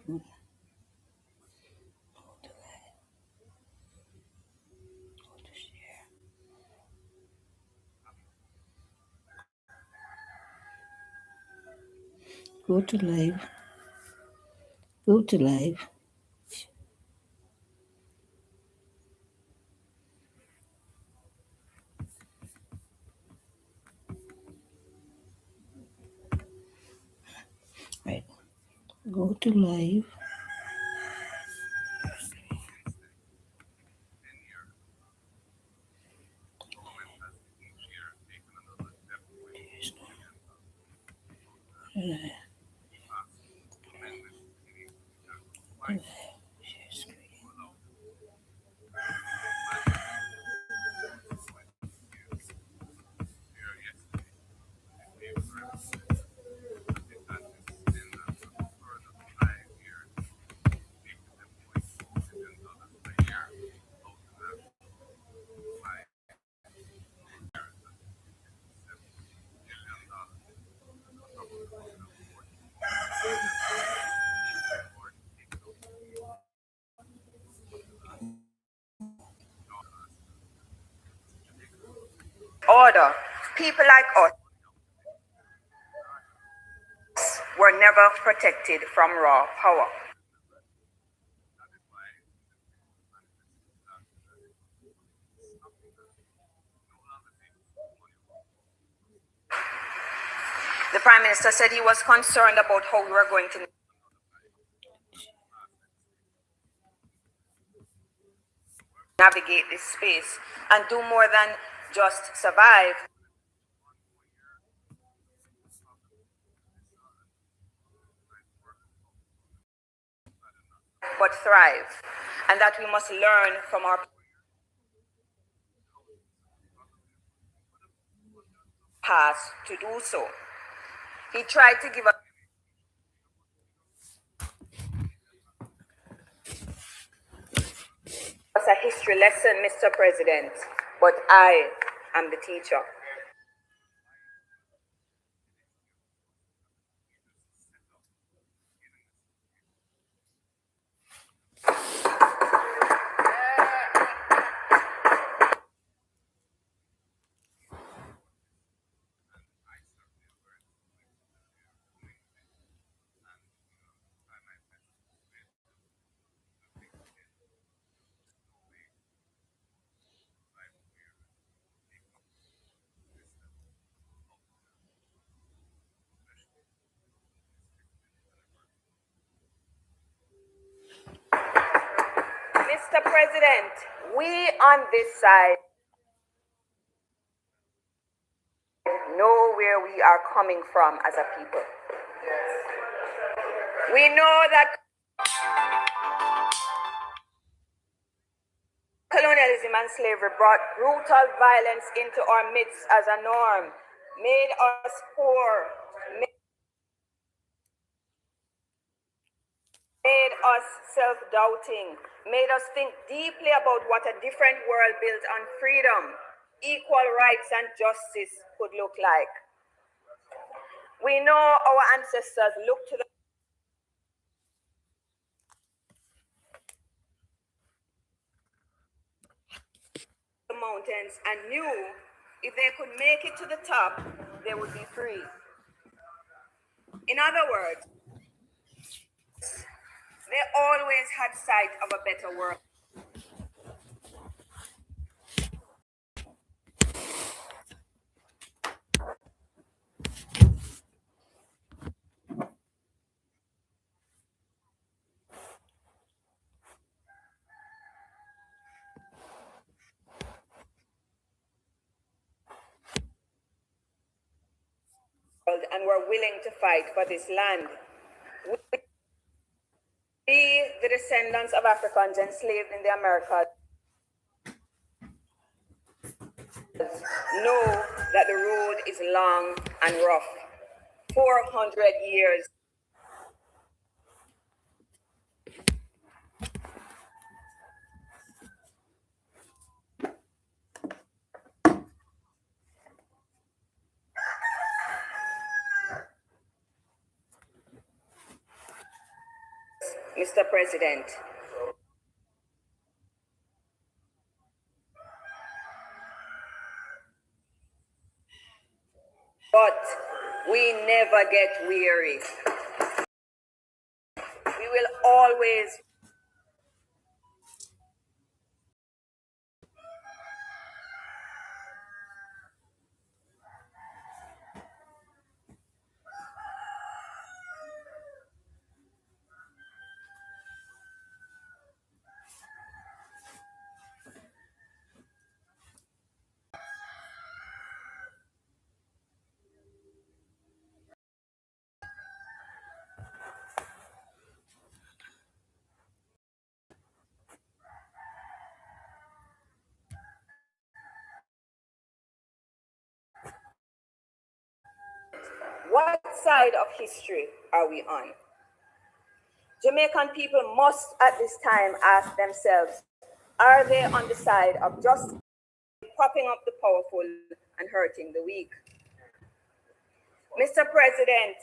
Go to share. Go to live. Go to live. Right. Go to live. Share screen. Order. People like us were never protected from raw power. The Prime Minister said he was concerned about how we were going to navigate this space and do more than just survive, but thrive. And that we must learn from our past to do so. He tried to give us a history lesson, Mr. President, but I am the teacher. Mr. President, we on this side know where we are coming from as a people. We know that colonialism and slavery brought brutal violence into our midst as a norm, made us poor, made us self-doubting, made us think deeply about what a different world built on freedom, equal rights and justice could look like. We know our ancestors looked to the mountains and knew if they could make it to the top, they would be free. In other words, they always had sight of a better world. And were willing to fight for this land. We, the descendants of Africans enslaved in the Americas, know that the road is long and rough. 400 years. Mr. President. But we never get weary. We will always What side of history are we on? Jamaican people must at this time ask themselves, are they on the side of justice, propping up the powerful and hurting the weak? Mr. President,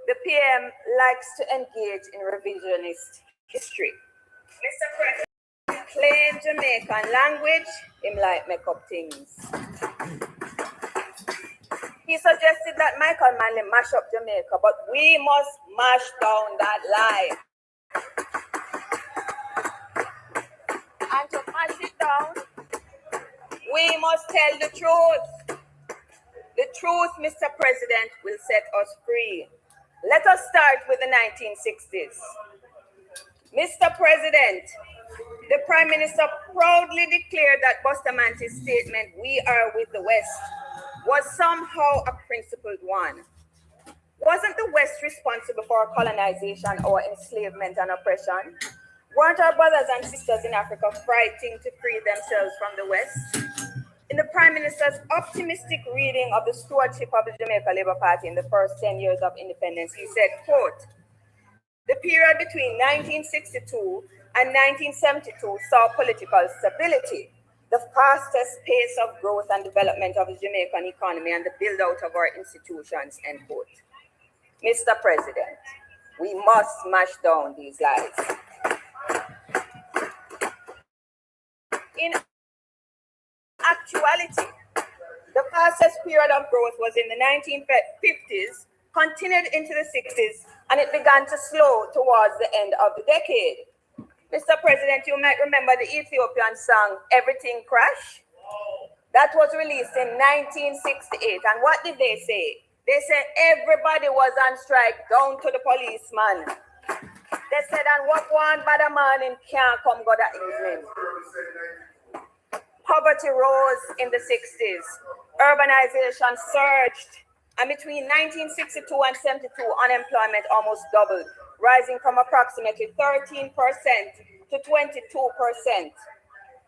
the PM likes to engage in revisionist history. Mr. President, plain Jamaican language, him like make up things. He suggested that Michael Manley mash up Jamaica, but we must mash down that lie. And to mash it down, we must tell the truth. The truth, Mr. President, will set us free. Let us start with the 1960s. Mr. President, the Prime Minister proudly declared that Bustamante's statement, "We are with the West," was somehow a principled one. Wasn't the West responsible for colonization or enslavement and oppression? Weren't our brothers and sisters in Africa fighting to free themselves from the West? In the Prime Minister's optimistic reading of the stewardship of the Jamaica Labour Party in the first 10 years of independence, he said, quote, "The period between 1962 and 1972 saw political stability, the fastest pace of growth and development of the Jamaican economy and the build-out of our institutions," end quote. Mr. President, we must smash down these lies. In actuality, the fastest period of growth was in the 1950s, continued into the 60s, and it began to slow towards the end of the decade. Mr. President, you might remember the Ethiopian song, "Everything Crash." That was released in 1968. And what did they say? They said everybody was on strike, down to the policeman. They said, and what one bad man in can't come go that evening. Poverty rose in the 60s. Urbanization surged. And between 1962 and 72, unemployment almost doubled, rising from approximately 13% to 22%.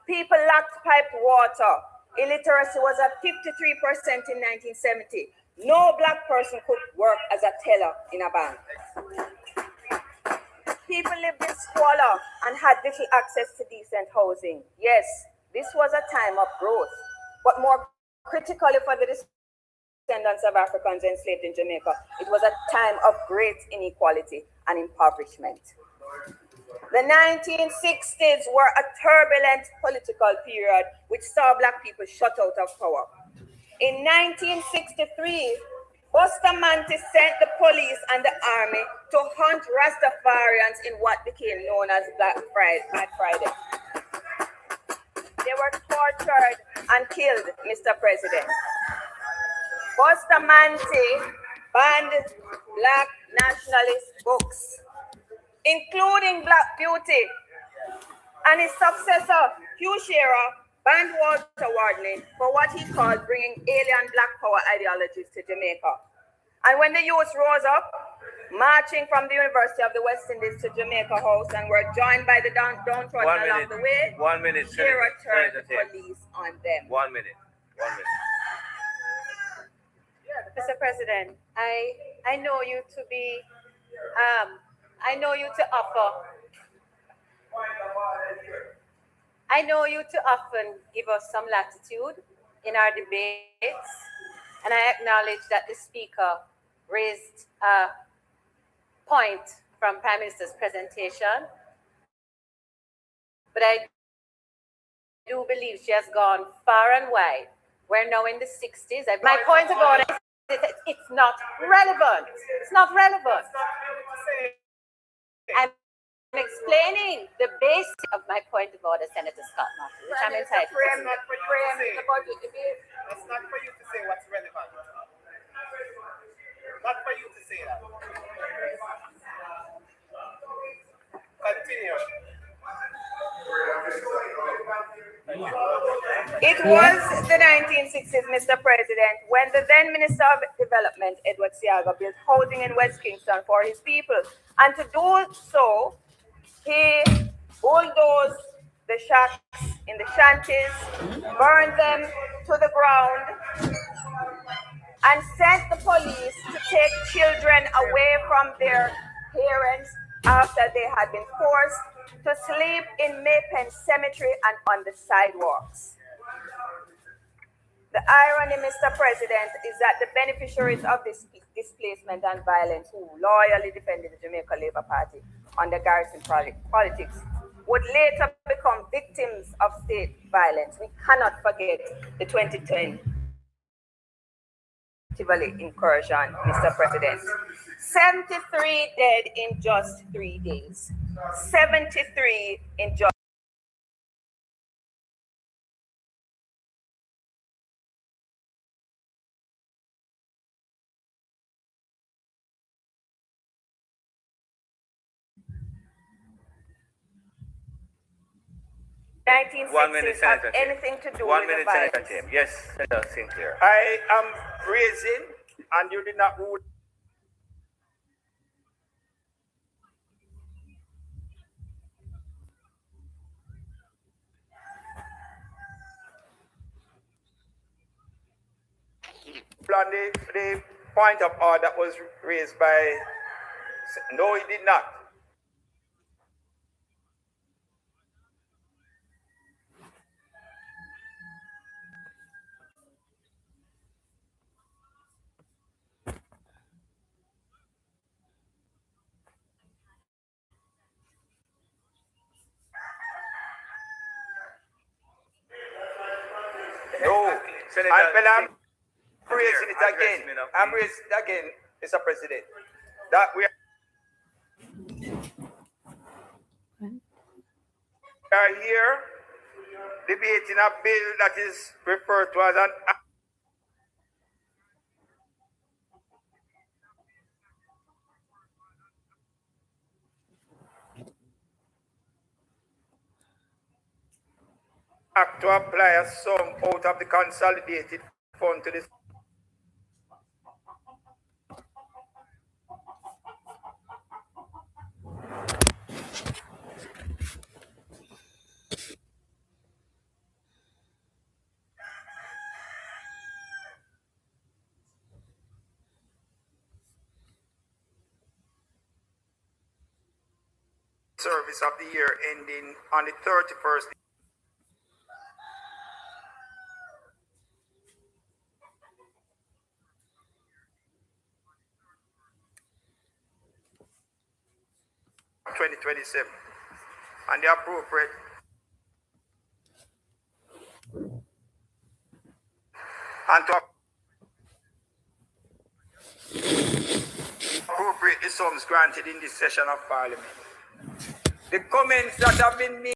People lacked piped water. Illiteracy was at 53% in 1970. No black person could work as a teller in a bank. People lived in squalor and had little access to decent housing. Yes, this was a time of growth, but more critically for the descendants of Africans enslaved in Jamaica, it was a time of great inequality and impoverishment. The 1960s were a turbulent political period which saw black people shut out of power. In 1963, Bustamante sent the police and the army to hunt Rastafarians in what became known as Black Friday. They were tortured and killed, Mr. President. Bustamante banned black nationalist books, including Black Beauty, and his successor, Hugh Shearer, banned Walter Wadley for what he called bringing alien black power ideologies to Jamaica. And when the youth rose up, marching from the University of the West Indies to Jamaica House and were joined by the downtrodden along the way, Shearer turned the police on them. 1 minute. Mr. President, I know you to be, I know you to often give us some latitude in our debates, and I acknowledge that the speaker raised a point from Prime Minister's presentation, but I do believe she has gone far and wide. We're now in the 60s. My point of order is that it's not relevant. It's not relevant. I'm explaining the basic of my point of order, Senator Scott Martin, which I'm entitled to. It's not for you to say what's relevant. Not for you to say that. Continue. It was the 1960s, Mr. President, when the then Minister of Development, Edward Seaga, built housing in West Kingston for his people. And to do so, he bulldozed the shacks in the shanties, burned them to the ground, and sent the police to take children away from their parents after they had been forced to sleep in Maypen Cemetery and on the sidewalks. The irony, Mr. President, is that the beneficiaries of this displacement and violence who loyally defended the Jamaica Labour Party under Garrison politics would later become victims of state violence. We cannot forget the 2010 Tivoli incursion, Mr. President. 73 dead in just 3 days. 73 in just have anything to do with the violence. Yes, Senator Sinclair. I am raising, and you did not rule. On the point of order that was raised by. No, he did not. No, Senator, I'm raising it again. I'm raising it again, Mr. President. That we are here debating a bill that is referred to as an act to apply a sum out of the consolidated fund to this. Service of the year ending on the 31st. (2027) and the appropriate and to appropriate the sums granted in this session of Parliament. The comments that have been made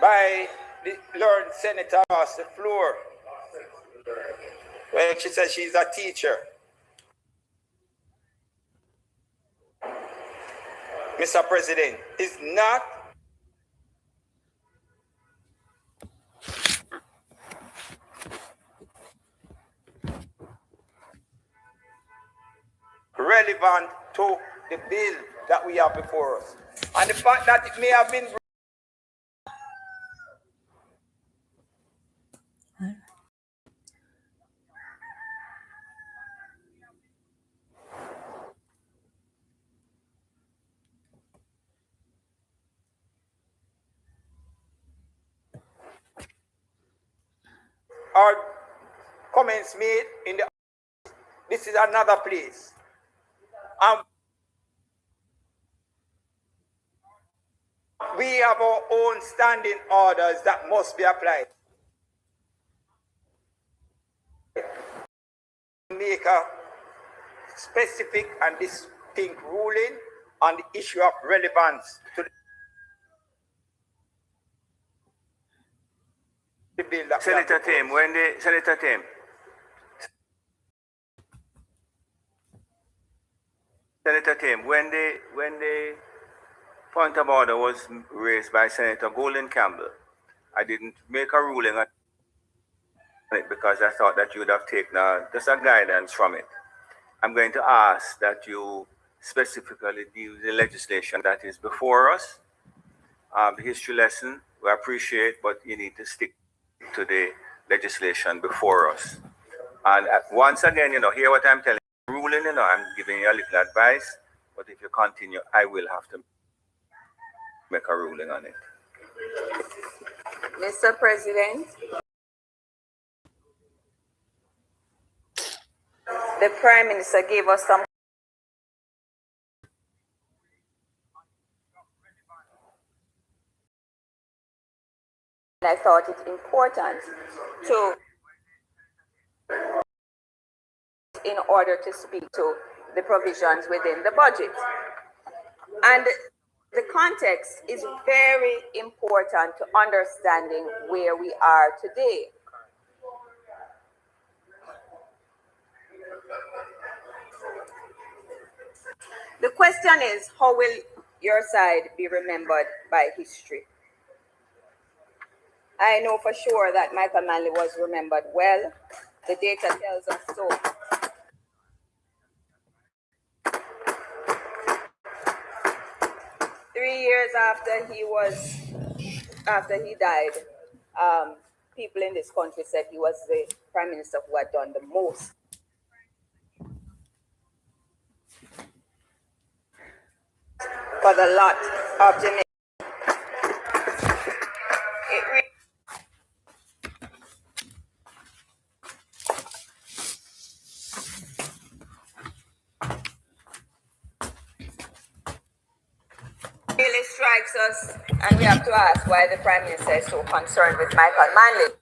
by the learned senator across the floor when she says she's a teacher. Mr. President, is not relevant to the bill that we have before us. And the fact that it may have been or comments made in the, this is another place. We have our own standing orders that must be applied. Make a specific and distinct ruling on the issue of relevance to the bill. Senator Tim, Senator Tim, when the point of order was raised by Senator Golden Campbell, I didn't make a ruling on it because I thought that you would have taken just a guidance from it. I'm going to ask that you specifically deal with the legislation that is before us. The history lesson we appreciate, but you need to stick to the legislation before us. And once again, hear what I'm telling you. Ruling, I'm giving you a little advice, but if you continue, I will have to make a ruling on it. Mr. President, the Prime Minister gave us some. I thought it important to, in order to speak to the provisions within the budget. And the context is very important to understanding where we are today. The question is, how will your side be remembered by history? I know for sure that Michael Manley was remembered well. The data tells us so. Three years after he died, people in this country said he was the Prime Minister who had done the most. For the lot of Jamaica. Really strikes us, and we have to ask why the Prime Minister is so concerned with Michael Manley.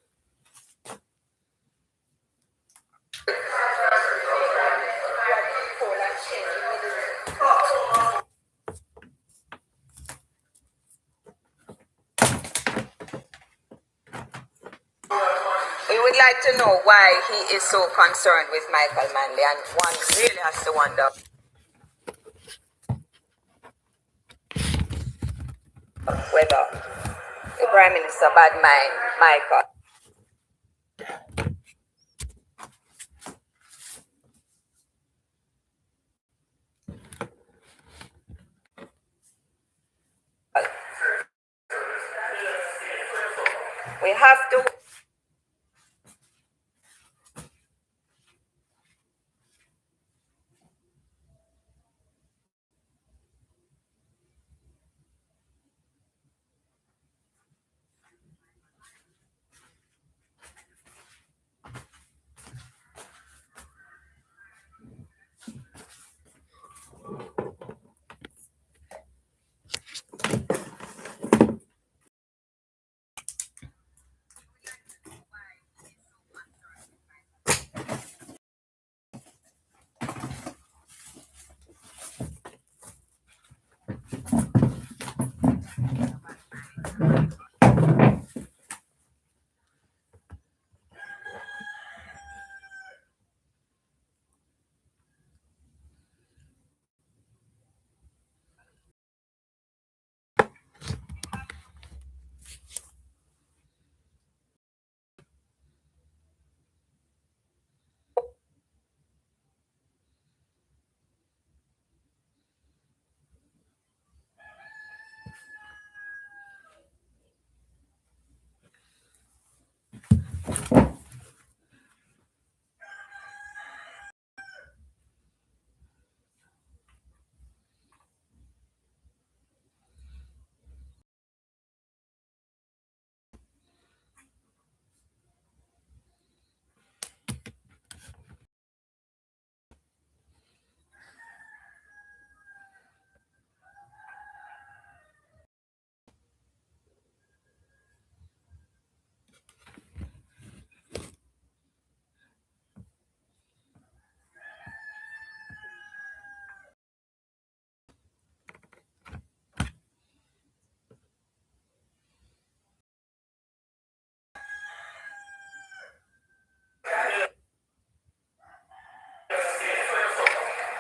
We would like to know why he is so concerned with Michael Manley, and one really has to wonder whether the Prime Minister bad mind Michael. We have to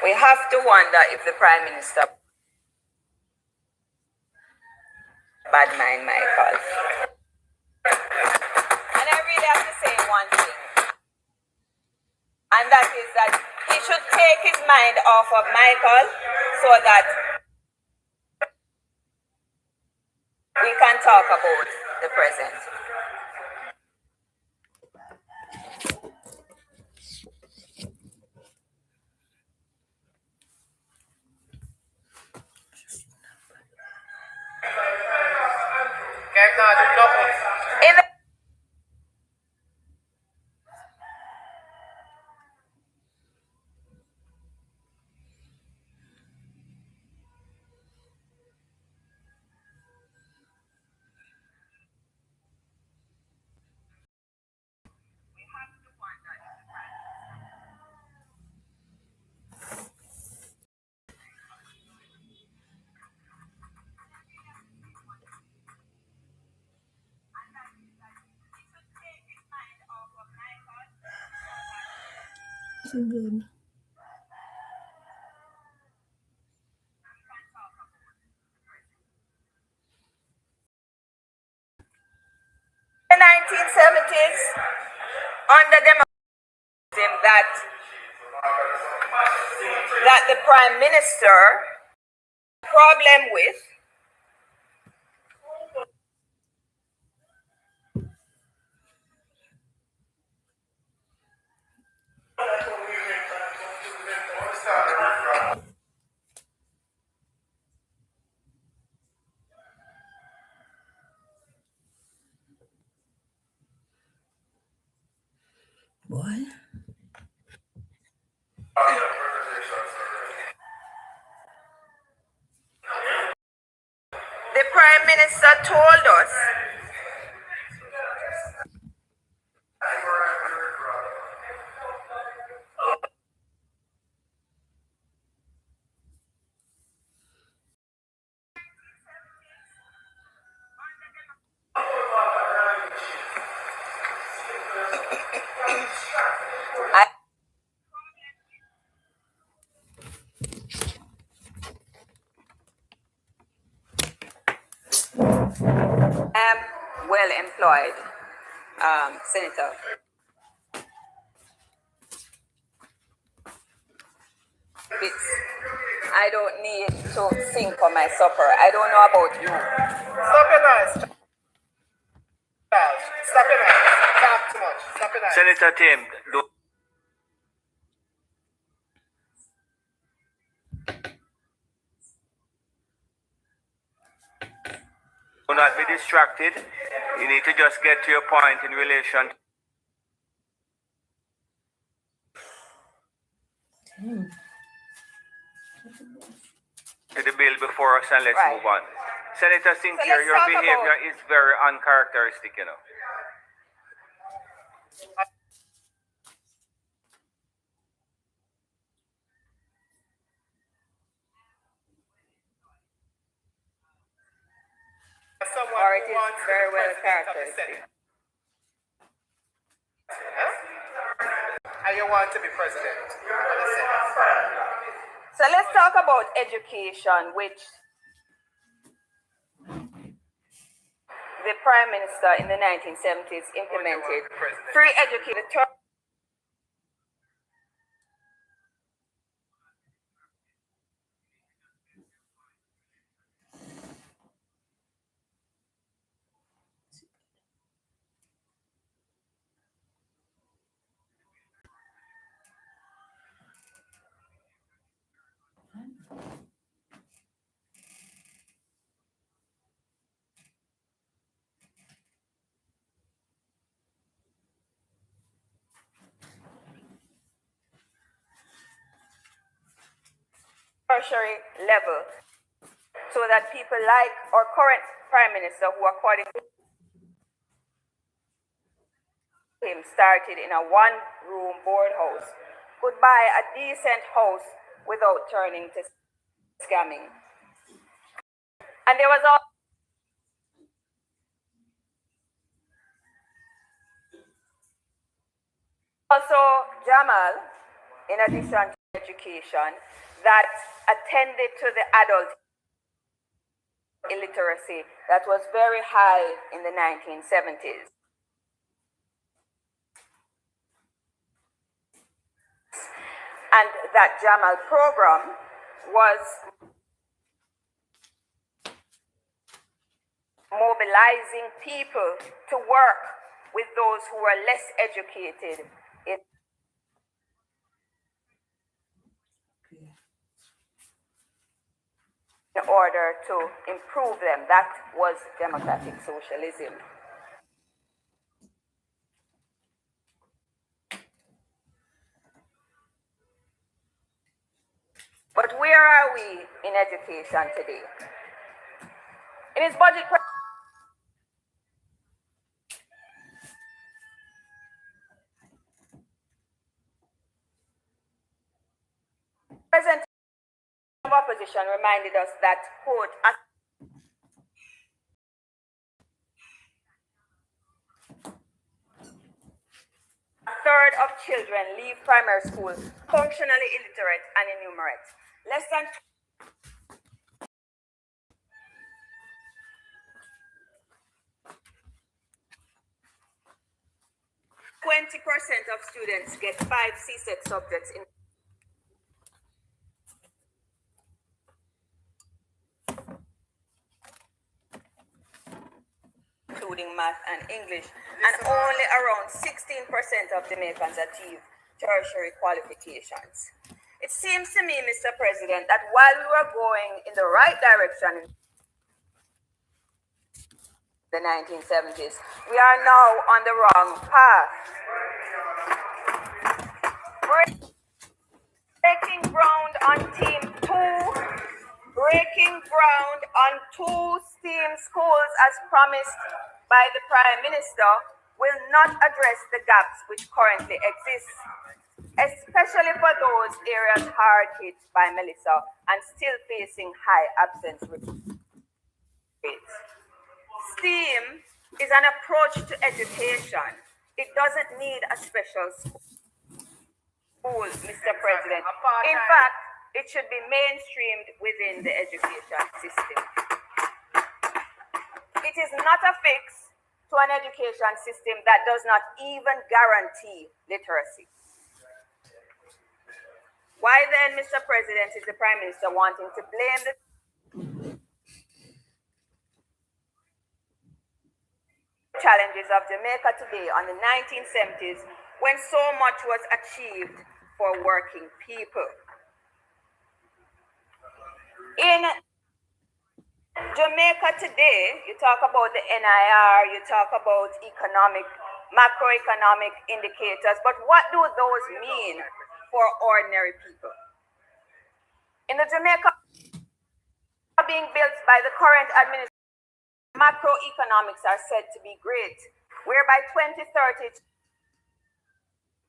We have to wonder if the Prime Minister bad mind Michael. And I really have to say one thing. And that is that he should take his mind off of Michael so that we can talk about the present. In the Good. the 1970s, under democracy, that the Prime Minister problem with Boy. the Prime Minister told us I am well employed, Senator. I don't need to sing for my supper. I don't know about you. Stop your noise. Stop your noise. Talk too much. Stop your noise. Senator Tim, do not be distracted. You need to just get to your point in relation to the bill before us, and let's Right. move on. Senator Sinclair, let's your talk behavior about- is very uncharacteristic, you know. Someone Or who it is wants to be very well president of the characteristic. Senate. And you want to be president of the Senate. So let's talk about education, which the Prime Minister in the 1970s implemented. Free education. Tertiary level, so that people like our current Prime Minister, who according to him started in a one-room board house, could buy a decent house without turning to scamming. And there was also Jamal, in addition to education that attended to the adult illiteracy that was very high in the 1970s. And that Jamal program was mobilizing people to work with those who were less educated in order to improve them. That was democratic socialism. But where are we in education today? In his budget presentation of opposition reminded us that, quote, a third of children leave primary school functionally illiterate and enumerate. Less than 20% of students get 5 CSEC subjects in including math and English, and only around 16% of Jamaicans achieve tertiary qualifications. It seems to me, Mr. President, that while we were going in the right direction in the 1970s, we are now on the wrong path. Breaking ground on Team 2, breaking ground on 2 STEAM schools as promised by the Prime Minister will not address the gaps which currently exist, especially for those areas hard hit by Melissa and still facing high absence rates. STEAM is an approach to education. It doesn't need a special school, Mr. President. In fact, it should be mainstreamed within the education system. It is not a fix to an education system that does not even guarantee literacy. Why then, Mr. President, is the Prime Minister wanting to blame the challenges of Jamaica today on the 1970s when so much was achieved for working people? In Jamaica today, you talk about the NIR, you talk about macroeconomic indicators, but what do those mean for ordinary people? In the Jamaica being built by the current administration, macroeconomics are said to be great, whereby 2030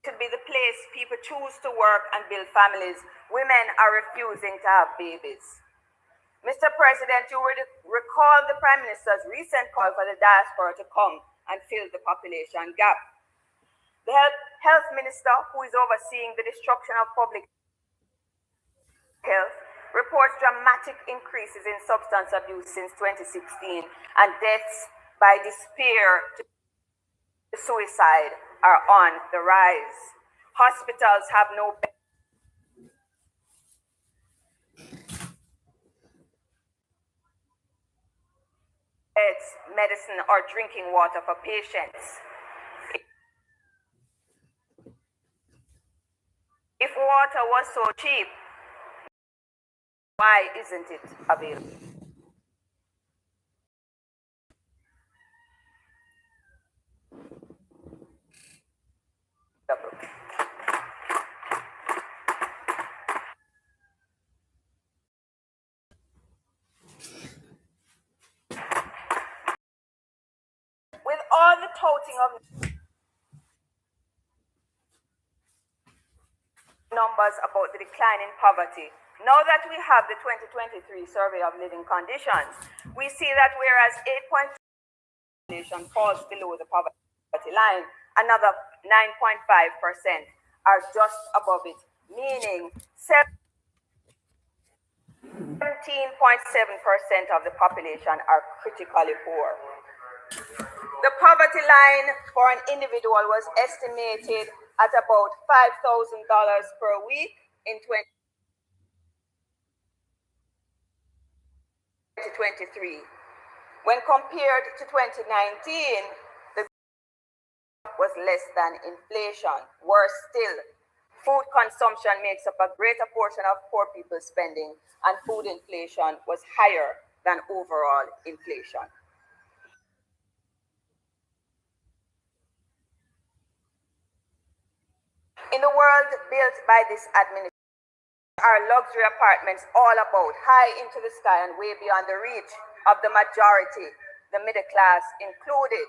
should be the place people choose to work and build families. Women are refusing to have babies. Mr. President, you would recall the Prime Minister's recent call for the diaspora to come and fill the population gap. The Health Minister, who is overseeing the destruction of public health, reports dramatic increases in substance abuse since 2016, and deaths by despair to suicide are on the rise. Hospitals have no beds, medicine, or drinking water for patients. If water was so cheap, why isn't it available? With all the touting of numbers about the decline in poverty, now that we have the 2023 survey of living conditions, we see that whereas 8.2% population falls below the poverty line, another 9.5% are just above it, meaning 17.7% of the population are critically poor. The poverty line for an individual was estimated at about $5,000 per week in 2023. When compared to 2019, the was less than inflation. Worse still, food consumption makes up a greater portion of poor people's spending, and food inflation was higher than overall inflation. In the world built by this administration, are luxury apartments all about, high into the sky and way beyond the reach of the majority, the middle class included.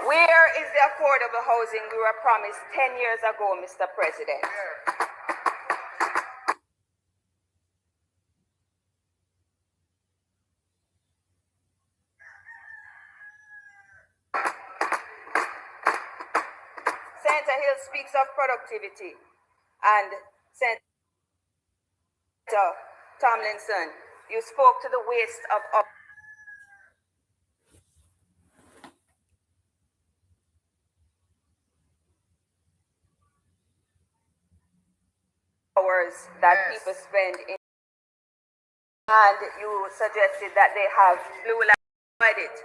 Where is the affordable housing we were promised 10 years ago, Mr. President? Senator Hill speaks of productivity, and Senator Tomlinson, you spoke to the waste of hours that people spend in, and you suggested that they have blue light credit.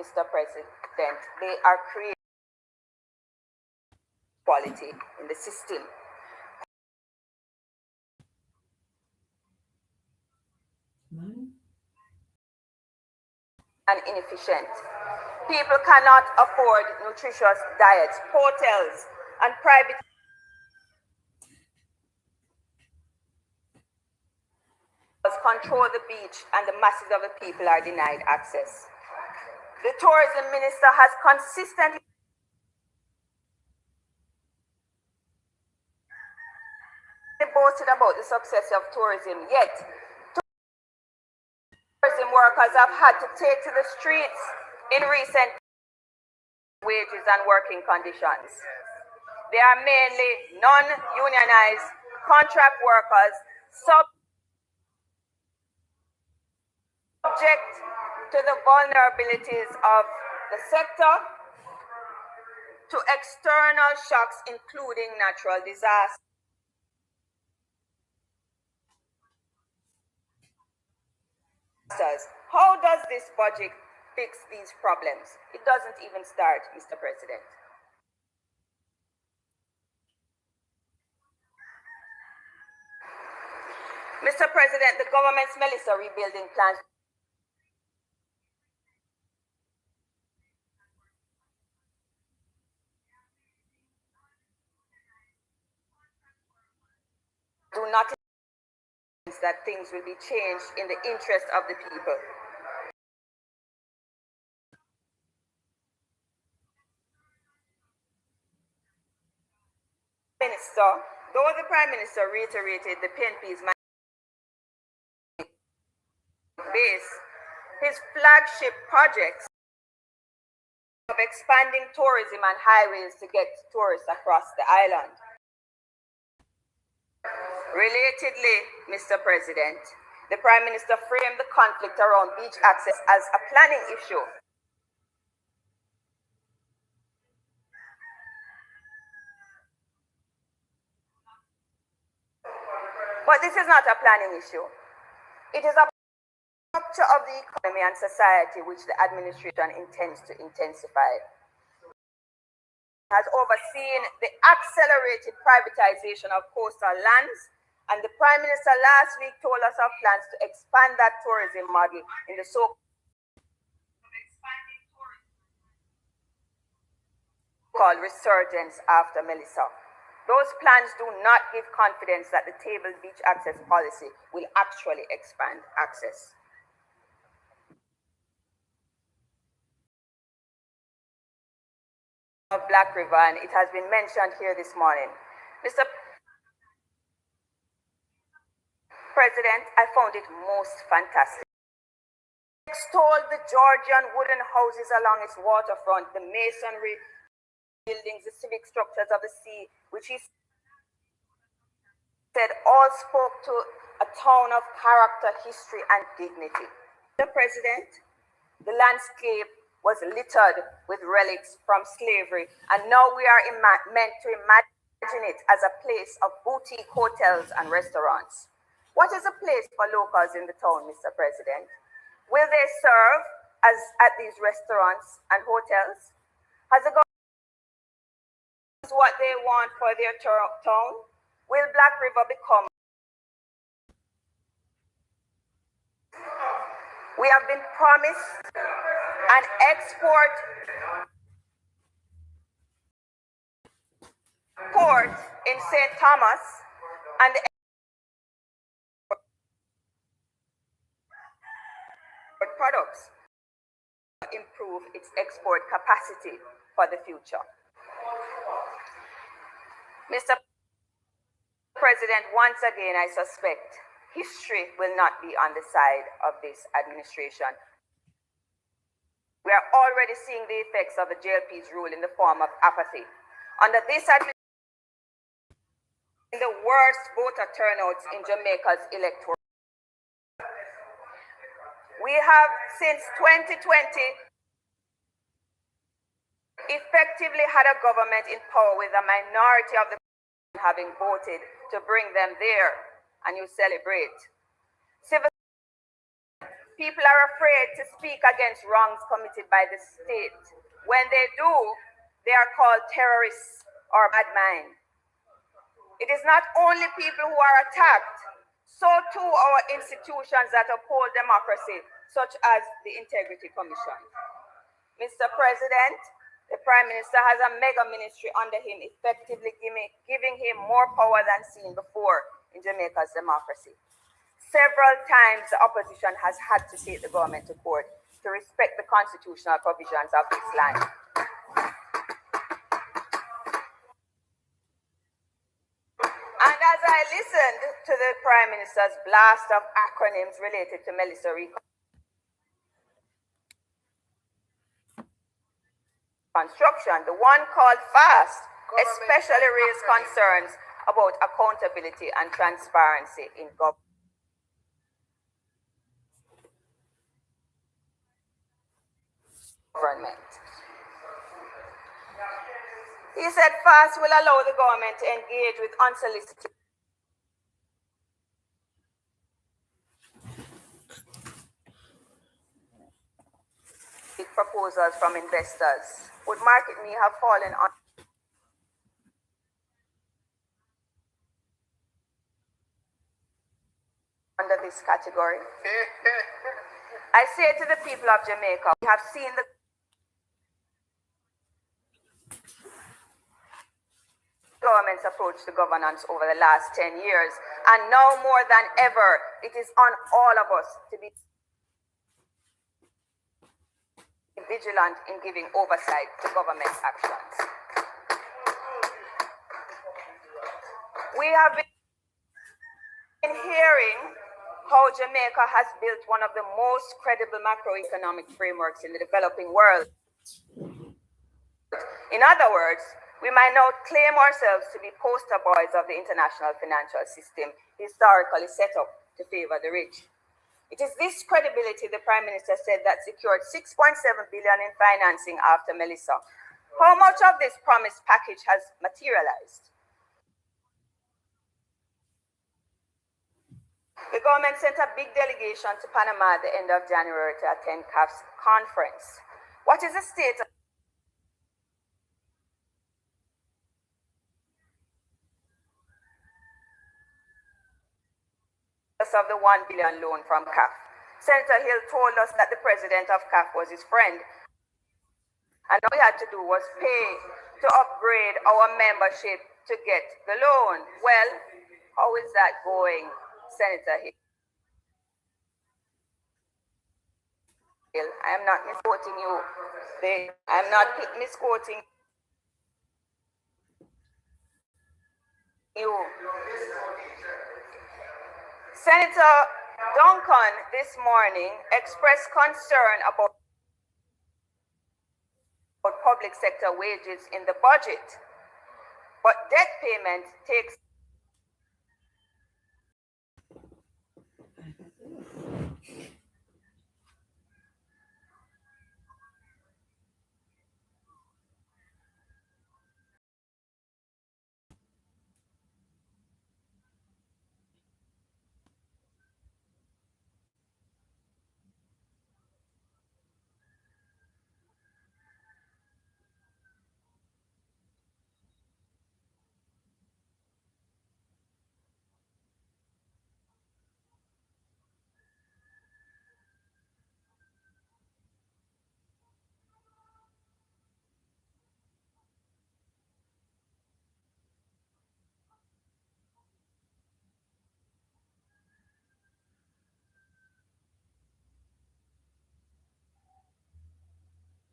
Mr. President, they are creating quality in the system. And inefficient. People cannot afford nutritious diets. Hotels and private control the beach, and the masses of the people are denied access. The tourism minister has consistently boasted about the success of tourism, yet tourism workers have had to take to the streets in recent wages and working conditions. They are mainly non-unionized contract workers subject to the vulnerabilities of the sector to external shocks, including natural disasters. How does this budget fix these problems? It doesn't even start, Mr. President. Mr. President, the government's Melissa rebuilding plans do not mean that things will be changed in the interest of the people. Though the Prime Minister reiterated the PNP's base, his flagship projects of expanding tourism and highways to get tourists across the island. Relatedly, Mr. President, the Prime Minister framed the conflict around beach access as a planning issue. But this is not a planning issue. It is a structure of the economy and society which the administration intends to intensify. Has overseen the accelerated privatization of coastal lands, and the Prime Minister last week told us of plans to expand that tourism model in the so-called resurgence after Melissa. Those plans do not give confidence that the tabled beach access policy will actually expand access. Of Black River, and it has been mentioned here this morning. Mr. President, I found it most fantastic. Extolled the Georgian wooden houses along its waterfront, the masonry buildings, the civic structures of the sea, which he said all spoke to a town of character, history, and dignity. The President, the landscape was littered with relics from slavery, and now we are meant to imagine it as a place of boutique hotels and restaurants. What is a place for locals in the town, Mr. President? Will they serve as at these restaurants and hotels? Has the government what they want for their town? Will Black River become? We have been promised an export port in St. Thomas and products improve its export capacity for the future. Mr. President, once again, I suspect history will not be on the side of this administration. We are already seeing the effects of the JLP's rule in the form of apathy. Under this administration, the worst voter turnouts in Jamaica's electoral. We have, since 2020, effectively had a government in power with a minority of the having voted to bring them there, and you celebrate. Civil people are afraid to speak against wrongs committed by the state. When they do, they are called terrorists or bad men. It is not only people who are attacked, so too our institutions that uphold democracy, such as the Integrity Commission. Mr. President, the Prime Minister has a mega ministry under him, effectively giving him more power than seen before in Jamaica's democracy. Several times the opposition has had to take the government to court to respect the constitutional provisions of this land. And as I listened to the Prime Minister's blast of acronyms related to Melissa Reconstruction, the one called FAST especially raised concerns about accountability and transparency in government. He said FAST will allow the government to engage with unsolicited proposals from investors. Would Market Me have fallen under this category? I say to the people of Jamaica, we have seen the government's approach to governance over the last 10 years, and now more than ever, it is on all of us to be vigilant in giving oversight to government actions. We have been hearing how Jamaica has built one of the most credible macroeconomic frameworks in the developing world. In other words, we might now claim ourselves to be poster boys of the international financial system historically set up to favor the rich. It is this credibility, the Prime Minister said, that secured $6.7 billion in financing after Melissa. How much of this promised package has materialized? The government sent a big delegation to Panama at the end of January to attend CAF's conference. What is the state of the $1 billion loan from CAF? Senator Hill told us that the president of CAF was his friend, and all we had to do was pay to upgrade our membership to get the loan. Well, how is that going, Senator Hill? I am not misquoting you. I am not misquoting you. Senator Duncan this morning expressed concern about public sector wages in the budget, but debt payment takes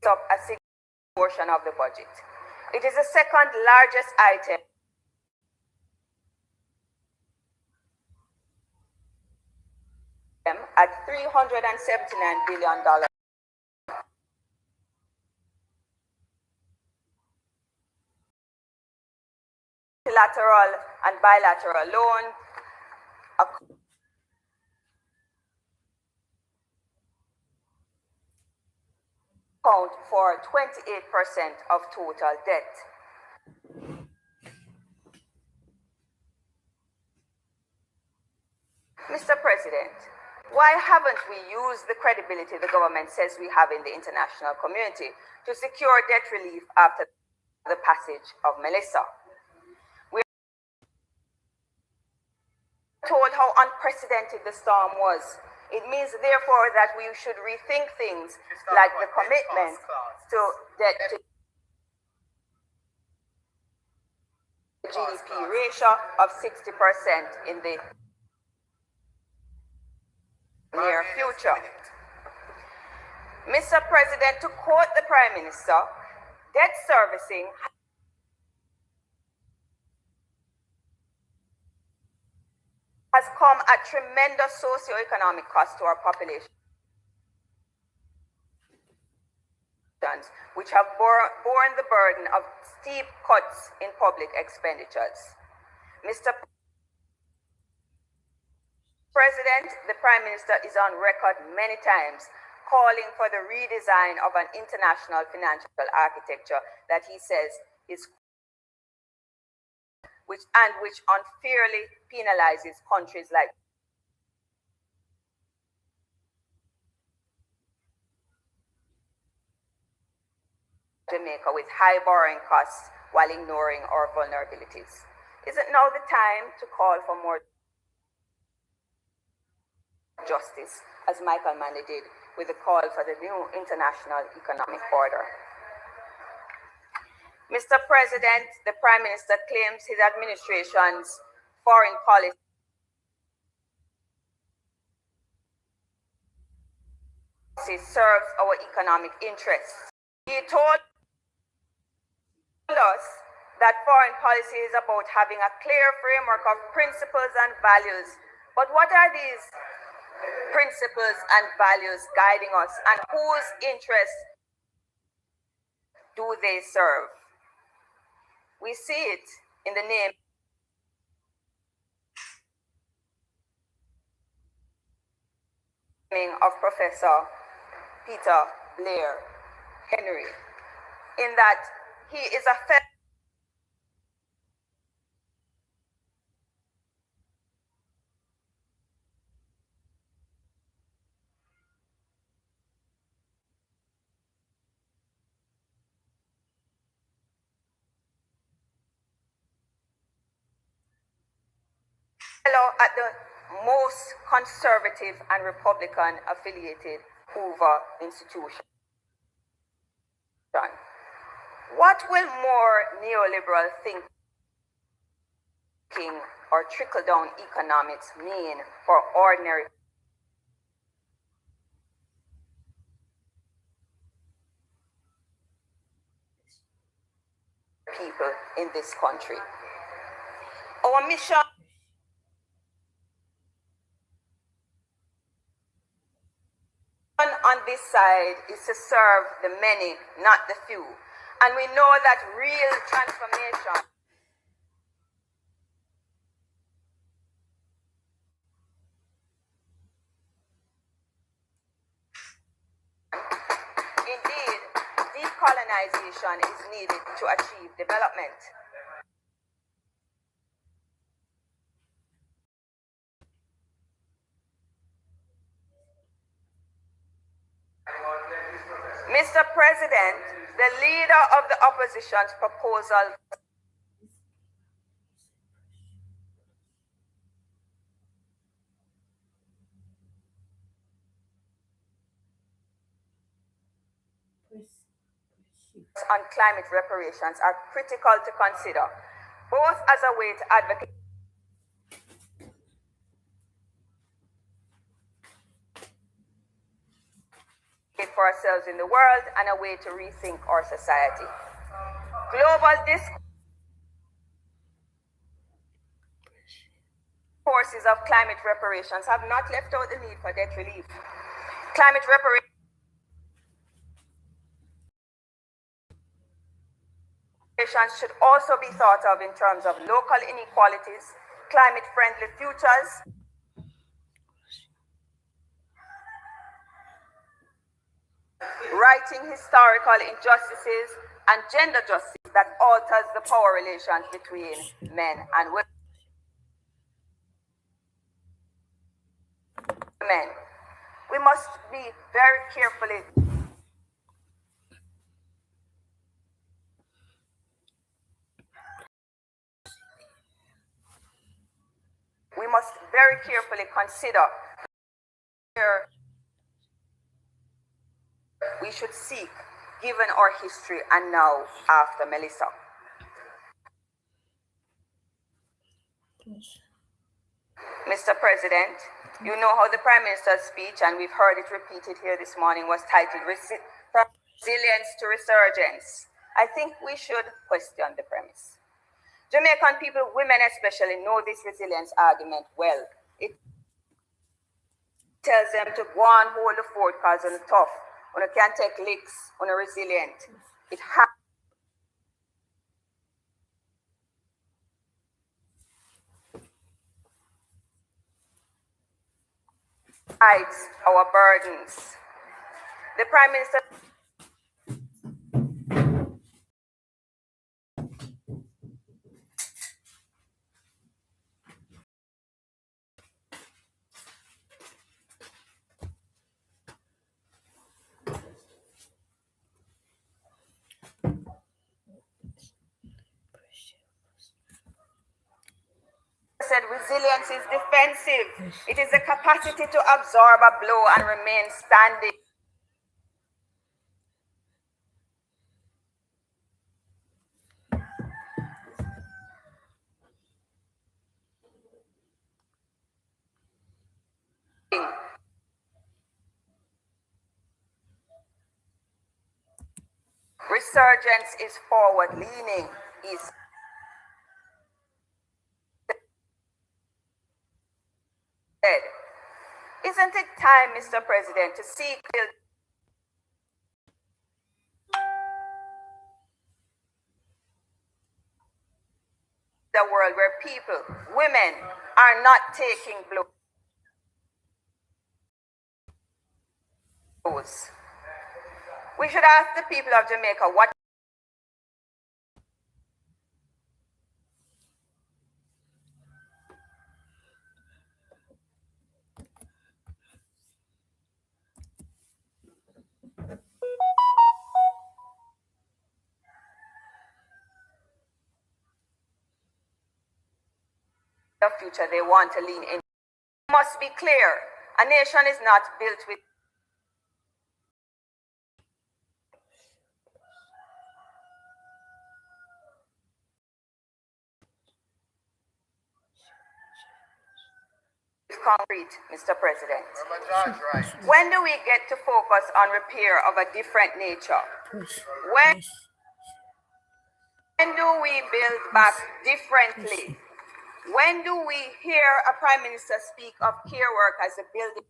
up a significant portion of the budget. It is the second largest item at $379 billion. Multilateral and bilateral loan account for 28% of total debt. Mr. President, why haven't we used the credibility the government says we have in the international community to secure debt relief after the passage of Melissa? We're told how unprecedented the storm was. It means, therefore, that we should rethink things like the commitment to debt to GDP ratio of 60% in the near future. Mr. President, to quote the Prime Minister, debt servicing has come at tremendous socio-economic cost to our population, which have borne the burden of steep cuts in public expenditures. Mr. President, the Prime Minister is on record many times calling for the redesign of an international financial architecture that he says is which unfairly penalizes countries like Jamaica with high borrowing costs while ignoring our vulnerabilities. Is it now the time to call for more justice, as Michael Manley did with the call for the new international economic order? Mr. President, the Prime Minister claims his administration's foreign policy serves our economic interests. He told us that foreign policy is about having a clear framework of principles and values. But what are these principles and values guiding us, and whose interests do they serve? We see it in the name of Professor Peter Blair Henry, in that he is a fellow at the most conservative and Republican affiliated Hoover institution. What will more neoliberal thinking or trickle-down economics mean for ordinary people in this country? Our mission this side is to serve the many, not the few. And we know that real transformation indeed, decolonization is needed to achieve development. Mr. President, the leader of the opposition's proposal on climate reparations are critical to consider, both as a way to advocate for ourselves in the world and a way to rethink our society. Global discourses of climate reparations have not left out the need for debt relief. Climate reparations should also be thought of in terms of local inequalities, climate-friendly futures, righting historical injustices, and gender justice that alters the power relations between men and women. We must be very carefully consider where we should seek, given our history and now after Melissa. Mr. President, you know how the Prime Minister's speech, and we've heard it repeated here this morning, was titled Resilience to Resurgence. I think we should question the premise. Jamaican people, women especially, know this resilience argument well. It tells them to go on, hold the fort because it's tough. When you can't take licks, when you're resilient. It hides our burdens. The Prime Minister said resilience is defensive. It is the capacity to absorb a blow and remain standing. Resurgence is forward leaning, Isn't it time, Mr. President, to seek the world where people, women, are not taking blows? We should ask the people of Jamaica what the future they want to lean in. It must be clear, a nation is not built with concrete, Mr. President. When do we get to focus on repair of a different nature? When do we build back differently? When do we hear a Prime Minister speak of care work as a building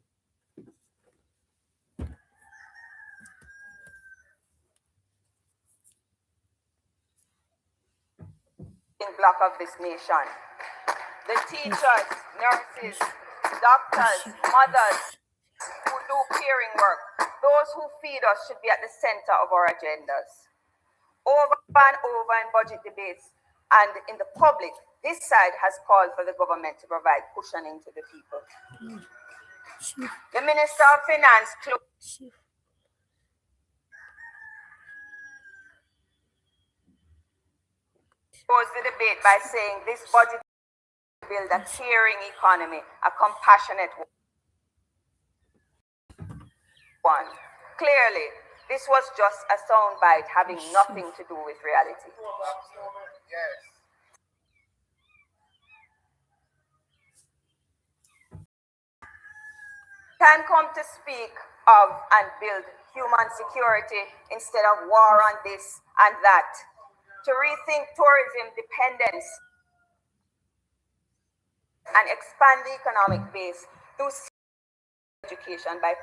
block of this nation. The teachers, nurses, doctors, mothers who do caring work, those who feed us should be at the center of our agendas. Over and over in budget debates and in the public, this side has called for the government to provide cushioning to the people. The Minister of Finance closed the debate by saying this budget will build a caring economy, a compassionate one. Clearly, this was just a soundbite having nothing to do with reality. Yes. Can come to speak of and build human security instead of war on this and that. To rethink tourism dependence and expand the economic base through education by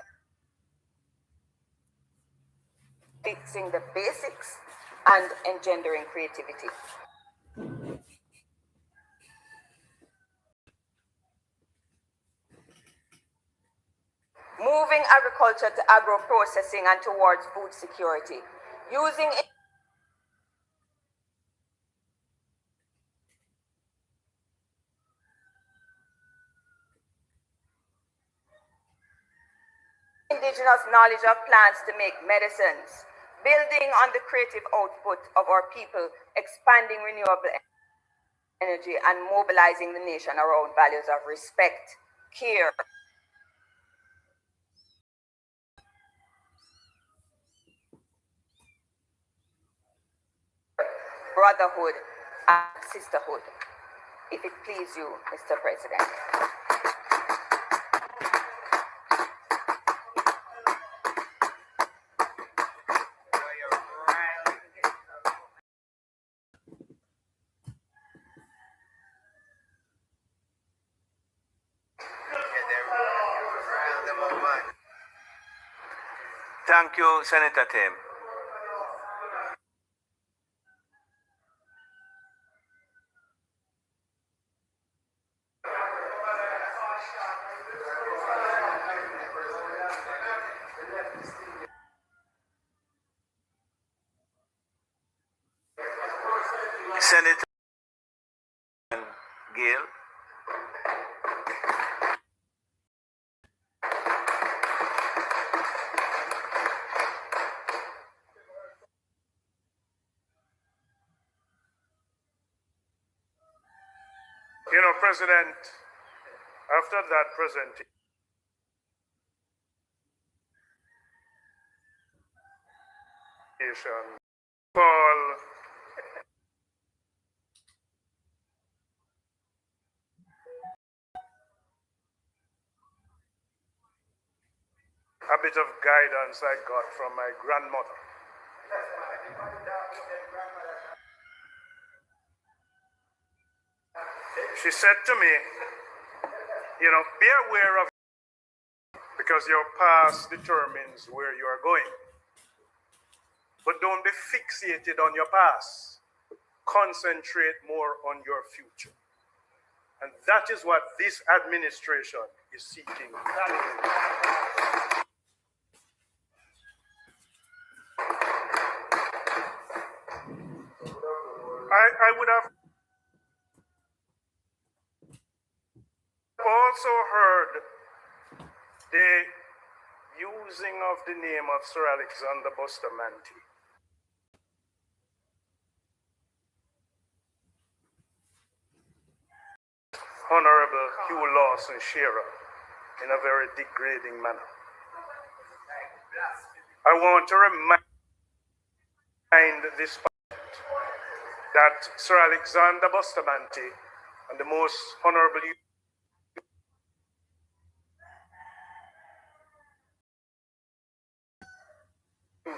fixing the basics and engendering creativity. Moving agriculture to agro-processing and towards food security. Using indigenous knowledge of plants to make medicines. Building on the creative output of our people, expanding renewable energy and mobilizing the nation around values of respect, care, brotherhood, and sisterhood. If it please you, Mr. President. Thank you, Senator Tim. Senator Gill. You know, President, after that presentation, call a bit of guidance I got from my grandmother. She said to me, you know, be aware of, because your past determines where you are going. But don't be fixated on your past. Concentrate more on your future. And that is what this administration is seeking. I would have also heard the using of the name of Sir Alexander Bustamante. Honorable Hugh Lawson Shearer in a very degrading manner. I want to remind this fact that Sir Alexander Bustamante and the most honorable Hugh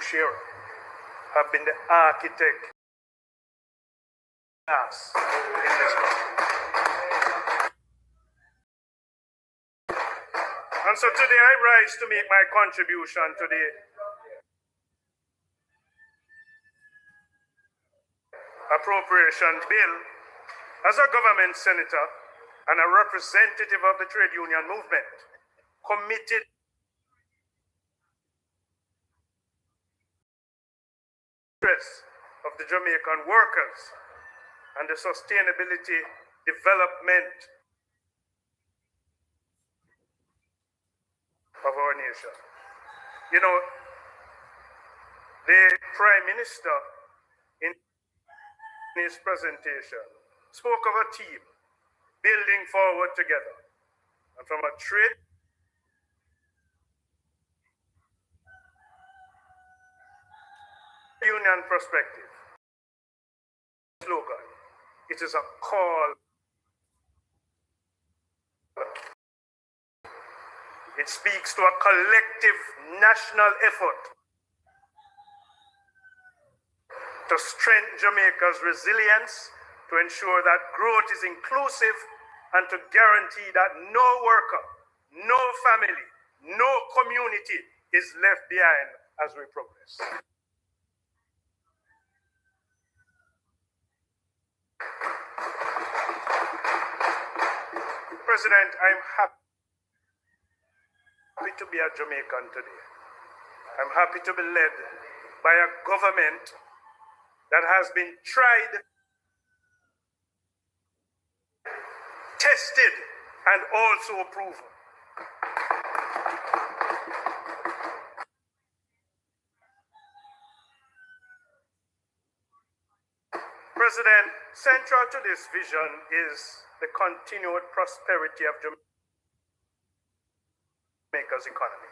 Shearer have been the architect in this country. And so today I rise to make my contribution to the appropriation bill As a government senator and a representative of the trade union movement, committed interests of the Jamaican workers and the sustainability development of our nation. You know, the Prime Minister in his presentation spoke of a team building forward together. And from a trade union perspective, slogan, it is a call. It speaks to a collective national effort to strengthen Jamaica's resilience, to ensure that growth is inclusive, and to guarantee that no worker, no family, no community is left behind as we progress. President, I'm happy to be a Jamaican today. I'm happy to be led by a government that has been tried, tested, and also proven. President, central to this vision is the continued prosperity of Jamaica's economy.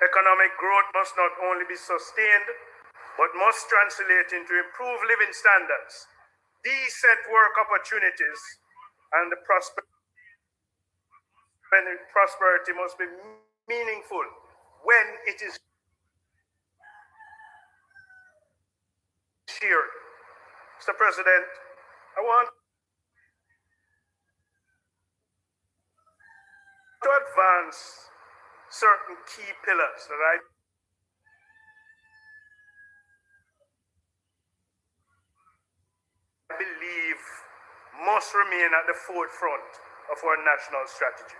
Economic growth must not only be sustained, but must translate into improved living standards, decent work opportunities, and the prosperity must be meaningful when it is shared. Mr. President, I want to advance certain key pillars that I believe must remain at the forefront of our national strategy.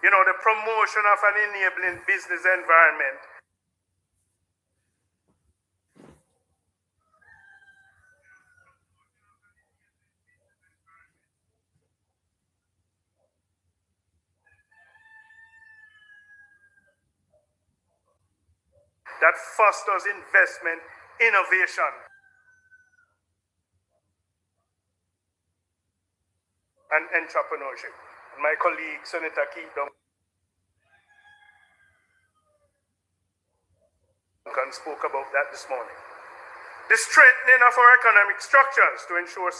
You know, the promotion of an enabling business environment that fosters investment, innovation, and entrepreneurship. And my colleague, Senator Keith Duncan spoke about that this morning. The strengthening of our economic structures to ensure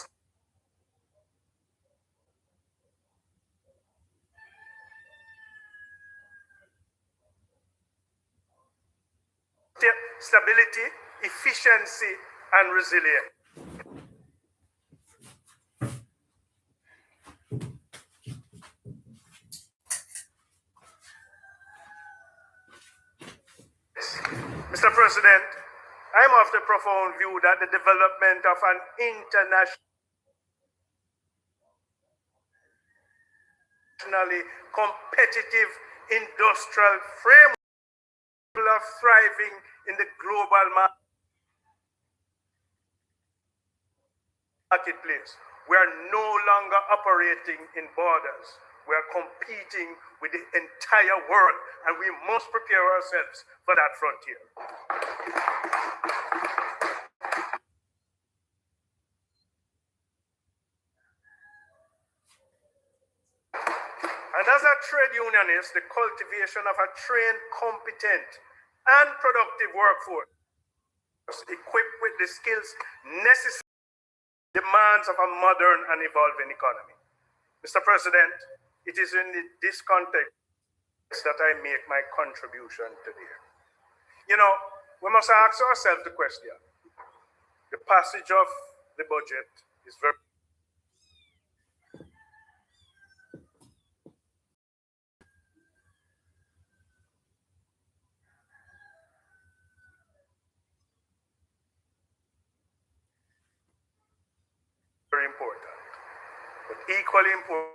stability, efficiency, and resilience. Mr. President, I am of the profound view that the development of an internationally competitive industrial framework of thriving in the global marketplace. We are no longer operating in borders. We are competing with the entire world, and we must prepare ourselves for that frontier. And as a trade unionist, the cultivation of a trained, competent, and productive workforce equipped with the skills necessary to the demands of a modern and evolving economy. Mr. President, it is in this context that I make my contribution today. You know, we must ask ourselves the question. The passage of the budget is very very important. But equally important,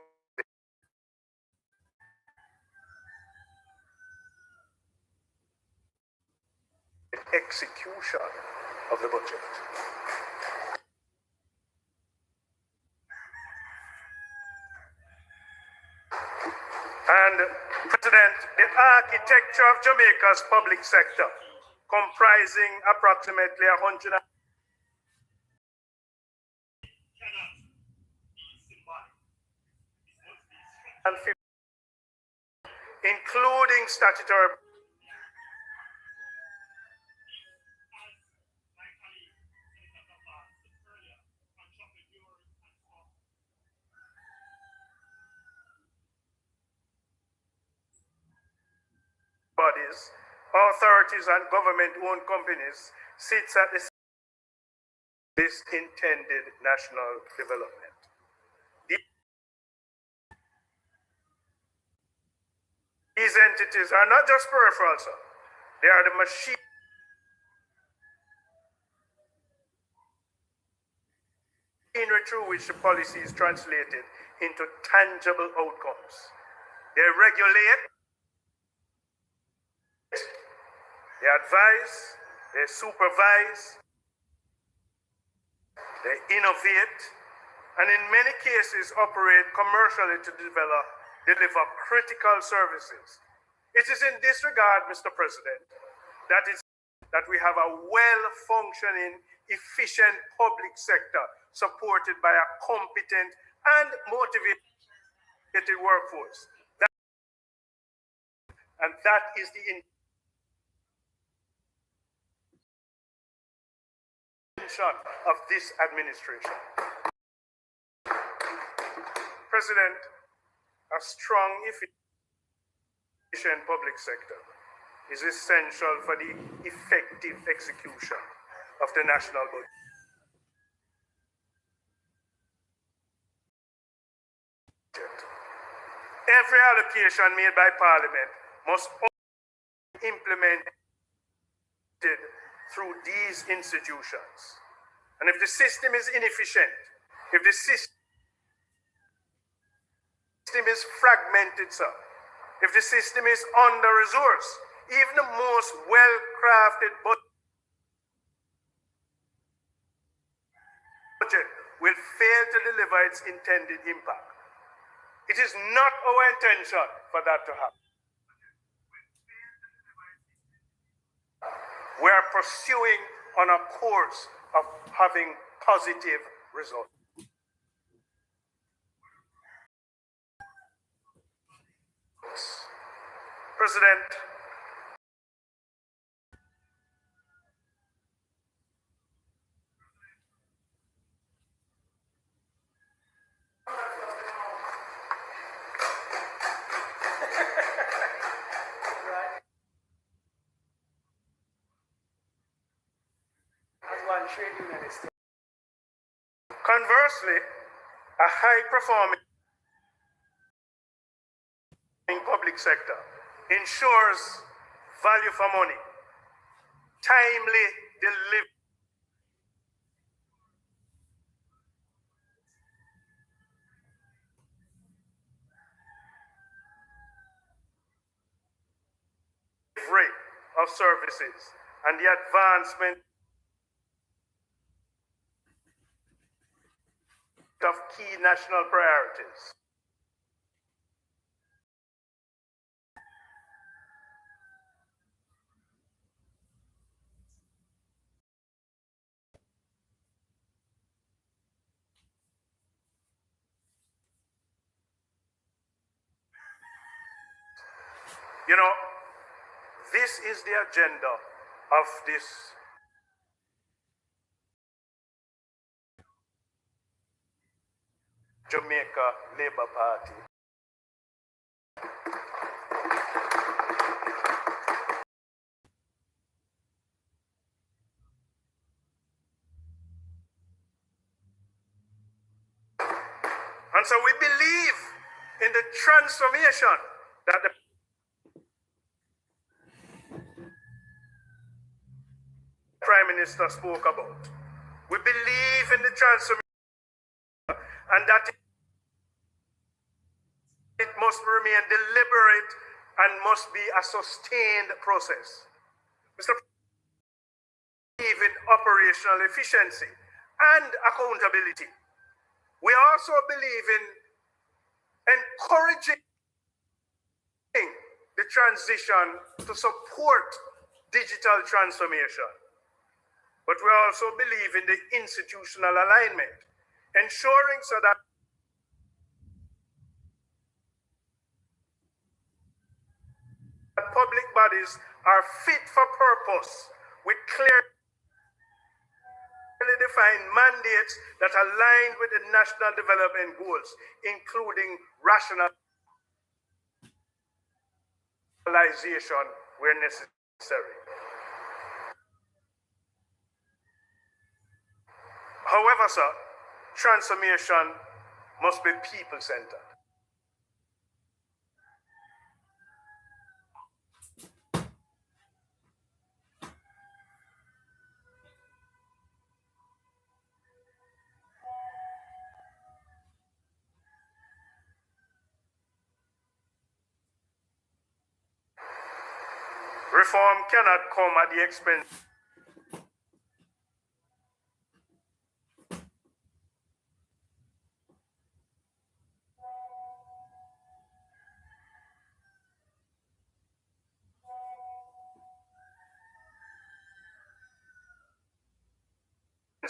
the execution of the budget. And President, the architecture of Jamaica's public sector, comprising approximately 150, including statutory bodies, authorities, and government-owned companies sits at this intended national development. These entities are not just peripheral, sir. They are the machinery through which the policy is translated into tangible outcomes. They regulate, they advise, they supervise, they innovate, and in many cases operate commercially to deliver critical services. It is in this regard, Mr. President, that we have a well-functioning, efficient public sector supported by a competent and motivated workforce. And that is the intention of this administration. President, a strong, efficient public sector is essential for the effective execution of the national budget. Every allocation made by Parliament must be implemented through these institutions. And if the system is inefficient, if the system is fragmented, sir, if the system is under-resourced, even the most well-crafted budget will fail to deliver its intended impact. It is not our intention for that to happen. We are pursuing on a course of having positive results. President, conversely, a high-performing public sector ensures value for money, timely delivery, of services, and the advancement of key national priorities. You know, this is the agenda of this Jamaica Labour Party. And so we believe in the transformation that the Prime Minister spoke about. We believe in the transformation and that it must remain deliberate and must be a sustained process. Mr. Believe in operational efficiency and accountability. We also believe in encouraging the transition to support digital transformation. But we also believe in the institutional alignment, ensuring so that public bodies are fit for purpose with clearly defined mandates that align with the national development goals, including rationalization where necessary. However, sir, transformation must be people-centered. Reform cannot come at the expense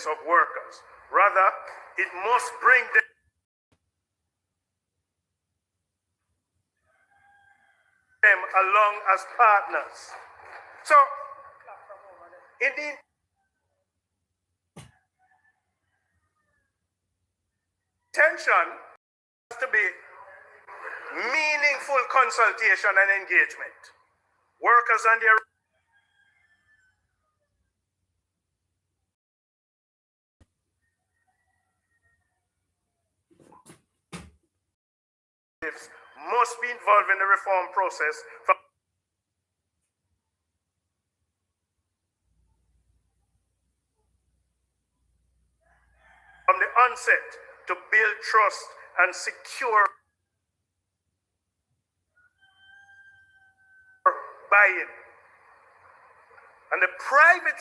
of workers. Rather, it must bring them along as partners. So, indeed, intention has to be meaningful consultation and engagement. Workers and their must be involved in the reform process from the onset to build trust and secure buy-in. And the private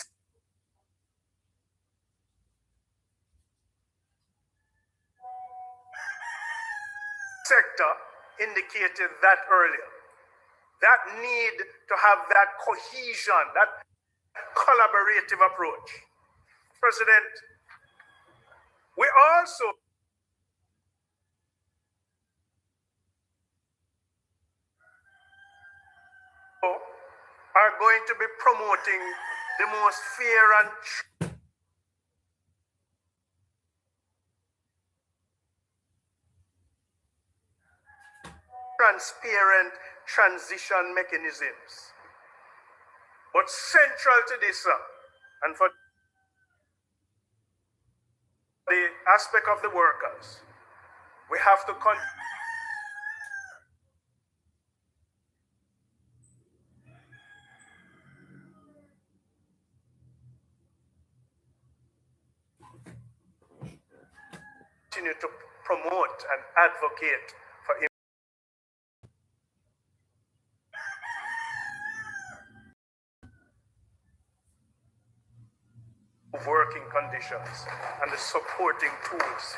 sector indicated that earlier. That need to have that cohesion, that collaborative approach. President, we also are going to be promoting the most fair and transparent transition mechanisms. But central to this, and for the aspect of the workers, we have to continue to promote and advocate for working conditions and the supporting tools.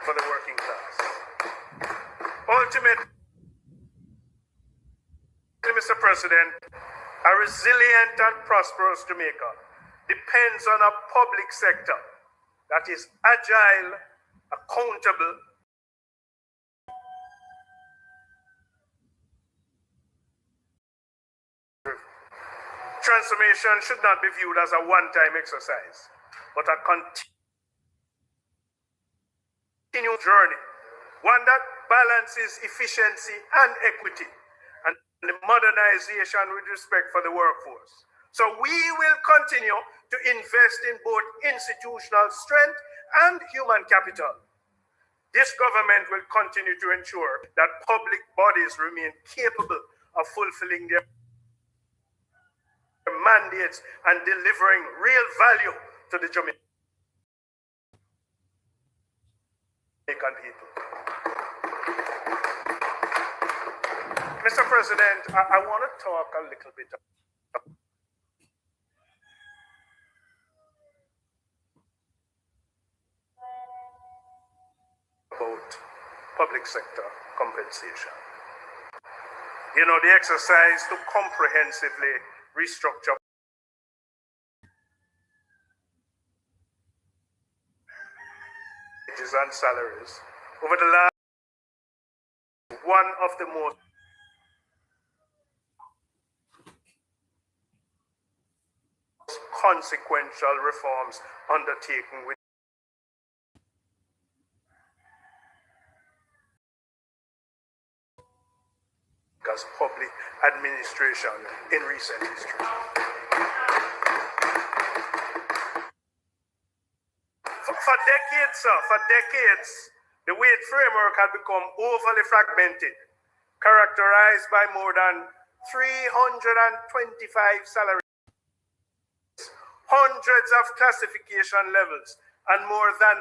For the working class. Ultimately, Mr. President, a resilient and prosperous Jamaica depends on a public sector that is agile, accountable, Transformation should not be viewed as a one-time exercise, but a continual journey, one that balances efficiency and equity, and the modernization with respect for the workforce. So we will continue to invest in both institutional strength and human capital. This government will continue to ensure that public bodies remain capable of fulfilling their mandates and delivering real value to the Jamaican people. Mr. President, I want to talk a little bit about public sector compensation. You know, the exercise to comprehensively restructure wages and salaries over the last one of the most consequential reforms undertaken with as public administration in recent history. For decades, sir, the wage framework had become overly fragmented, characterized by more than 325 salaries, hundreds of classification levels, and more than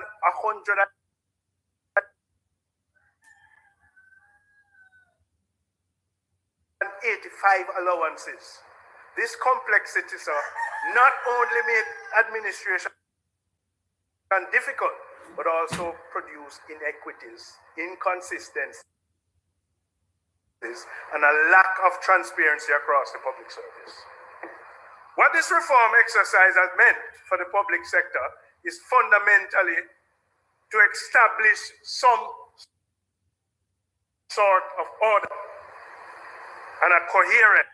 185 allowances. This complexity, sir, not only made administration difficult, but also produce inequities, inconsistencies, and a lack of transparency across the public service. What this reform exercise has meant for the public sector is fundamentally to establish some sort of order and a coherent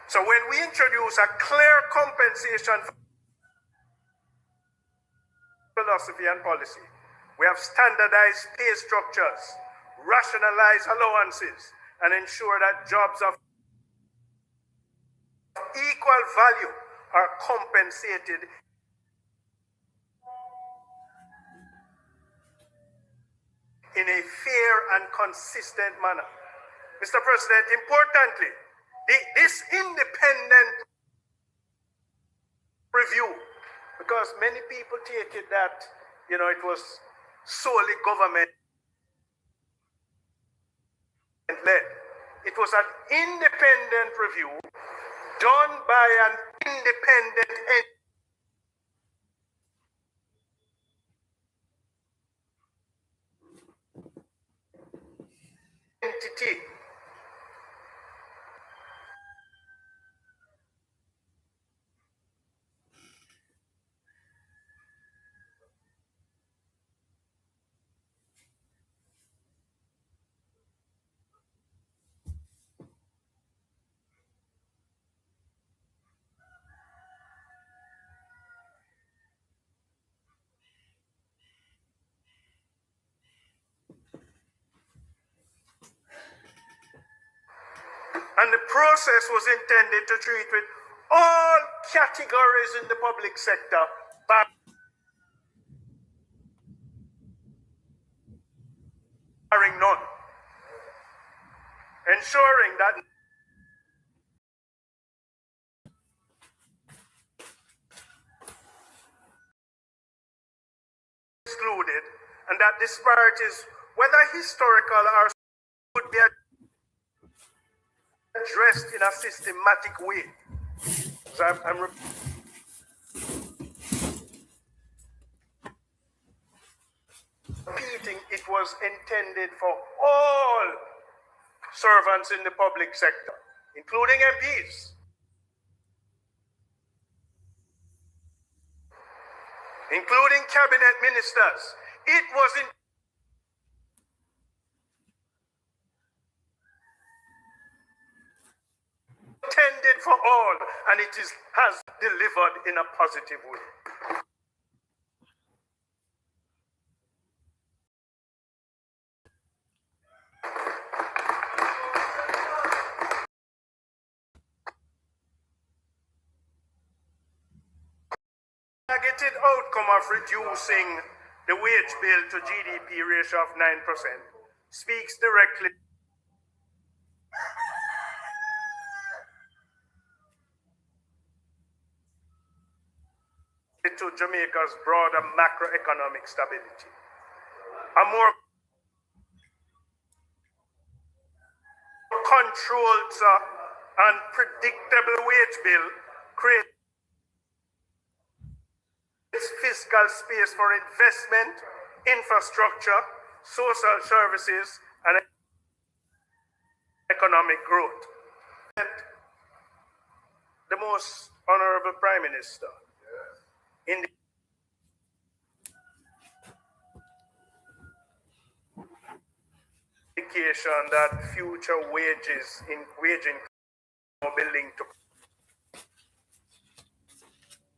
So when we introduce a clear compensation philosophy and policy, we have standardized pay structures, rationalized allowances, and ensure that jobs of equal value are compensated in a fair and consistent manner. Mr. President, importantly, this independent review, because many people take it that, you know, it was solely government led. It was an independent review done by an independent entity. And the process was intended to treat with all categories in the public sector, barring none, ensuring that excluded and that disparities, whether historical or would be addressed in a systematic way. So I'm repeating, it was intended for all servants in the public sector, including MPs, including cabinet ministers, It wasn't intended for all, and it has delivered in a positive way. Targeted outcome of reducing the wage bill to GDP ratio of 9% speaks directly to Jamaica's broader macroeconomic stability. A more controlled and predictable wage bill creates fiscal space for investment, infrastructure, social services, and economic growth. And the most honorable Prime Minister, in the indication that future wage increase will be linked to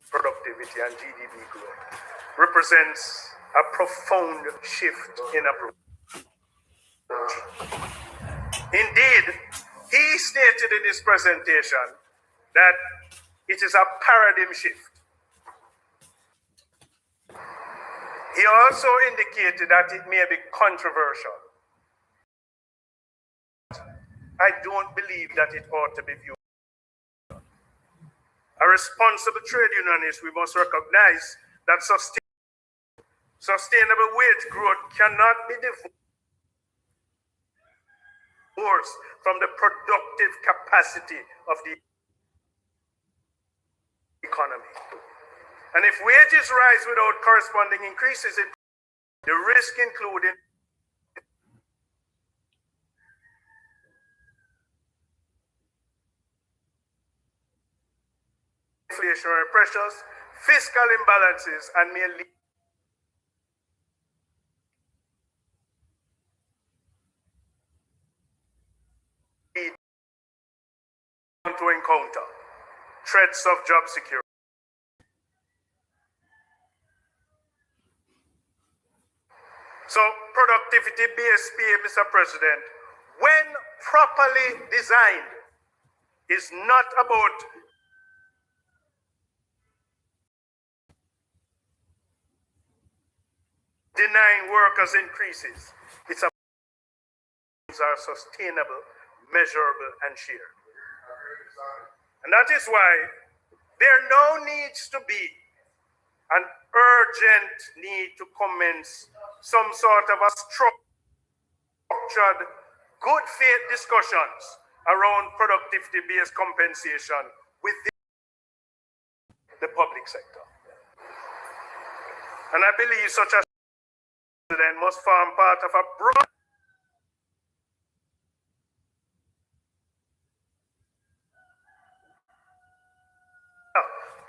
productivity and GDP growth, represents a profound shift in approach. Indeed, he stated in his presentation that it is a paradigm shift. He also indicated that it may be controversial. I don't believe that it ought to be viewed. A responsible trade unionist, we must recognize that sustainable wage growth cannot be divorced from the productive capacity of the economy. And if wages rise without corresponding increases in the risk including inflationary pressures, fiscal imbalances, and may lead to encounter threats of job security. So productivity-based pay, Mr. President, when properly designed, is not about denying workers increases. It's about are sustainable, measurable, and shared. And that is why there now needs to be an urgent need to commence some sort of a structured, good faith discussions around productivity-based compensation within the public sector. And I believe such a then must form part of a broad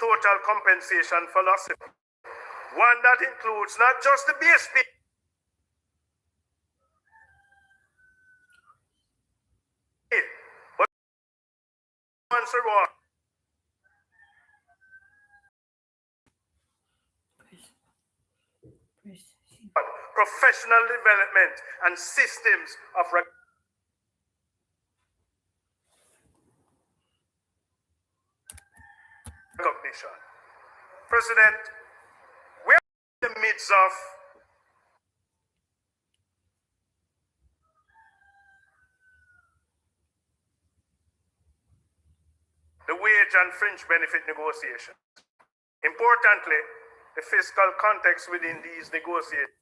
total compensation philosophy, one that includes not just the base pay, but reward, professional development, and systems of recognition. President, we're in the midst of the wage and fringe benefit negotiations. Importantly, the fiscal context within these negotiations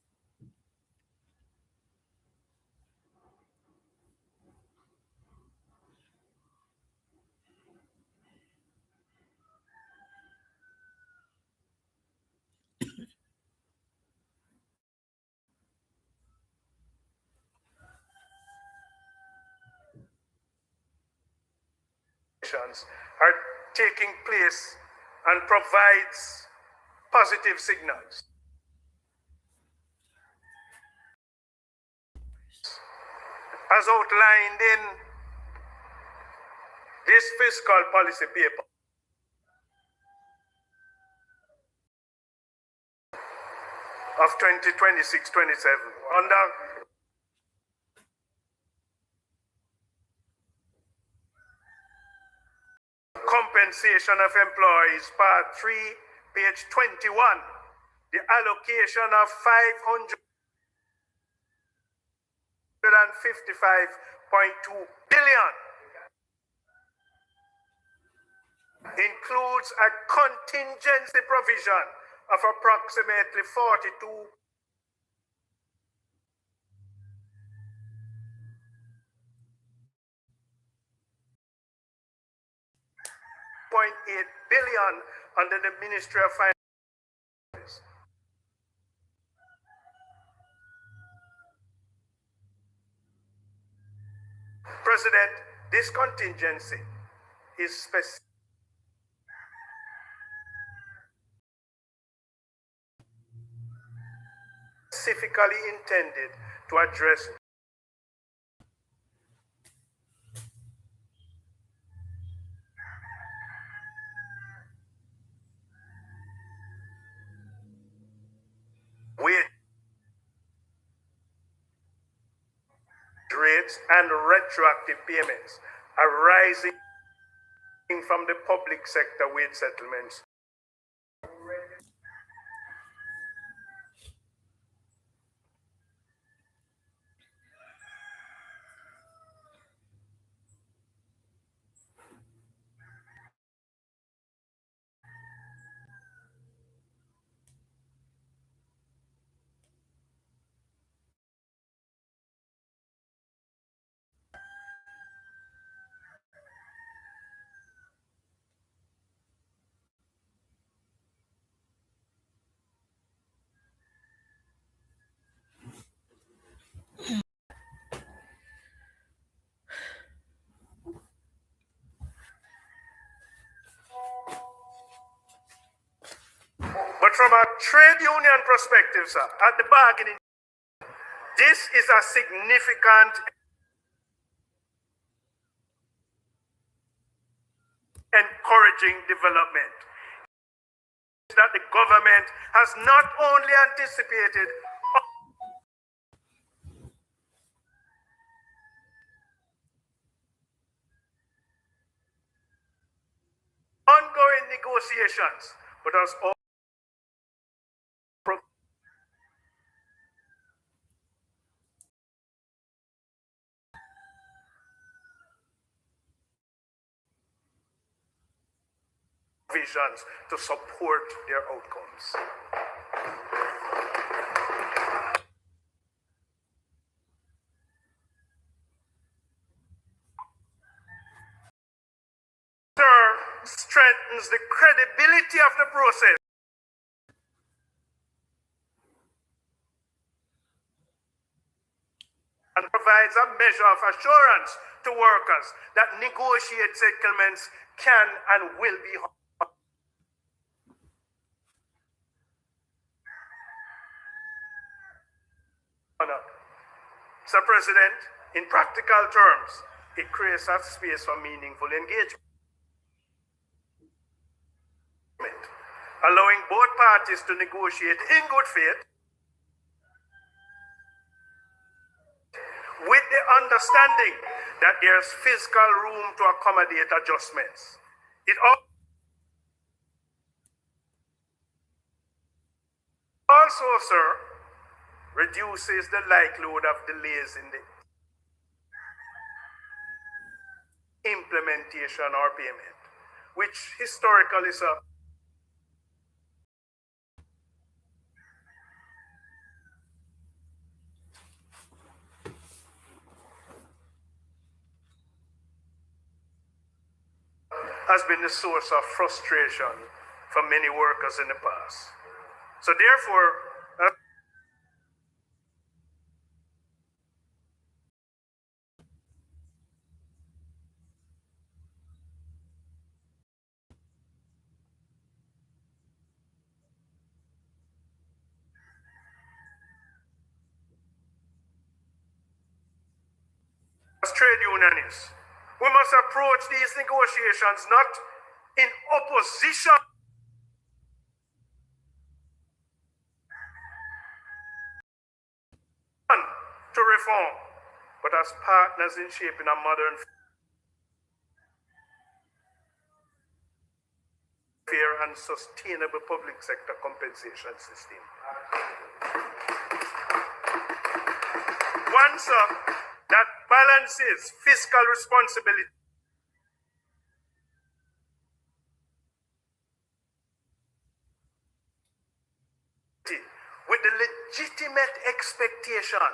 are taking place and provides positive signals. as outlined in this fiscal policy paper of 2026-27 under compensation of employees, part 3, page 21, the allocation of 555.2 billion includes a contingency provision of approximately 42.8 billion under the Ministry of Finance. President, this contingency is specifically intended to address wage rates and retroactive payments arising from the public sector wage settlements. But from a trade union perspective, sir, at the bargaining, this is a significant encouraging development that the government has not only anticipated ongoing negotiations, but has also visions to support their outcomes. Strengthens the credibility of the process and provides a measure of assurance to workers that negotiated settlements can and will be honored. Sir President, in practical terms, it creates a space for meaningful engagement, allowing both parties to negotiate in good faith with the understanding that there's fiscal room to accommodate adjustments. It also, sir, reduces the likelihood of delays in the implementation or payment, which historically, sir, has been the source of frustration for many workers in the past. So therefore, trade unionists, we must approach these negotiations not in opposition to reform, but as partners in shaping a modern, fair and sustainable public sector compensation system. One, sir, that balances fiscal responsibility with the legitimate expectation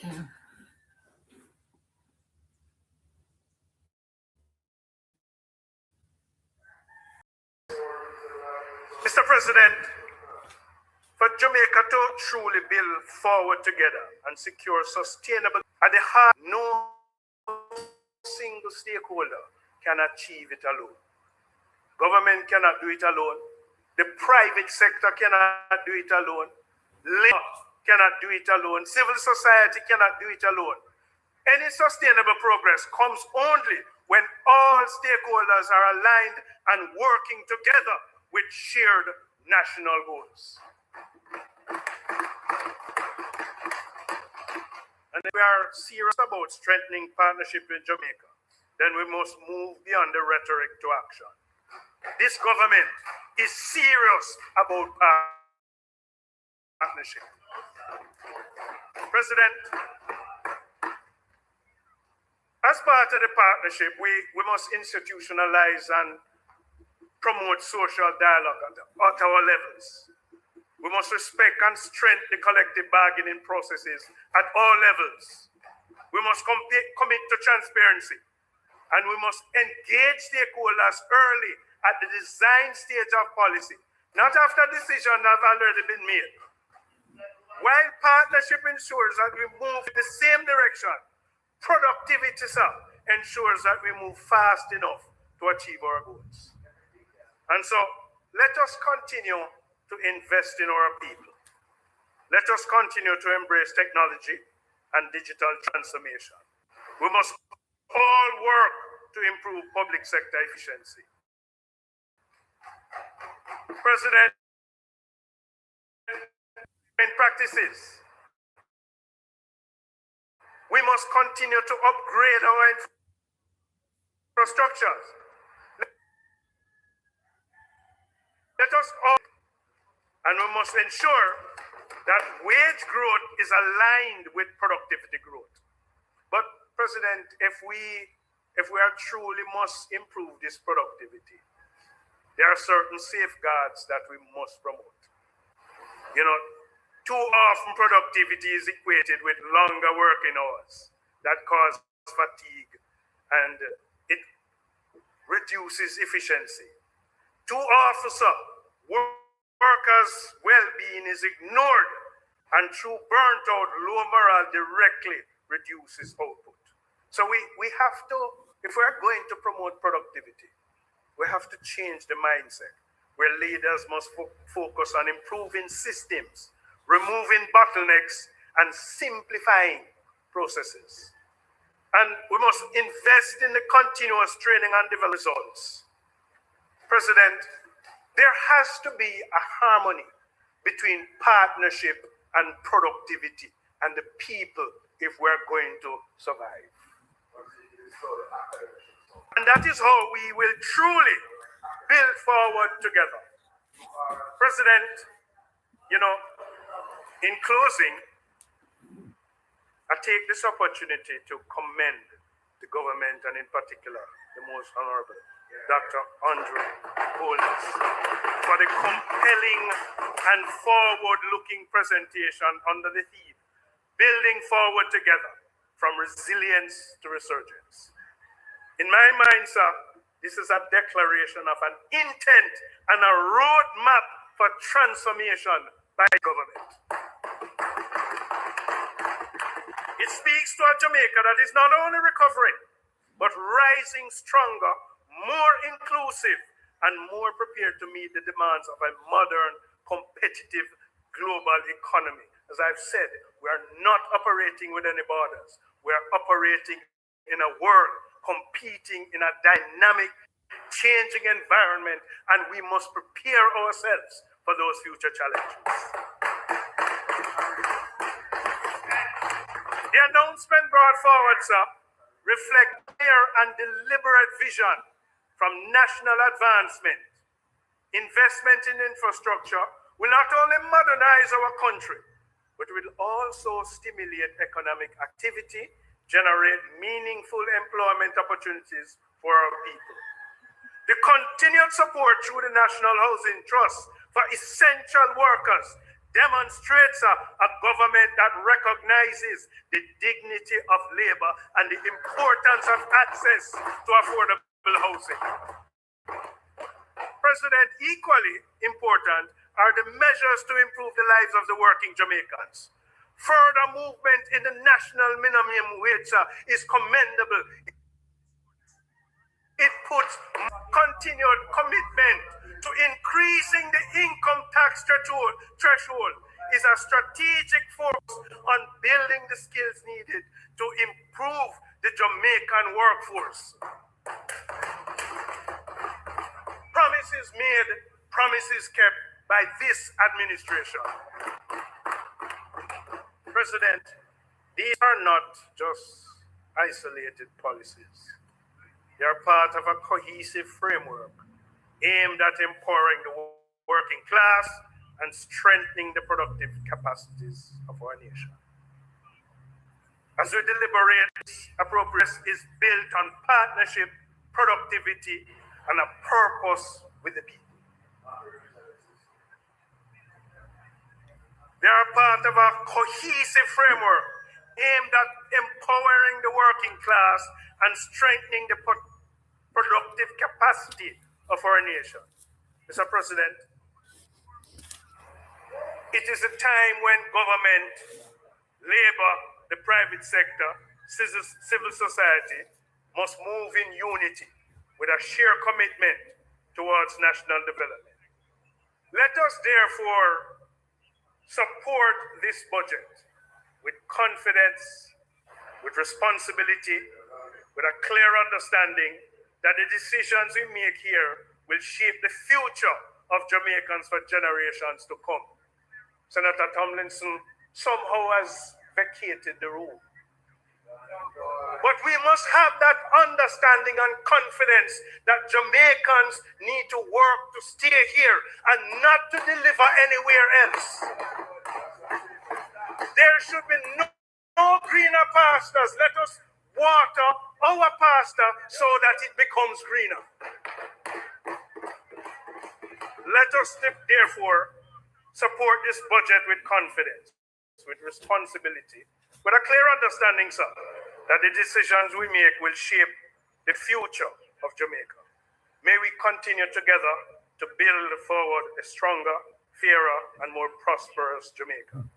Damn. Mr. President, for Jamaica to truly build forward together and secure sustainable at the heart, no single stakeholder can achieve it alone. Government cannot do it alone. The private sector cannot do it alone. Labor cannot do it alone. Civil society cannot do it alone. Any sustainable progress comes only when all stakeholders are aligned and working together with shared national goals. And if we are serious about strengthening partnership in Jamaica, then we must move beyond the rhetoric to action. This government is serious about partnership. President, as part of the partnership, we must institutionalize and promote social dialogue at our levels. We must respect and strengthen the collective bargaining processes at all levels. We must commit to transparency, and we must engage stakeholders early at the design stage of policy, not after decisions have already been made. While partnership ensures that we move in the same direction, productivity, sir, ensures that we move fast enough to achieve our goals. And so, let us continue to invest in our people. Let us continue to embrace technology and digital transformation. We must all work to improve public sector efficiency. President, in practices, we must continue to upgrade our infrastructures. Let us all, and we must ensure that wage growth is aligned with productivity growth. But President, if we are truly must improve this productivity, there are certain safeguards that we must promote. You know, too often productivity is equated with longer working hours that cause fatigue and it reduces efficiency. Too often, sir, workers' well-being is ignored, and through burnt out, low morale directly reduces output. So we have to, if we're going to promote productivity, we have to change the mindset where leaders must focus on improving systems, removing bottlenecks, and simplifying processes. And we must invest in the continuous training and development results. President, there has to be a harmony between partnership and productivity and the people if we're going to survive. And that is how we will truly build forward together. President, you know, in closing, I take this opportunity to commend the government and in particular the most honorable Dr. Andre Holness for the compelling and forward-looking presentation under the theme, Building Forward Together from Resilience to Resurgence. In my mind, sir, this is a declaration of an intent and a roadmap for transformation by government. It speaks to a Jamaica that is not only recovering, but rising stronger, more inclusive, and more prepared to meet the demands of a modern, competitive global economy. As I've said, we are not operating with any borders. We are operating in a world competing in a dynamic, changing environment, and we must prepare ourselves for those future challenges. The announcement brought forward, sir, reflect clear and deliberate vision from national advancement. Investment in infrastructure will not only modernize our country, but will also stimulate economic activity, generate meaningful employment opportunities for our people. The continued support through the National Housing Trust for essential workers demonstrates a government that recognizes the dignity of labor and the importance of access to affordable housing. President, equally important are the measures to improve the lives of the working Jamaicans. Further movement in the national minimum wage is commendable. It puts continued commitment to increasing the income tax threshold is a strategic force on building the skills needed to improve the Jamaican workforce. Promises made, promises kept by this administration. President, these are not just isolated policies. They are part of a cohesive framework aimed at empowering the working class and strengthening the productive capacities of our nation. As we deliberate, appropriateness is built on partnership, productivity, and a purpose with the people. They are part of a cohesive framework aimed at empowering the working class and strengthening the productive capacity of our nation. Mr. President, it is a time when government, labor, the private sector, civil society must move in unity with a shared commitment towards national development. Let us therefore support this budget with confidence, with responsibility, with a clear understanding that the decisions we make here will shape the future of Jamaicans for generations to come. Senator Tomlinson somehow has vacated the room. But we must have that understanding and confidence that Jamaicans need to work to stay here and not to deliver anywhere else. There should be no greener pastures. Let us water our pasture so that it becomes greener. Let us therefore support this budget with confidence, with responsibility, with a clear understanding, sir, that the decisions we make will shape the future of Jamaica. May we continue together to build forward a stronger, fairer, and more prosperous Jamaica.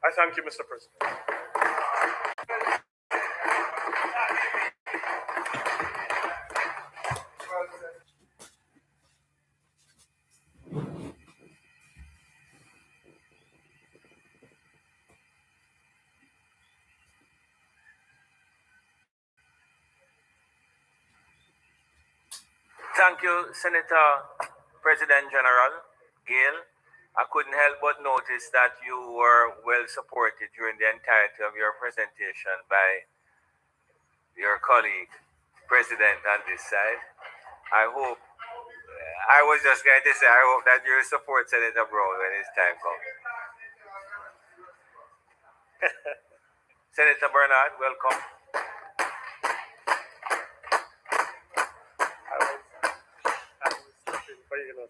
I thank you, Mr. President. Thank you, Senator President General Gale. I couldn't help but notice that you were well supported during the entirety of your presentation by your colleague, President on this side. I hope, I was just going to say, I hope that you support Senator Brown when his time comes. Senator Bernard, welcome.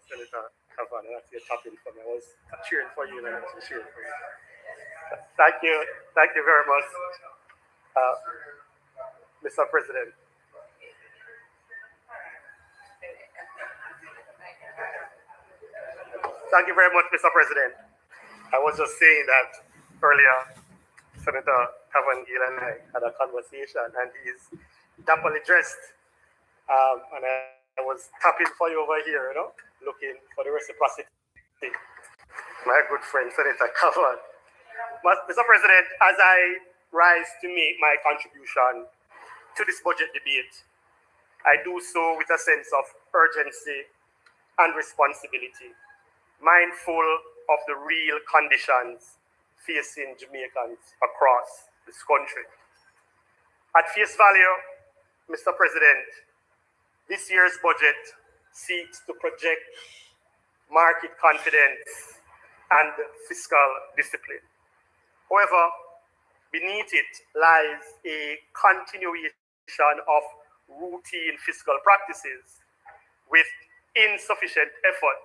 Senator Cavan, that's your tapping for me. I was cheering for you and I was cheering for you. Thank you very much, Mr. President. Thank you very much, Mr. President. I was just saying that earlier, Senator Cavan Gill and I had a conversation, and he's dapperly dressed. And I was tapping for you over here, looking for the reciprocity. My good friend, Senator Cavan. Mr. President, as I rise to make my contribution to this budget debate, I do so with a sense of urgency and responsibility, mindful of the real conditions facing Jamaicans across this country. At face value, Mr. President, this year's budget seeks to project market confidence and fiscal discipline. However, beneath it lies a continuation of routine fiscal practices with insufficient effort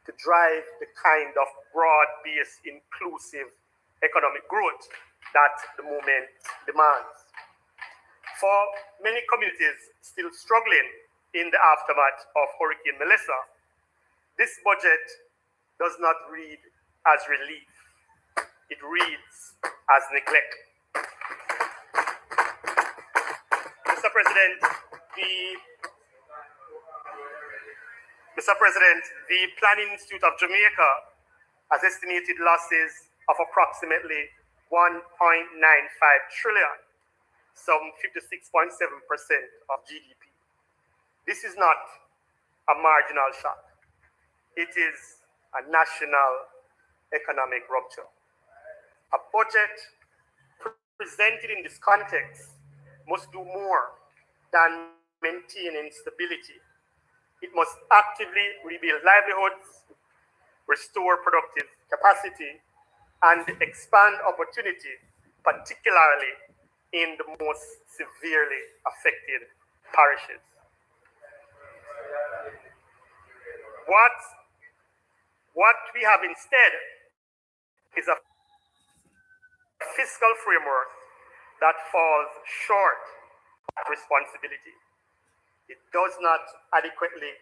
to drive the kind of broad-based, inclusive economic growth that the moment demands. For many communities still struggling in the aftermath of Hurricane Melissa, this budget does not read as relief. It reads as neglect. Mr. President, the Planning Institute of Jamaica has estimated losses of approximately 1.95 trillion, some 56.7% of GDP. This is not a marginal shock. It is a national economic rupture. A budget presented in this context must do more than maintaining stability. It must actively rebuild livelihoods, restore productive capacity, and expand opportunity, particularly in the most severely affected parishes. What we have instead is a fiscal framework that falls short of responsibility. It does not adequately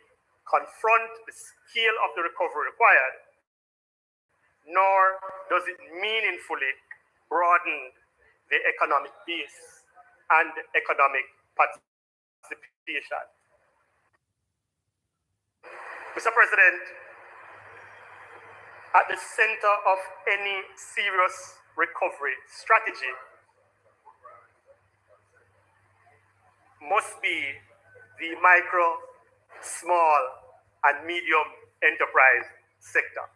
confront the scale of the recovery required, nor does it meaningfully broaden the economic base and economic participation. Mr. President, at the center of any serious recovery strategy must be the micro, small, and medium enterprise sector.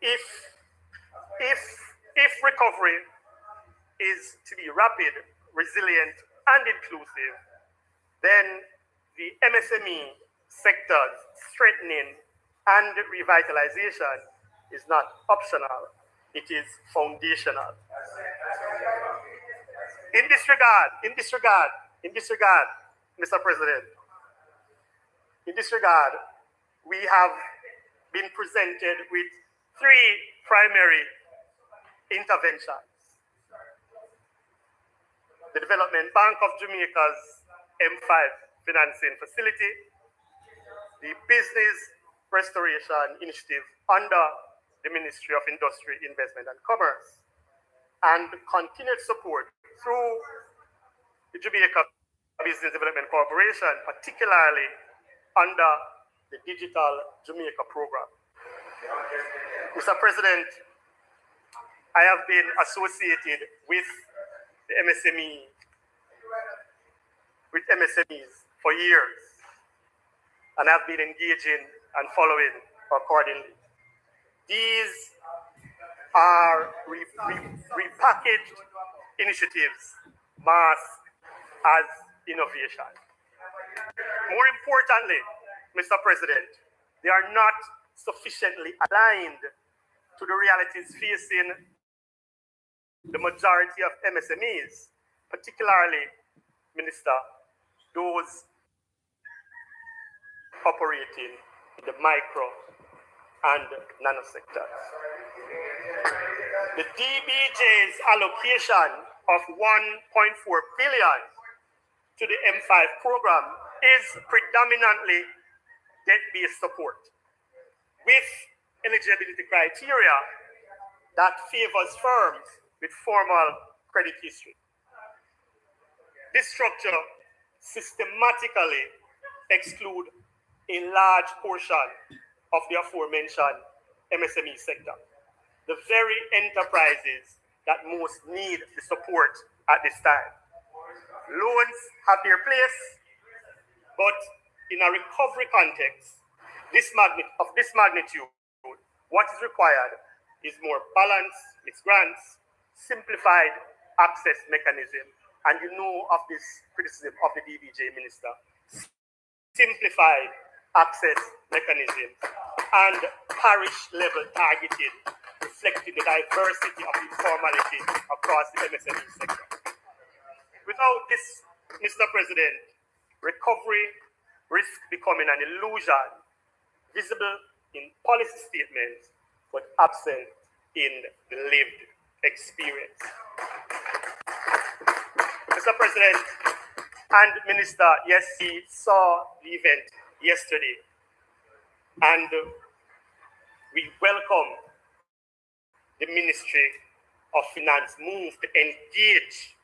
If recovery is to be rapid, resilient, and inclusive, then the MSME sector's strengthening and revitalization is not optional, it is foundational. In this regard, Mr. President, we have been presented with three primary interventions. The Development Bank of Jamaica's M5 financing facility, the Business Restoration Initiative under the Ministry of Industry, Investment and Commerce, and continued support through the Jamaica Business Development Corporation, particularly under the Digital Jamaica program. Mr. President, I have been associated with the MSMEs for years, and I've been engaging and following accordingly. These are repackaged initiatives masked as innovation. More importantly, Mr. President, they are not sufficiently aligned to the realities facing the majority of MSMEs, particularly, Minister, those operating in the micro and nano sectors. The DBJ's allocation of 1.4 billion to the M5 program is predominantly debt-based support, with eligibility criteria that favors firms with formal credit history. This structure systematically excludes a large portion of the aforementioned MSME sector, the very enterprises that most need the support at this time. Loans have their place, but in a recovery context, this magnitude, what is required is more balanced with grants, simplified access mechanism, and you know of this criticism of the DBJ minister, simplified access mechanism, and parish-level targeted, reflecting the diversity of informality across the MSME sector. Without this, Mr. President, recovery risks becoming an illusion, visible in policy statements, but absent in the lived experience. Mr. President and Minister, yes, he saw the event yesterday, and we welcome the Ministry of Finance move to engage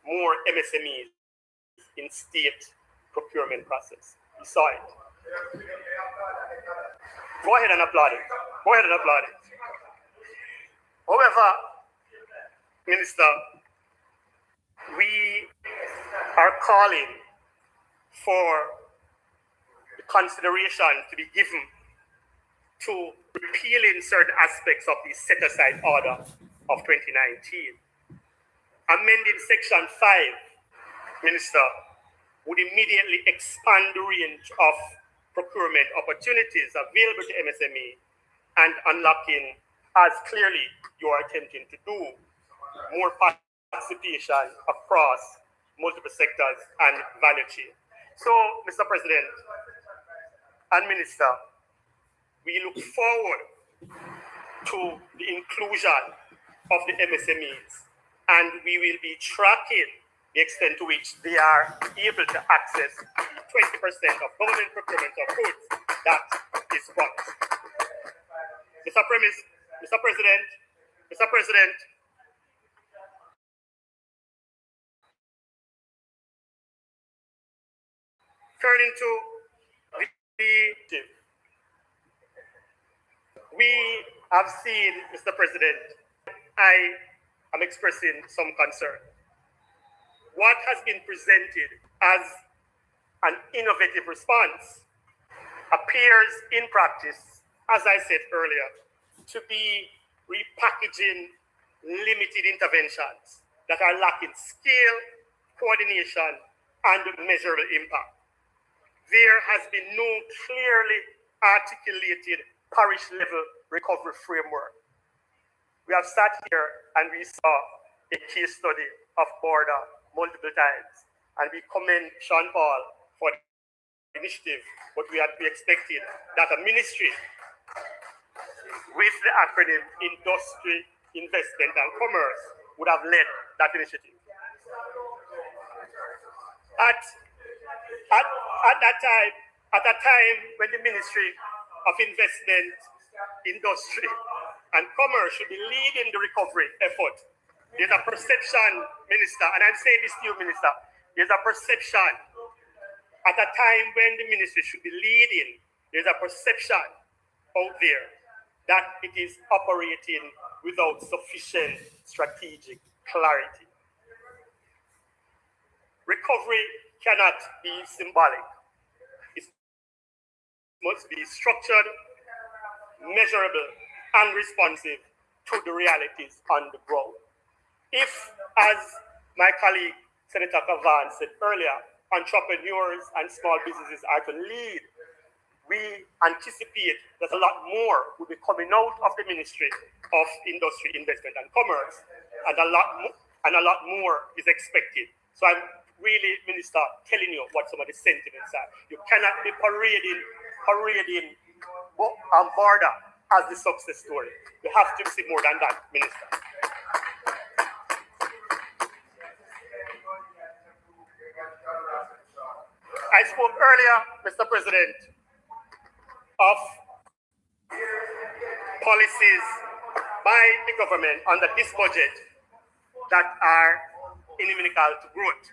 more MSMEs in state procurement process. We saw it. Go ahead and applaud it. Go ahead and applaud it. However, Minister, we are calling for the consideration to be given to repealing certain aspects of the set-aside order of 2019. Amending Section 5, Minister, would immediately expand the range of procurement opportunities available to MSME and unlocking, as clearly you are attempting to do, more participation across multiple sectors and value chain. So, Mr. President and Minister, we look forward to the inclusion of the MSMEs, and we will be tracking the extent to which they are able to access the 20% of government procurement of goods that is promised. Mr. President, turning to the we have seen, Mr. President, I am expressing some concern. What has been presented as an innovative response appears in practice, as I said earlier, to be repackaging limited interventions that are lacking scale, coordination, and measurable impact. There has been no clearly articulated parish-level recovery framework. We have sat here and we saw a case study of border multiple times, and we commend Sean Paul for the initiative, but we expected that a ministry with the acronym Industry, Investment and Commerce would have led that initiative. At that time when the Ministry of Investment, Industry and Commerce should be leading the recovery effort, there's a perception, Minister, and I'm saying this to you, Minister, there's a perception at a time when the ministry should be leading, there's a perception out there that it is operating without sufficient strategic clarity. Recovery cannot be symbolic. It must be structured, measurable, and responsive to the realities on the ground. If, as my colleague Senator Cavan said earlier, entrepreneurs and small businesses are to lead, we anticipate that a lot more will be coming out of the Ministry of Industry, Investment and Commerce, and a lot more is expected. So I'm really, Minister, telling you what some of the sentiments are. You cannot be parading border as the success story. You have to see more than that, Minister. I spoke earlier, Mr. President, of policies by the government under this budget that are inimical to growth.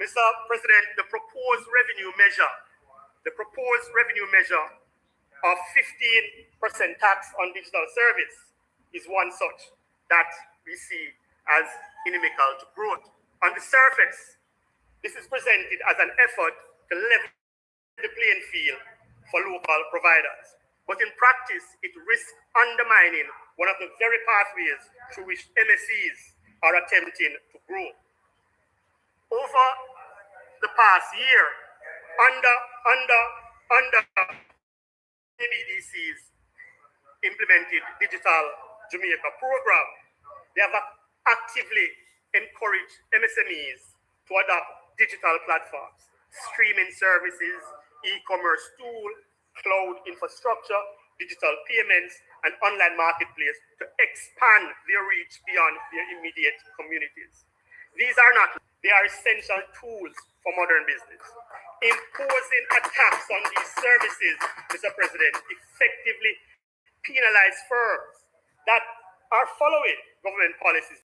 Mr. President, the proposed revenue measure of 15% tax on digital service is one such that we see as inimical to growth. On the surface, this is presented as an effort to level the playing field for local providers. But in practice, it risks undermining one of the very pathways through which MSEs are attempting to grow. Over the past year, under ABDC's implemented Digital Jamaica program, they have actively encouraged MSMEs to adopt digital platforms, streaming services, e-commerce tool, cloud infrastructure, digital payments, and online marketplace to expand their reach beyond their immediate communities. These are essential tools for modern business. Imposing a tax on these services, Mr. President, effectively penalize firms that are following government policies.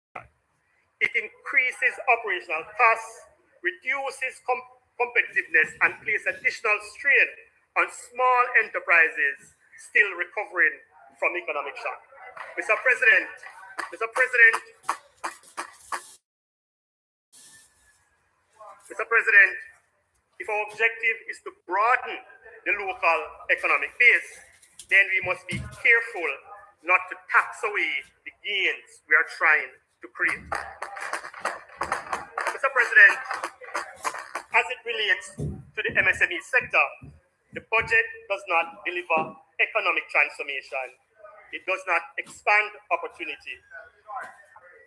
It increases operational costs, reduces competitiveness, and places additional strain on small enterprises still recovering from economic shock. Mr. President, if our objective is to broaden the local economic base, then we must be careful not to tax away the gains we are trying to create. Mr. President, as it relates to the MSME sector, the budget does not deliver economic transformation. It does not expand opportunity.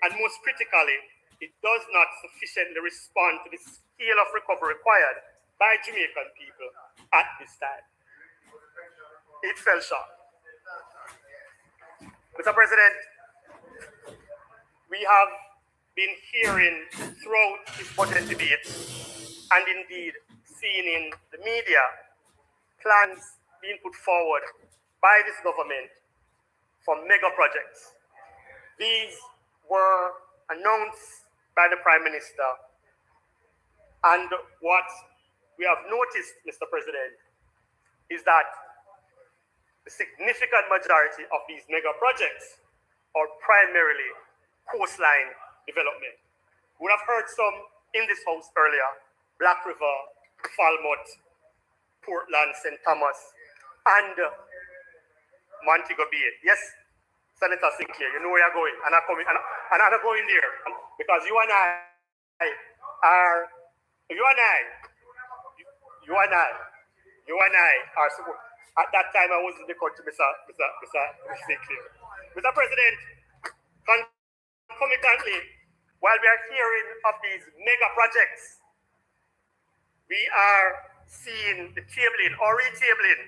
And most critically, it does not sufficiently respond to the scale of recovery required by Jamaican people at this time. It fell short. Mr. President, we have been hearing throughout this budget debate and indeed seen in the media plans being put forward by this government for mega projects. These were announced by the Prime Minister, and what we have noticed, Mr. President, is that the significant majority of these mega projects are primarily coastline development. We would have heard some in this house earlier: Black River, Falmouth, Portland, St. Thomas, and Montego Bay. Yes, Senator Sinclair, you know where you're going, and I'm going there because you and I are support. At that time, I was in the country, Mr. Sinclair. Mr. President, concomitantly, while we are hearing of these mega projects, we are seeing the tabling or retabling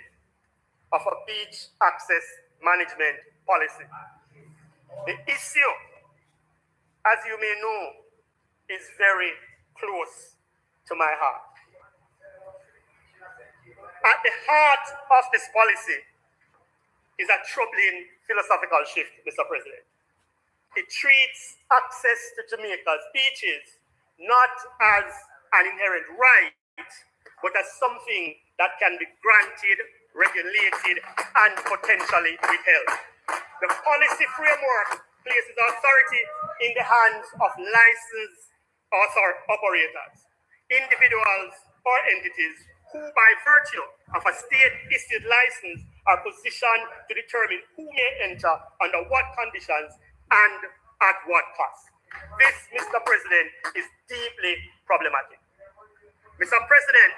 of a beach access management policy. The issue, as you may know, is very close to my heart. At the heart of this policy is a troubling philosophical shift, Mr. President. It treats access to Jamaica's beaches not as an inherent right, but as something that can be granted, regulated, and potentially withheld. The policy framework places authority in the hands of licensed operators, individuals or entities who, by virtue of a state-issued license, are positioned to determine who may enter, under what conditions, and at what cost. This, Mr. President, is deeply problematic. Mr. President,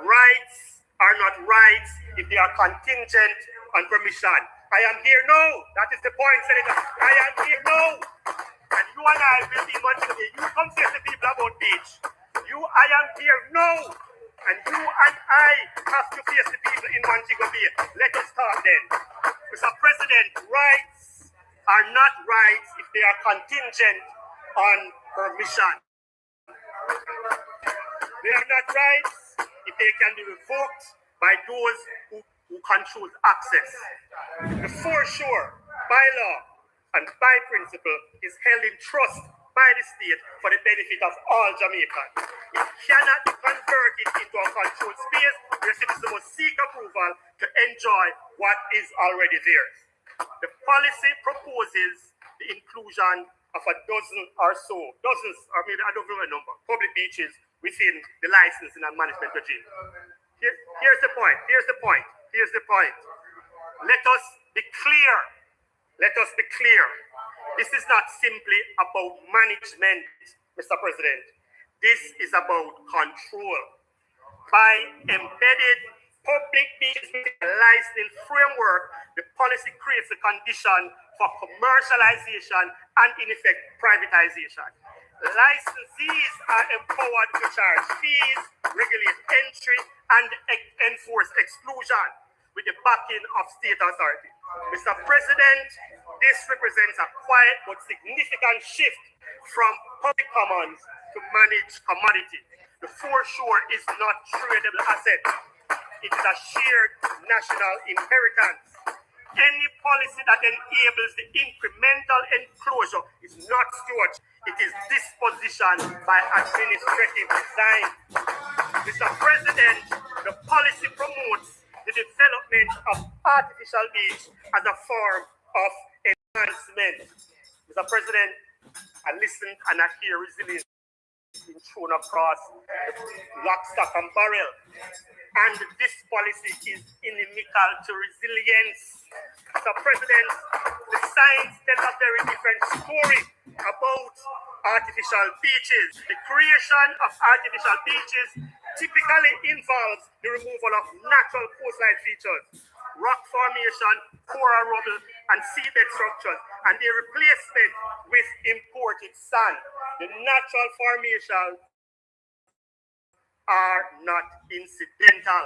rights are not rights if they are contingent on permission. I am here now. That is the point, Senator. I am here now. And you and I will be Montego Bay. You come face the people about beach. I am here now. And you and I have to face the people in Montego Bay. Let us start then. Mr. President, rights are not rights if they are contingent on permission. They are not rights if they can be revoked by those who control access. The foreshore bylaw and by principle is held in trust by the state for the benefit of all Jamaicans. It cannot be converted into a controlled space where citizens must seek approval to enjoy what is already theirs. The policy proposes the inclusion of a dozen or so, dozens, or maybe I don't know a number, public beaches within the licensing and management regime. Here's the point. Let us be clear. This is not simply about management, Mr. President. This is about control. By embedded public beaches within a licensing framework, the policy creates a condition for commercialization and, in effect, privatization. Licensees are empowered to charge fees, regulate entry, and enforce exclusion with the backing of state authority. Mr. President, this represents a quiet but significant shift from public commons to managed commodity. The foreshore is not tradable asset. It is a shared national inheritance. Any policy that enables the incremental enclosure is not stewardship. It is disposition by administrative design. Mr. President, the policy promotes the development of artificial beach as a form of enhancement. Mr. President, I listen and I hear resilience being thrown across lock, stock, and barrel. And this policy is inimical to resilience. Mr. President, the science tells a very different story about artificial beaches. The creation of artificial beaches typically involves the removal of natural coastline features, rock formation, coral rubble, and seabed structures, and their replacement with imported sand. The natural formations are not incidental.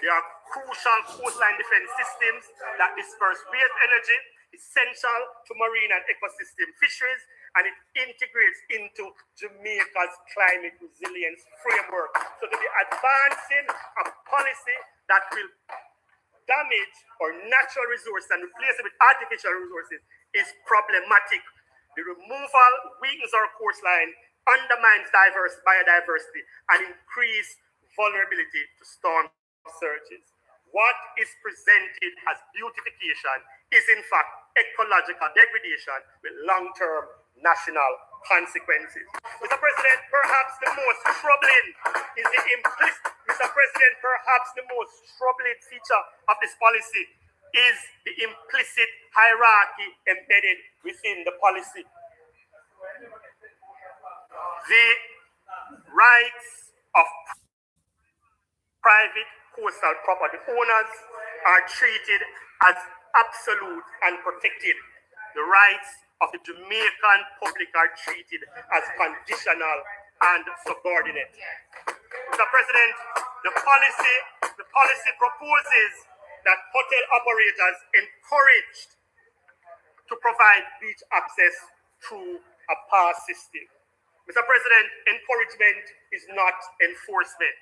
They are crucial coastline defense systems that disperse waste energy, essential to marine and ecosystem fisheries, and it integrates into Jamaica's climate resilience framework. So to be advancing a policy that will damage our natural resources and replace it with artificial resources is problematic. The removal weakens our coastline, undermines biodiversity, and increase vulnerability to storm surges. What is presented as beautification is in fact ecological degradation with long-term national consequences. Mr. President, perhaps the most troubling is the implicit. Mr. President, perhaps the most troubling feature of this policy is the implicit hierarchy embedded within the policy. The rights of private coastal property owners are treated as absolute and protected. The rights of the Jamaican public are treated as conditional and subordinate. Mr. President, the policy proposes that hotel operators encouraged to provide beach access through a pass system. Mr. President, encouragement is not enforcement.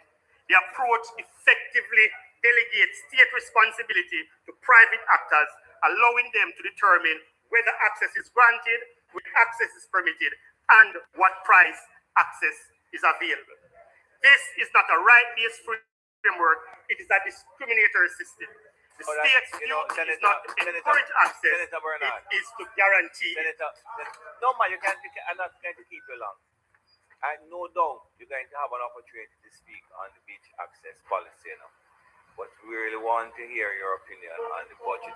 The approach effectively delegates state responsibility to private actors, allowing them to determine whether access is granted, when access is permitted, and what price access is available. This is not a right-based framework, it is a discriminatory system. The state's duty is not to encourage access, it is to guarantee. No, man, I'm not going to keep you long. I no doubt you're going to have an opportunity to speak on the beach access policy, but we really want to hear your opinion on the budget.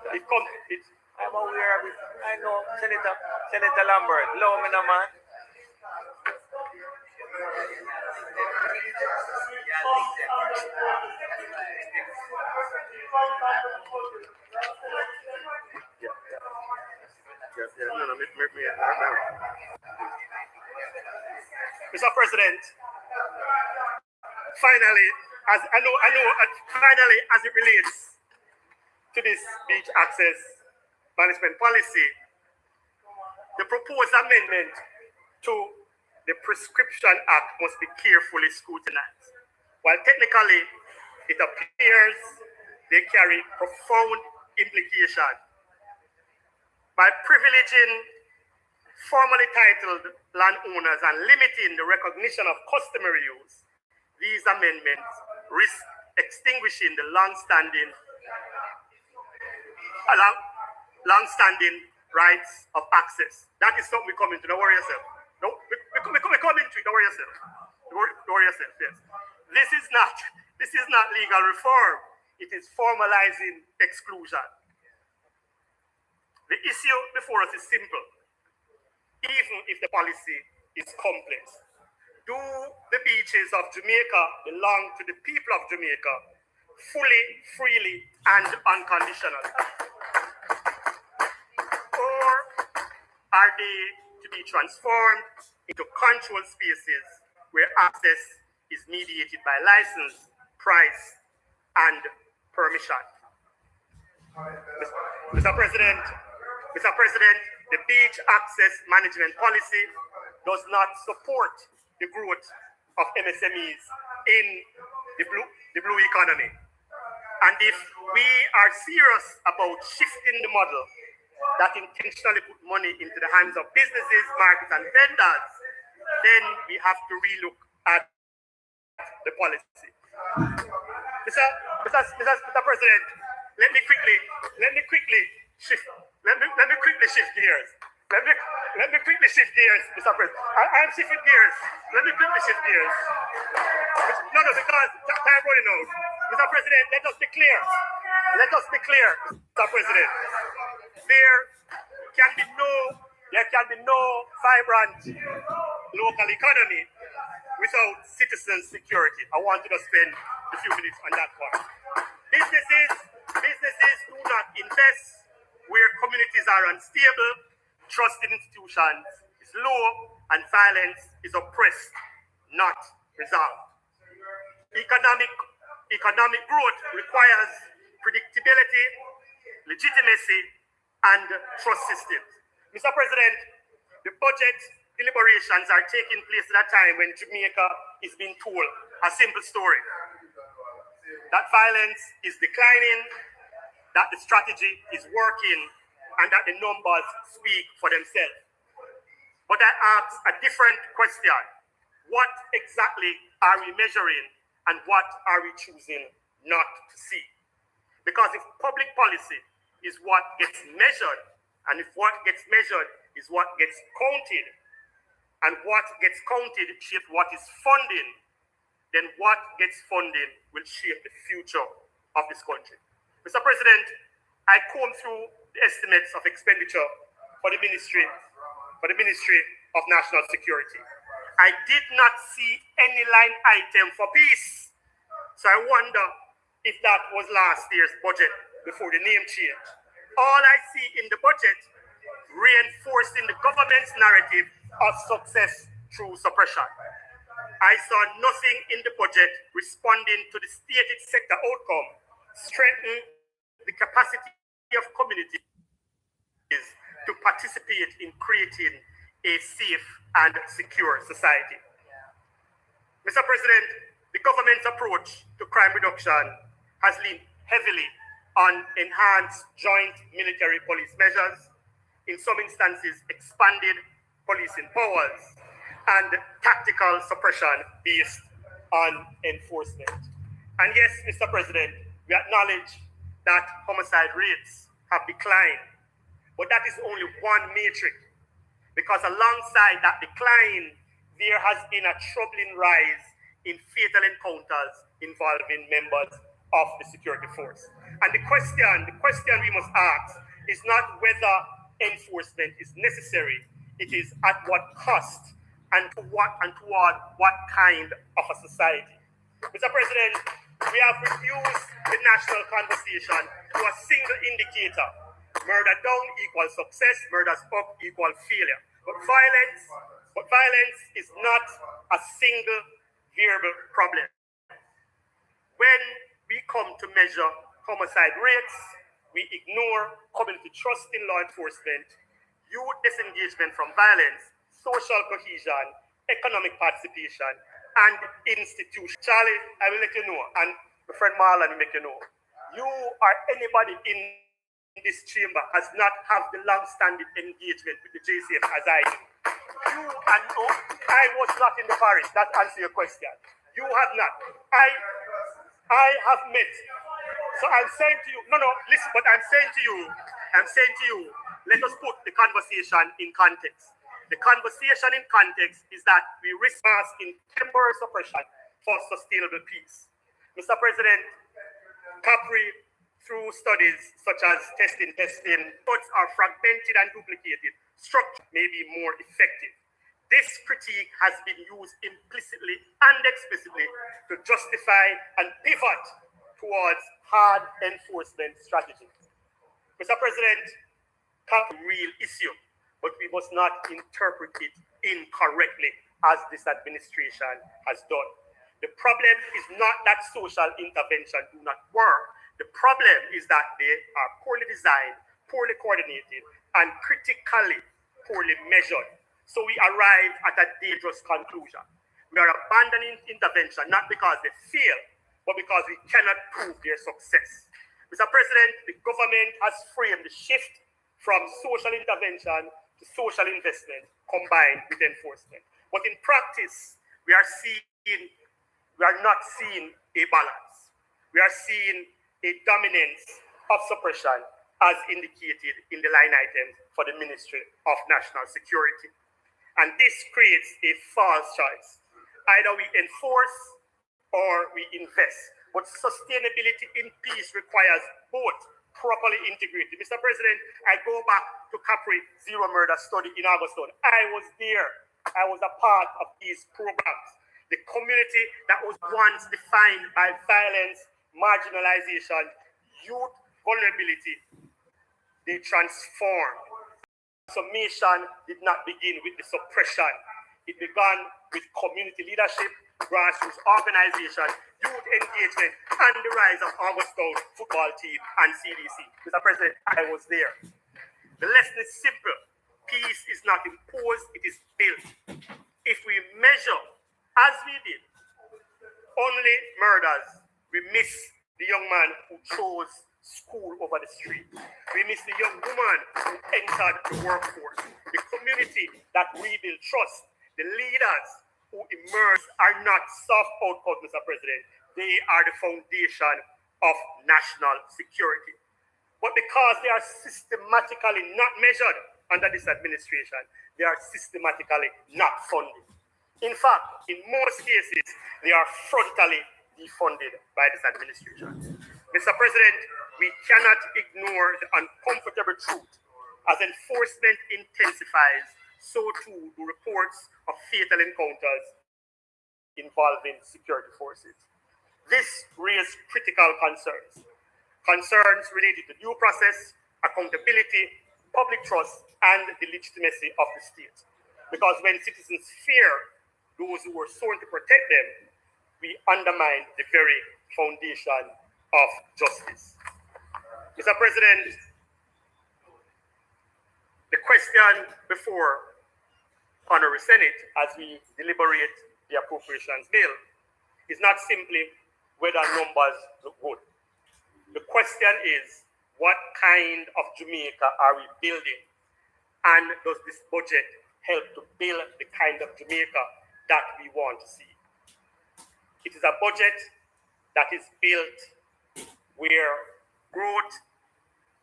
I'm aware of it. I know, Senator Lambert, allow me now, man. Mr. President, finally, as it relates to this beach access management policy, the proposed amendment to the Prescription Act must be carefully scrutinized. While technically it appears they carry profound implications, by privileging formally titled landowners and limiting the recognition of customary use, these amendments risk extinguishing the long-standing rights of access. That is something we come into. Don't worry yourself. No, we come into it. Don't worry yourself. Don't worry yourself. Yes. This is not legal reform. It is formalizing exclusion. The issue before us is simple, even if the policy is complex. Do the beaches of Jamaica belong to the people of Jamaica fully, freely, and unconditionally? Or are they to be transformed into controlled spaces where access is mediated by license, price, and permission? Mr. President, the beach access management policy does not support the growth of MSMEs in the blue economy. And if we are serious about shifting the model that intentionally put money into the hands of businesses, markets, and vendors, then we have to relook at the policy. Mr. President, let me quickly shift gears. Let me quickly shift gears, Mr. President. I'm shifting gears. Let me quickly shift gears. No, because time running out. Mr. President, let us be clear. Mr. President. There can be no vibrant local economy without citizen security. I want you to spend a few minutes on that point. Businesses do not invest where communities are unstable, trust in institutions is low, and violence is oppressed, not resolved. Economic growth requires predictability, legitimacy, and trust systems. Mr. President, the budget deliberations are taking place at a time when Jamaica is being told a simple story: that violence is declining, that the strategy is working, and that the numbers speak for themselves. But I ask a different question. What exactly are we measuring, and what are we choosing not to see? Because if public policy is what gets measured, and if what gets measured is what gets counted, and what gets counted shapes what is funding, then what gets funded will shape the future of this country. Mr. President, I comb through the estimates of expenditure for the Ministry of National Security. I did not see any line item for peace. So I wonder if that was last year's budget before the name change. All I see in the budget reinforcing the government's narrative of success through suppression. I saw nothing in the budget responding to the stated sector outcome, strengthening the capacity of communities to participate in creating a safe and secure society. Mr. President, the government's approach to crime reduction has leaned heavily on enhanced joint military police measures, in some instances expanded policing powers, and tactical suppression based on enforcement. And yes, Mr. President, we acknowledge that homicide rates have declined, but that is only one metric, because alongside that decline, there has been a troubling rise in fatal encounters involving members of the security force. And the question we must ask is not whether enforcement is necessary, it is at what cost and toward what kind of a society. Mr. President, we have reduced the national conversation to a single indicator. Murder down equals success, murders up equals failure. But violence is not a single variable problem. When we come to measure homicide rates, we ignore community trust in law enforcement, youth disengagement from violence, social cohesion, economic participation, and institution. Charlie, I will let you know, and my friend Marlon will make you know. You or anybody in this chamber has not have the long-standing engagement with the JCF as I do. You and I was not in the parish. That answers your question. You have not. I have met. So I'm saying to you, no, listen, but I'm saying to you, let us put the conversation in context. The conversation in context is that we risk mass in temporary suppression for sustainable peace. Mr. President, Capri, through studies such as testing, thoughts are fragmented and duplicated. Structure may be more effective. This critique has been used implicitly and explicitly to justify and pivot towards hard enforcement strategies. Mr. President, Capri is a real issue, but we must not interpret it incorrectly as this administration has done. The problem is not that social intervention do not work. The problem is that they are poorly designed, poorly coordinated, and critically poorly measured. So we arrive at a dangerous conclusion. We are abandoning intervention not because they fail, but because we cannot prove their success. Mr. President, the government has framed the shift from social intervention to social investment combined with enforcement. But in practice, we are not seeing a balance. We are seeing a dominance of suppression as indicated in the line items for the Ministry of National Security. And this creates a false choice. Either we enforce or we invest. But sustainability in peace requires both properly integrated. Mr. President, I go back to Capri Zero Murder Study in Augustine. I was there. I was a part of these programs. The community that was once defined by violence, marginalization, youth vulnerability, they transformed. Summation did not begin with the suppression. It began with community leadership, grassroots organization, youth engagement, and the rise of Augustine football team and CDC. Mr. President, I was there. The lesson is simple. Peace is not imposed, it is built. If we measure, as we did, only murders, we miss the young man who chose school over the street. We miss the young woman who entered the workforce. The community that rebuild trust. The leaders who emerge are not soft outcomes, Mr. President. They are the foundation of national security. But because they are systematically not measured under this administration, they are systematically not funded. In fact, in most cases, they are frontally defunded by this administration. Mr. President, we cannot ignore the uncomfortable truth. As enforcement intensifies, so too do reports of fatal encounters involving security forces. This raised critical concerns. Concerns related to due process, accountability, public trust, and the legitimacy of the state. Because when citizens fear those who are sworn to protect them, we undermine the very foundation of justice. Mr. President, the question before Honorary Senate as we deliberate the appropriations bill is not simply whether numbers look good. The question is, what kind of Jamaica are we building? And does this budget help to build the kind of Jamaica that we want to see? It is a budget that is built where growth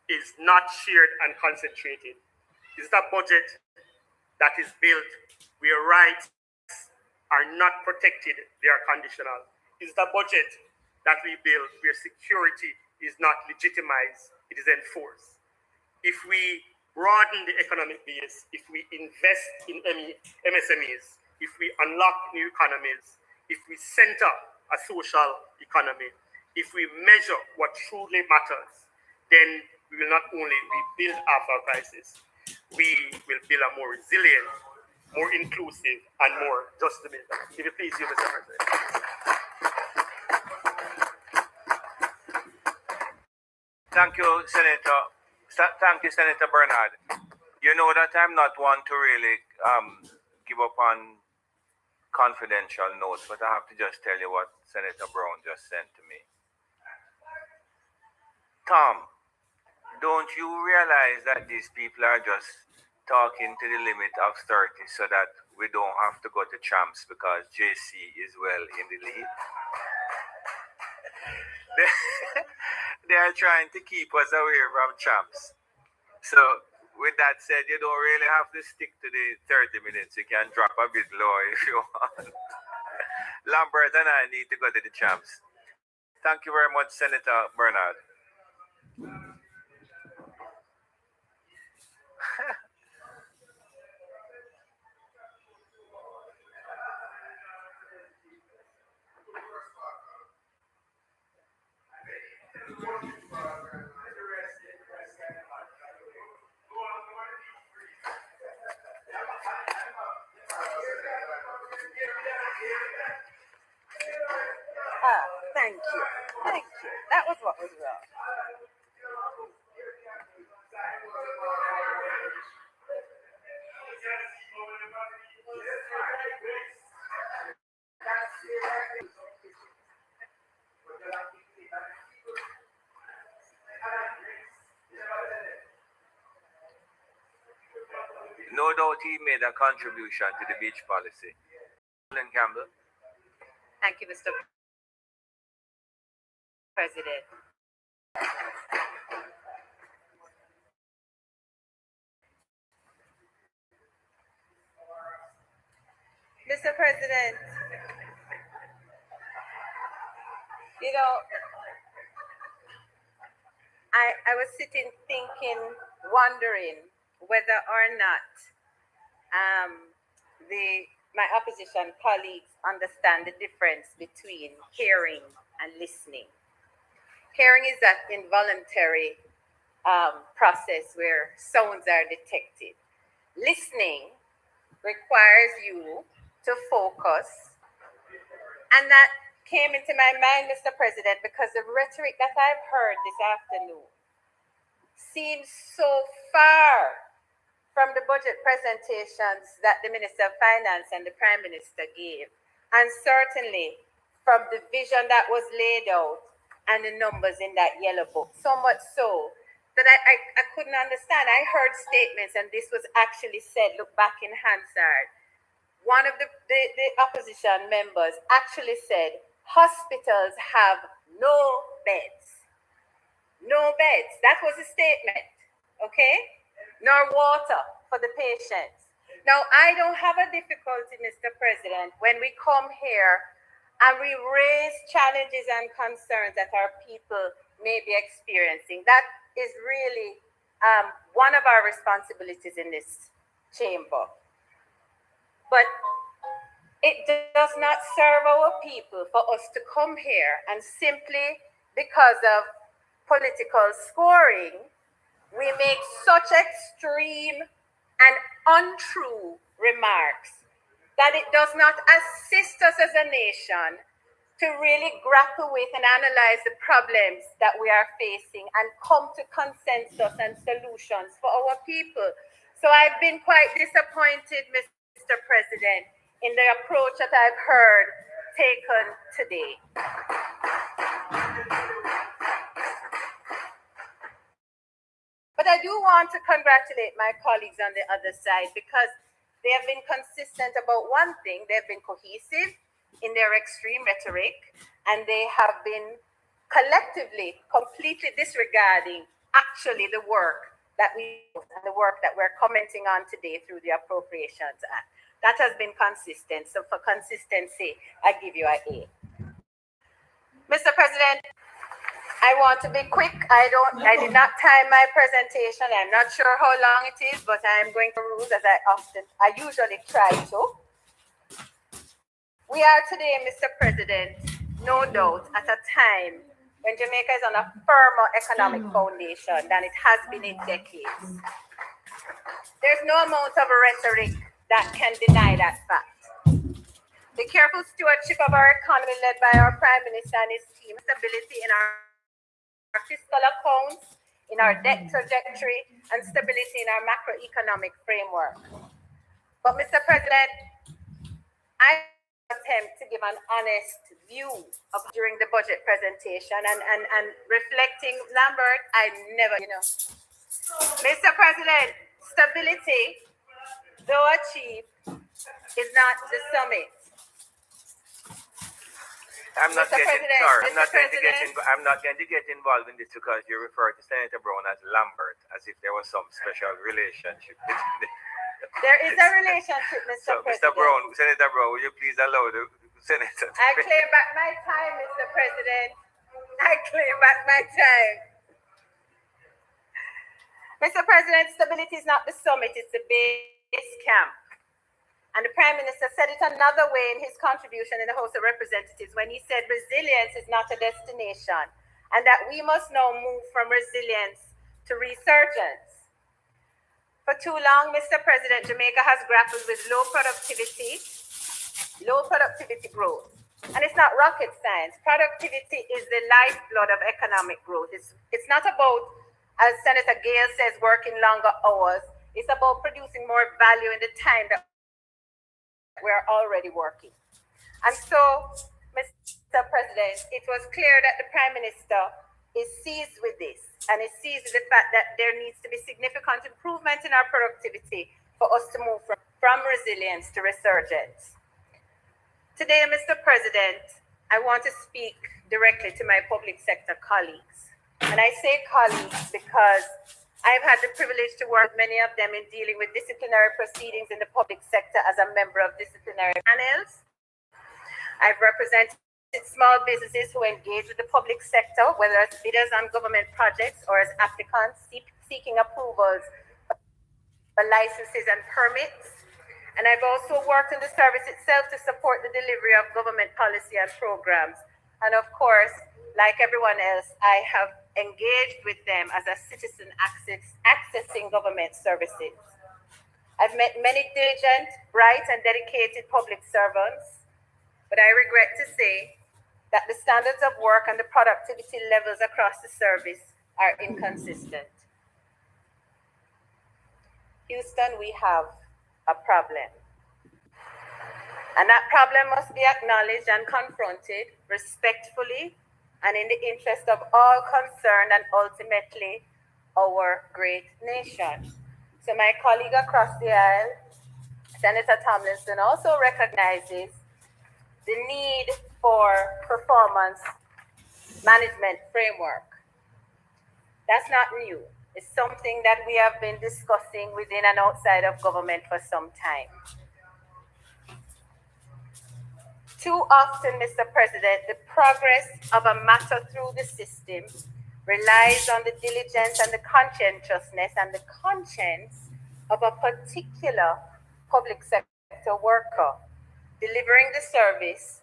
is not shared and concentrated. It is a budget that is built where rights are not protected, they are conditional. It is a budget that we build where security is not legitimized, it is enforced. If we broaden the economic base, if we invest in MSMEs, if we unlock new economies, if we center a social economy, if we measure what truly matters, then we will not only rebuild after a crisis, we will build a more resilient, more inclusive, and more just Jamaica. If you please, you, Mr. President. Thank you, Senator. Thank you, Senator Bernard. You know that I'm not one to really give up on confidential notes, but I have to just tell you what Senator Brown just sent to me. Tom, don't you realize that these people are just talking to the limit of 30 so that we don't have to go to champs because JC is well in the lead? They are trying to keep us away from champs. So, with that said, you don't really have to stick to the 30 minutes. You can drop a bit lower if you want. Lambert and I need to go to the champs. Thank you very much, Senator Bernard. Thank you. Thank you. That was what was wrong. No doubt he made a contribution to the beach policy. Colin Campbell. Thank you, Mr. President. Mr. President, you know, I was sitting thinking, wondering whether or not my opposition colleagues understand the difference between hearing and listening. Hearing is that involuntary process where sounds are detected. Listening requires you to focus. And that came into my mind, Mr. President, because the rhetoric that I've heard this afternoon seems so far from the budget presentations that the Minister of Finance and the Prime Minister gave, and certainly from the vision that was laid out and the numbers in that yellow book. So much so that I couldn't understand. I heard statements, and this was actually said, look back in Hansard. One of the opposition members actually said, hospitals have no beds. No beds. That was a statement, okay? Nor water for the patients. Now, I don't have a difficulty, Mr. President, when we come here and we raise challenges and concerns that our people may be experiencing. That is really one of our responsibilities in this chamber. But it does not serve our people for us to come here and simply because of political scoring, we make such extreme and untrue remarks that it does not assist us as a nation to really grapple with and analyze the problems that we are facing and come to consensus and solutions for our people. So I've been quite disappointed, Mr. President, in the approach that I've heard taken today. But I do want to congratulate my colleagues on the other side because they have been consistent about one thing. They've been cohesive in their extreme rhetoric, and they have been collectively, completely disregarding actually the work that we're commenting on today through the Appropriations Act. That has been consistent. So for consistency, I give you an A. Mr. President, I want to be quick. I did not time my presentation. I'm not sure how long it is, but I'm going to rules as I usually try to. We are today, Mr. President, no doubt at a time when Jamaica is on a firmer economic foundation than it has been in decades. There's no amount of rhetoric that can deny that fact. The careful stewardship of our economy led by our Prime Minister and his team, stability in our fiscal accounts, in our debt trajectory, and stability in our macroeconomic framework. But Mr. President, I attempt to give an honest view of during the budget presentation and reflecting Lambert, I never, Mr. President, stability, though achieved, is not the summit. I'm not Mr. getting President, sorry. Mr. I'm not going to get involved in this because you refer to Senator Brown as Lambert, as if there was some special relationship. There is a relationship, Mr. So, President. Senator Brown, will you please allow the senator? I claim back my time, Mr. President. I claim back my time. Mr. President, stability is not the summit, it's the base camp. And the Prime Minister said it another way in his contribution in the House of Representatives when he said resilience is not a destination and that we must now move from resilience to resurgence. For too long, Mr. President, Jamaica has grappled with low productivity growth. And it's not rocket science. Productivity is the lifeblood of economic growth. It's not about, as Senator Gale says, working longer hours. It's about producing more value in the time that we're already working. And so, Mr. President, it was clear that the Prime Minister is seized with this and is seized with the fact that there needs to be significant improvement in our productivity for us to move from resilience to resurgence. Today, Mr. President, I want to speak directly to my public sector colleagues. And I say colleagues because I've had the privilege to work with many of them in dealing with disciplinary proceedings in the public sector as a member of disciplinary panels. I've represented small businesses who engage with the public sector, whether as bidders on government projects or as applicants seeking approvals for licenses and permits. And I've also worked in the service itself to support the delivery of government policy and programs. And of course, like everyone else, I have engaged with them as a citizen accessing government services. I've met many diligent, bright, and dedicated public servants, but I regret to say that the standards of work and the productivity levels across the service are inconsistent. Houston, we have a problem. And that problem must be acknowledged and confronted respectfully and in the interest of all concerned and ultimately our great nation. So my colleague across the aisle, Senator Tomlinson, also recognizes the need for performance management framework. That's not new. It's something that we have been discussing within and outside of government for some time. Too often, Mr. President, the progress of a matter through the system relies on the diligence and the conscientiousness and the conscience of a particular public sector worker delivering the service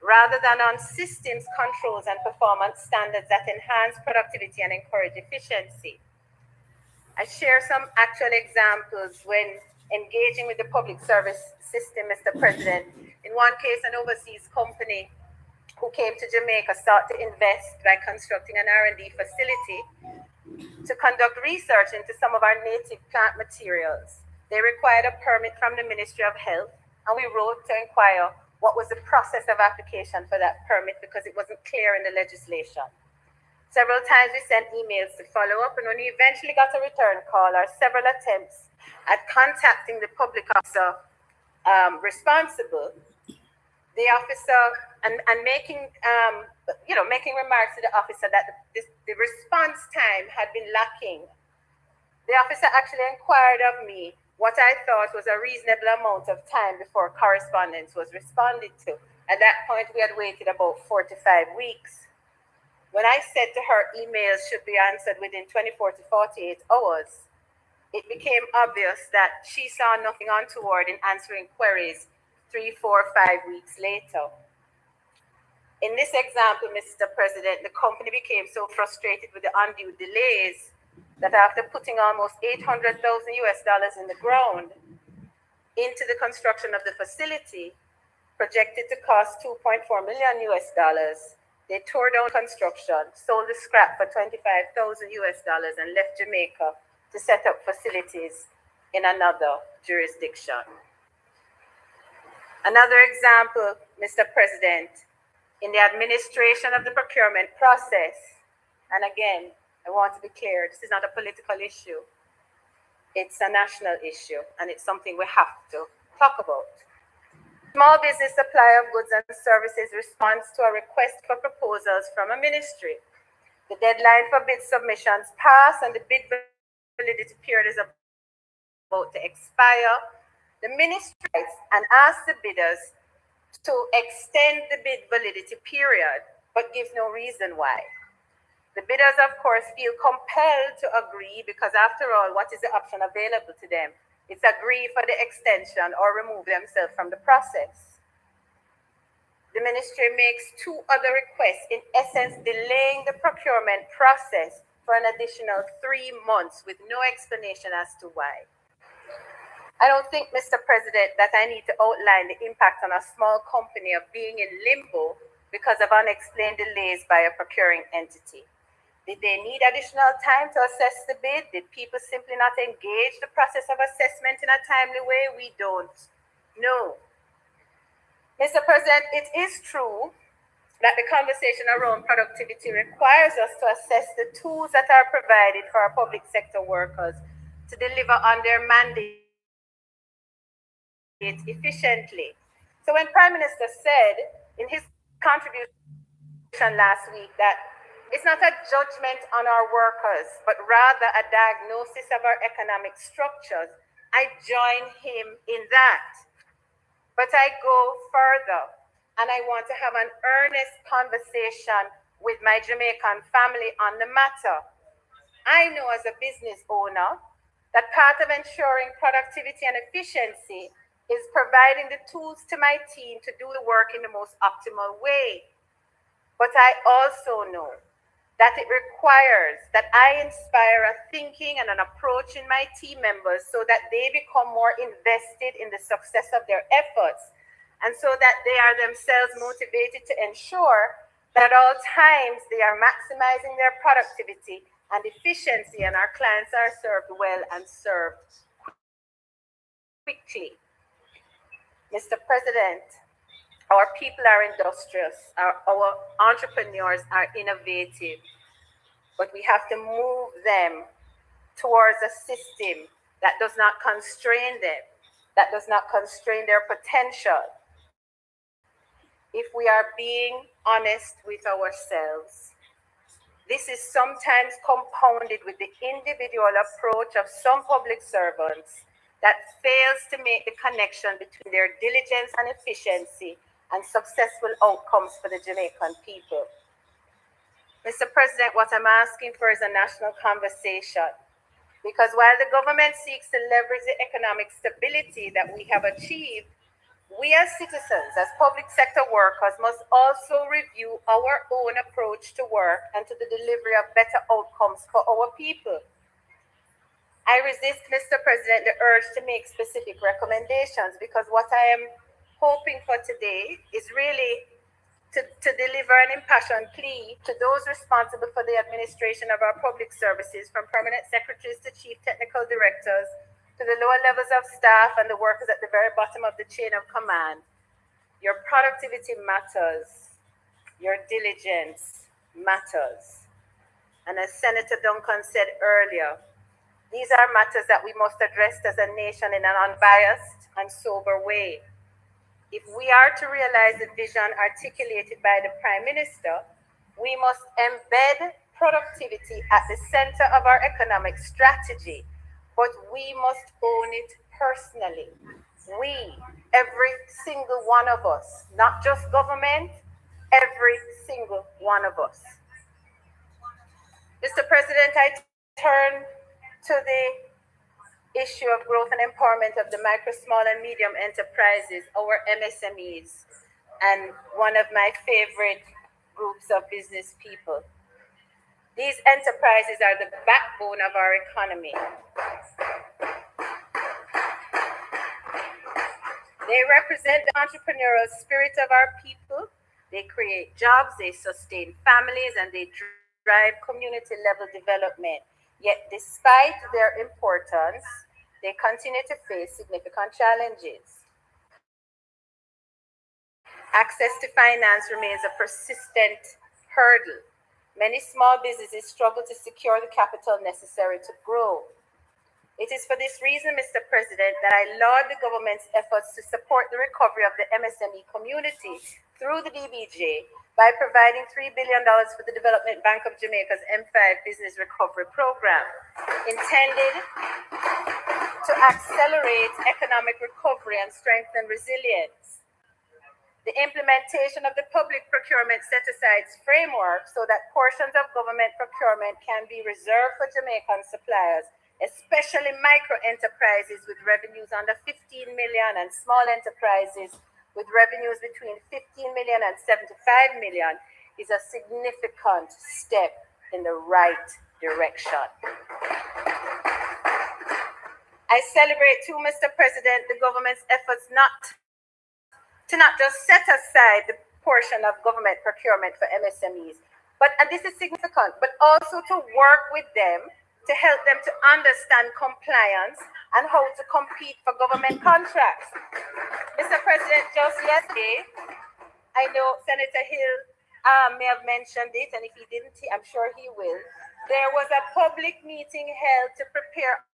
rather than on systems, controls, and performance standards that enhance productivity and encourage efficiency. I share some actual examples when engaging with the public service system, Mr. President. In one case, an overseas company who came to Jamaica sought to invest by constructing an R&D facility to conduct research into some of our native plant materials. They required a permit from the Ministry of Health, and we wrote to inquire what was the process of application for that permit because it wasn't clear in the legislation. Several times we sent emails to follow up, and when we eventually got a return call or several attempts at contacting the public officer responsible, the officer and making making remarks to the officer that the response time had been lacking. The officer actually inquired of me what I thought was a reasonable amount of time before correspondence was responded to. At that point, we had waited about 4 to 5 weeks. When I said to her emails should be answered within 24 to 48 hours, it became obvious that she saw nothing untoward in answering queries 3, 4, 5 weeks later. In this example, Mr. President, the company became so frustrated with the undue delays that after putting almost $800,000 in the ground into the construction of the facility, projected to cost $2.4 million, they tore down construction, sold the scrap for $25,000 and left Jamaica to set up facilities in another jurisdiction. Another example, Mr. President, in the administration of the procurement process, and again, I want to be clear, this is not a political issue. It's a national issue, and it's something we have to talk about. Small business supply of goods and services responds to a request for proposals from a ministry. The deadline for bid submissions passed and the bid validity period is about to expire. The ministry writes and asks the bidders to extend the bid validity period, but gives no reason why. The bidders, of course, feel compelled to agree because, after all, what is the option available to them? It's agree for the extension or remove themselves from the process. The ministry makes two other requests, in essence, delaying the procurement process for an additional 3 months with no explanation as to why. I don't think, Mr. President, that I need to outline the impact on a small company of being in limbo because of unexplained delays by a procuring entity. Did they need additional time to assess the bid? Did people simply not engage the process of assessment in a timely way? We don't know. Mr. President, it is true that the conversation around productivity requires us to assess the tools that are provided for our public sector workers to deliver on their mandate efficiently. So when Prime Minister said in his contribution last week that it's not a judgment on our workers, but rather a diagnosis of our economic structures, I join him in that. But I go further, and I want to have an earnest conversation with my Jamaican family on the matter. I know as a business owner that part of ensuring productivity and efficiency is providing the tools to my team to do the work in the most optimal way. But I also know that it requires that I inspire a thinking and an approach in my team members so that they become more invested in the success of their efforts, and so that they are themselves motivated to ensure that at all times they are maximizing their productivity and efficiency, and our clients are served well and served quickly. Mr. President, our people are industrious, our entrepreneurs are innovative, but we have to move them towards a system that does not constrain them, that does not constrain their potential. If we are being honest with ourselves, this is sometimes compounded with the individual approach of some public servants that fails to make the connection between their diligence and efficiency and successful outcomes for the Jamaican people. Mr. President, what I'm asking for is a national conversation, because while the government seeks to leverage the economic stability that we have achieved, we as citizens, as public sector workers, must also review our own approach to work and to the delivery of better outcomes for our people. I resist, Mr. President, the urge to make specific recommendations, because what I am hoping for today is really to deliver an impassioned plea to those responsible for the administration of our public services, from permanent secretaries to chief technical directors, to the lower levels of staff and the workers at the very bottom of the chain of command. Your productivity matters. Your diligence matters. And as Senator Duncan said earlier, these are matters that we must address as a nation in an unbiased and sober way. If we are to realize the vision articulated by the Prime Minister, we must embed productivity at the center of our economic strategy, but we must own it personally. We, every single one of us, not just government, every single one of us. Mr. President, I turn to the issue of growth and empowerment of the micro, small, and medium enterprises, our MSMEs, and one of my favorite groups of business people. These enterprises are the backbone of our economy. They represent the entrepreneurial spirit of our people. They create jobs, they sustain families, and they drive community level development. Yet, despite their importance, they continue to face significant challenges. Access to finance remains a persistent hurdle. Many small businesses struggle to secure the capital necessary to grow. It is for this reason, Mr. President, that I laud the government's efforts to support the recovery of the MSME community through the DBJ by providing $3 billion for the Development Bank of Jamaica's M5 Business Recovery Program, intended to accelerate economic recovery and strengthen resilience. The implementation of the public procurement set-asides framework so that portions of government procurement can be reserved for Jamaican suppliers, especially micro-enterprises with revenues under 15 million and small enterprises with revenues between 15 million and 75 million, is a significant step in the right direction. I celebrate too, Mr. President, the government's efforts to not just set aside the portion of government procurement for MSMEs, but, and this is significant, but also to work with them to help them to understand compliance and how to compete for government contracts. Mr. President, just yesterday, I know Senator Hill may have mentioned it, and if he didn't, I'm sure he will. There was a public meeting held to prepare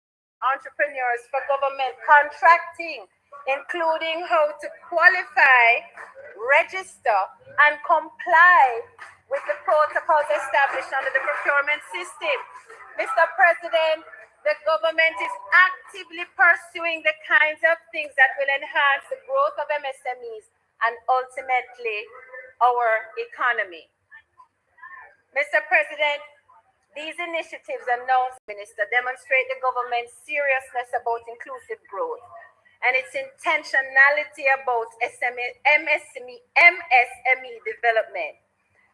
entrepreneurs for government contracting, including how to qualify, register, and comply with the protocols established under the procurement system. Mr. President, the government is actively pursuing the kinds of things that will enhance the growth of MSMEs and ultimately our economy. Mr. President, these initiatives announced, Minister, demonstrate the government's seriousness about inclusive growth and its intentionality about MSME development.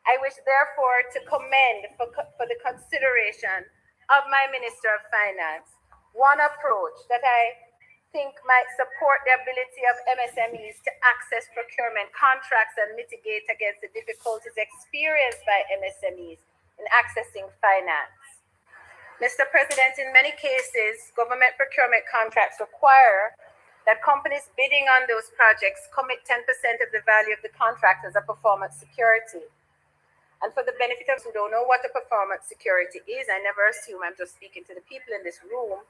I wish, therefore, to commend for the consideration of my Minister of Finance one approach that I think might support the ability of MSMEs to access procurement contracts and mitigate against the difficulties experienced by MSMEs in accessing finance. Mr. President, in many cases, government procurement contracts require that companies bidding on those projects commit 10% of the value of the contract as a performance security. And for the benefit of those who don't know what a performance security is, I never assume, I'm just speaking to the people in this room.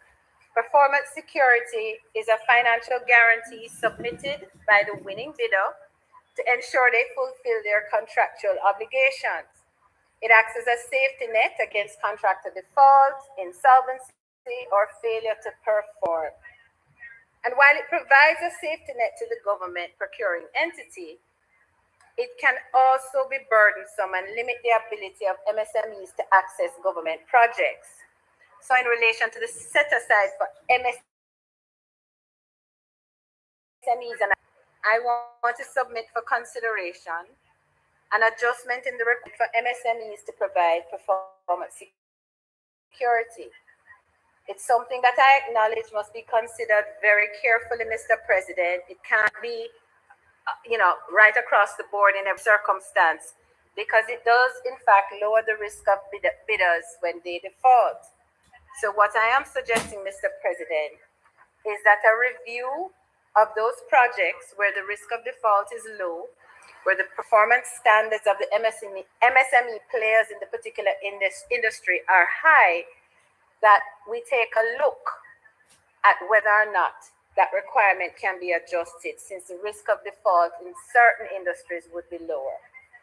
Performance security is a financial guarantee submitted by the winning bidder to ensure they fulfill their contractual obligations. It acts as a safety net against contractor default, insolvency, or failure to perform. And while it provides a safety net to the government procuring entity, it can also be burdensome and limit the ability of MSMEs to access government projects. So in relation to the set aside for MSMEs, and I want to submit for consideration an adjustment in the requirement for MSMEs to provide performance security. It's something that I acknowledge must be considered very carefully, Mr. President. It can't be right across the board in every circumstance, because it does, in fact, lower the risk of bidders when they default. So what I am suggesting, Mr. President, is that a review of those projects where the risk of default is low, where the performance standards of the MSME players in the particular industry are high, that we take a look at whether or not that requirement can be adjusted, since the risk of default in certain industries would be lower.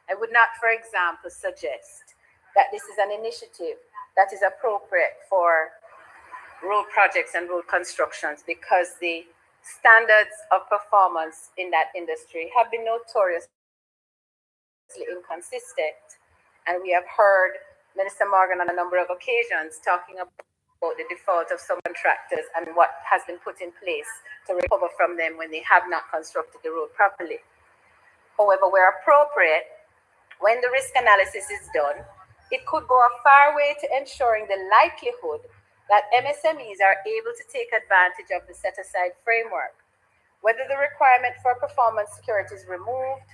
I would not, for example, suggest that this is an initiative that is appropriate for road projects and road constructions, because the standards of performance in that industry have been notoriously inconsistent. And we have heard Minister Morgan on a number of occasions talking about the default of some contractors and what has been put in place to recover from them when they have not constructed the road properly. However, where appropriate, when the risk analysis is done, it could go a far way to ensuring the likelihood that MSMEs are able to take advantage of the set-aside framework. Whether the requirement for performance security is removed,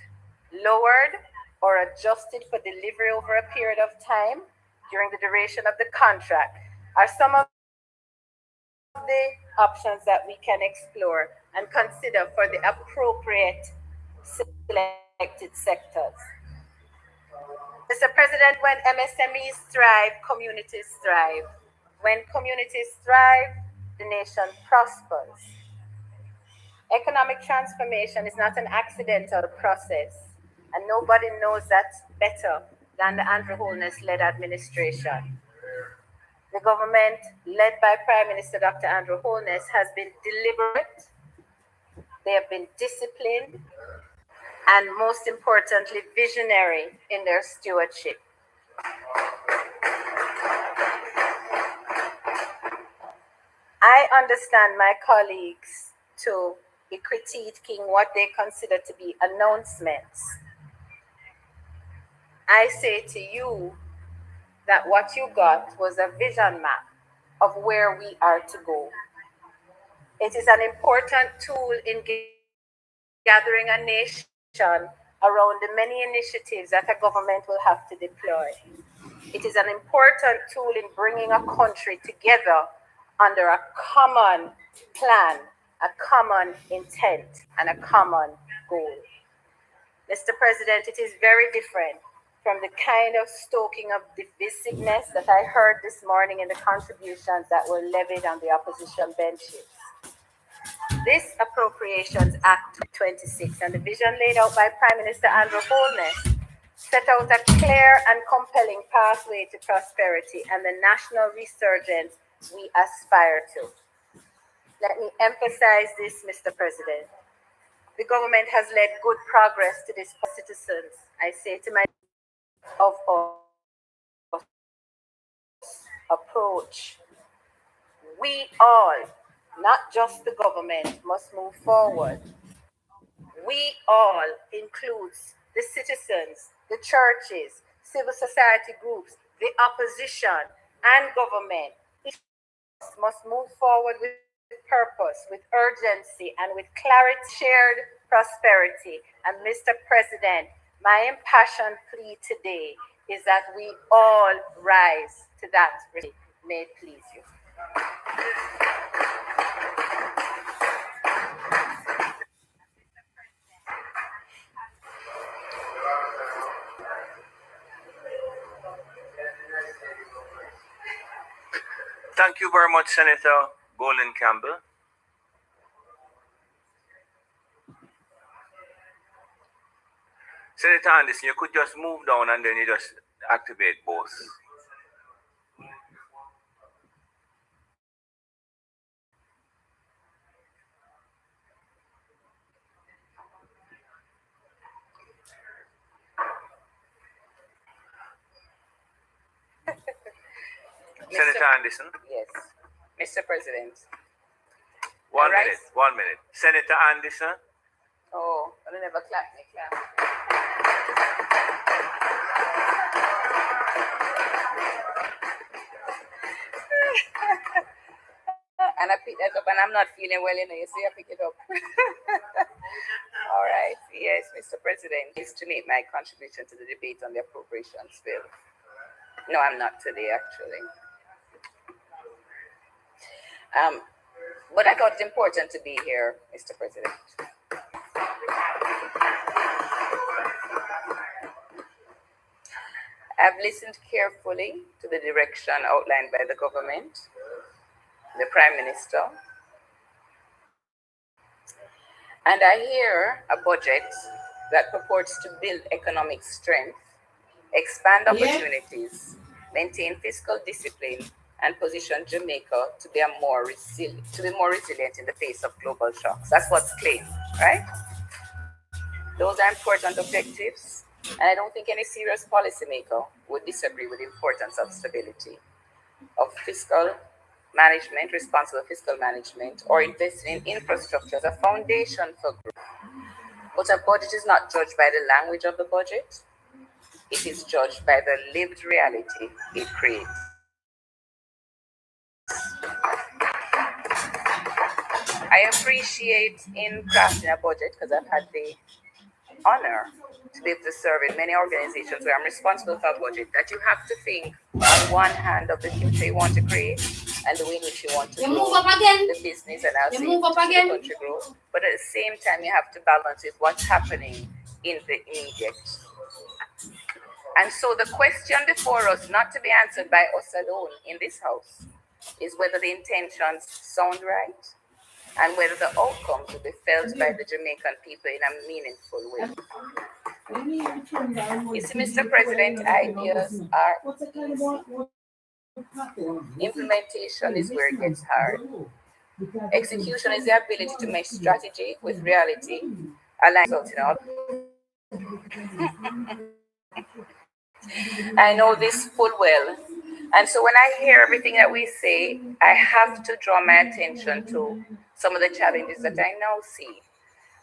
lowered, or adjusted for delivery over a period of time during the duration of the contract are some of the options that we can explore and consider for the appropriate selection connected sectors. Mr. President, when MSMEs thrive, communities thrive. When communities thrive, the nation prospers. Economic transformation is not an accidental process, and nobody knows that better than the Andrew Holness-led administration. The government, led by Prime Minister Dr. Andrew Holness, has been deliberate, they have been disciplined, and most importantly, visionary in their stewardship. I understand my colleagues to be critiquing what they consider to be announcements. I say to you that what you got was a vision map of where we are to go. It is an important tool in gathering a nation around the many initiatives that a government will have to deploy. It is an important tool in bringing a country together under a common plan, a common intent, and a common goal. Mr. President, it is very different from the kind of stoking of divisiveness that I heard this morning in the contributions that were levied on the opposition benches. This Appropriations Act 26 and the vision laid out by Prime Minister Andrew Holness set out a clear and compelling pathway to prosperity and the national resurgence we aspire to. Let me emphasize this, Mr. President. The government has led good progress to this for citizens. I say to my of our approach, we all, not just the government, must move forward. We all includes the citizens, the churches, civil society groups, the opposition, and government. Each must move forward with purpose, with urgency, and with clarity, shared prosperity. And Mr. President, my impassioned plea today is that we all rise to that. May it please you. Thank you very much, Senator Golden Campbell. Senator Anderson, you could just move down and then you just activate both. Senator Anderson. Yes, Mr. President. 1 minute, 1 minute. Senator Anderson. Oh, I never clap me, clap. And I pick that up, and I'm not feeling well, you see, I pick it up. All right, yes, Mr. President, is to make my contribution to the debate on the appropriations bill. No, I'm not today, actually. But I thought it important to be here, Mr. President. I've listened carefully to the direction outlined by the government, the Prime Minister, and I hear a budget that purports to build economic strength, expand opportunities, maintain fiscal discipline, and position Jamaica to be more resilient in the face of global shocks. That's what's claimed, right? Those are important objectives, and I don't think any serious policymaker would disagree with the importance of stability, of fiscal management, responsible fiscal management, or investing in infrastructure as a foundation for growth. But a budget is not judged by the language of the budget. It is judged by the lived reality it creates. I appreciate in crafting a budget, because I've had the honor to be able to serve in many organizations where I'm responsible for a budget, that you have to think on one hand of the future you want to create and the way in which you want to grow the business and also the country grow. But at the same time, you have to balance with what's happening in the immediate. And so the question before us, not to be answered by us alone in this house, is whether the intentions sound right and whether the outcomes will be felt by the Jamaican people in a meaningful way. You see, Mr. President, ideas are easy. Implementation is where it gets hard. Execution is the ability to make strategy with reality, align. I know this full well. And so when I hear everything that we say, I have to draw my attention to some of the challenges that I now see.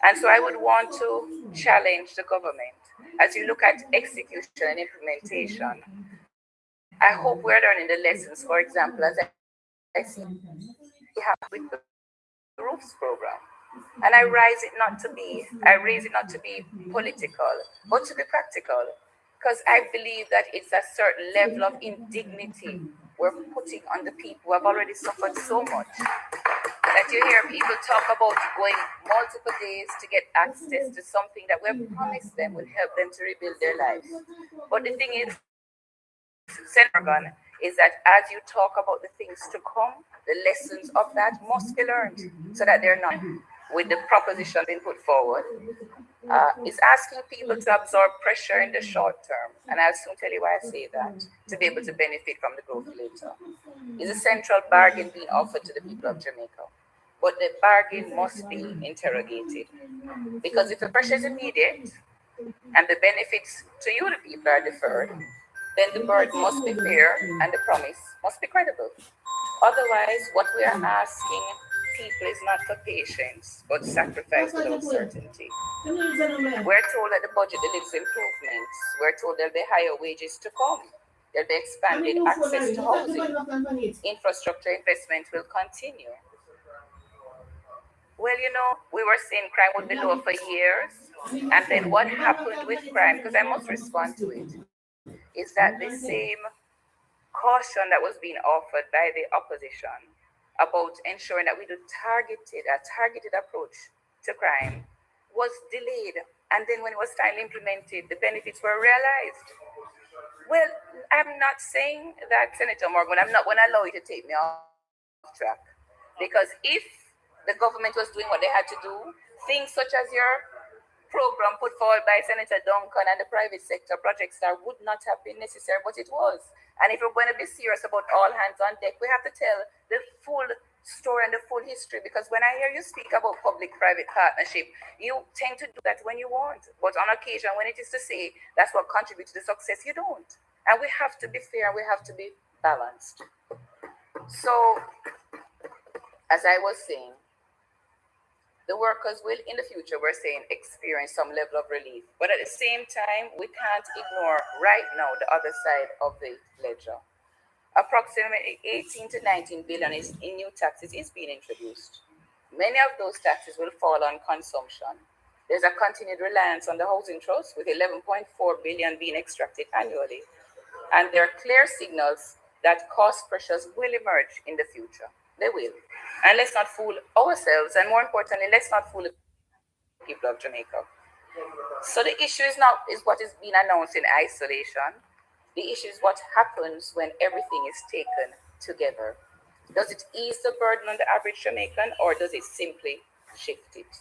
And so I would want to challenge the government as you look at execution and implementation. I hope we're learning the lessons, for example, as I see we have with the roofs program. And I raise it not to be political, but to be practical. Because I believe that it's a certain level of indignity we're putting on the people who have already suffered so much. That you hear people talk about going multiple days to get access to something that we have promised them will help them to rebuild their lives. But the thing is, Senator, is that as you talk about the things to come, the lessons of that must be learned so that they're not, with the proposition being put forward, is asking people to absorb pressure in the short term. And I'll soon tell you why I say that, to be able to benefit from the growth later. Is a central bargain being offered to the people of Jamaica. But the bargain must be interrogated. Because if the pressure is immediate and the benefits to you, the people, are deferred, then the burden must be fair and the promise must be credible. Otherwise, what we are asking people is not for patience, but sacrifice without certainty. We're told that the budget delivers improvements. We're told there'll be higher wages to come. There'll be expanded access to housing. Infrastructure investment will continue. Well, you know, we were saying crime would be low for years. And then what happened with crime, because I must respond to it, is that the same caution that was being offered by the opposition about ensuring that we do a targeted approach to crime was delayed. And then when it was finally implemented, the benefits were realized. Well, I'm not saying that, Senator Morgan, I'm not going to allow you to take me off track. Because if the government was doing what they had to do, things such as your program put forward by Senator Duncan and the private sector, Project Star, would not have been necessary, but it was. And if we're going to be serious about all hands on deck, we have to tell the full story and the full history. Because when I hear you speak about public-private partnership, you tend to do that when you want. But on occasion, when it is to say that's what contributes to the success, you don't. And we have to be fair, we have to be balanced. So, as I was saying, the workers will, in the future, we're saying, experience some level of relief. But at the same time, we can't ignore right now the other side of the ledger. Approximately 18 to 19 billion in new taxes is being introduced. Many of those taxes will fall on consumption. There's a continued reliance on the housing trust, with 11.4 billion being extracted annually. And there are clear signals that cost pressures will emerge in the future. They will. And let's not fool ourselves, and more importantly, let's not fool the people of Jamaica. So the issue is what is being announced in isolation. The issue is what happens when everything is taken together. Does it ease the burden on the average Jamaican, or does it simply shift it?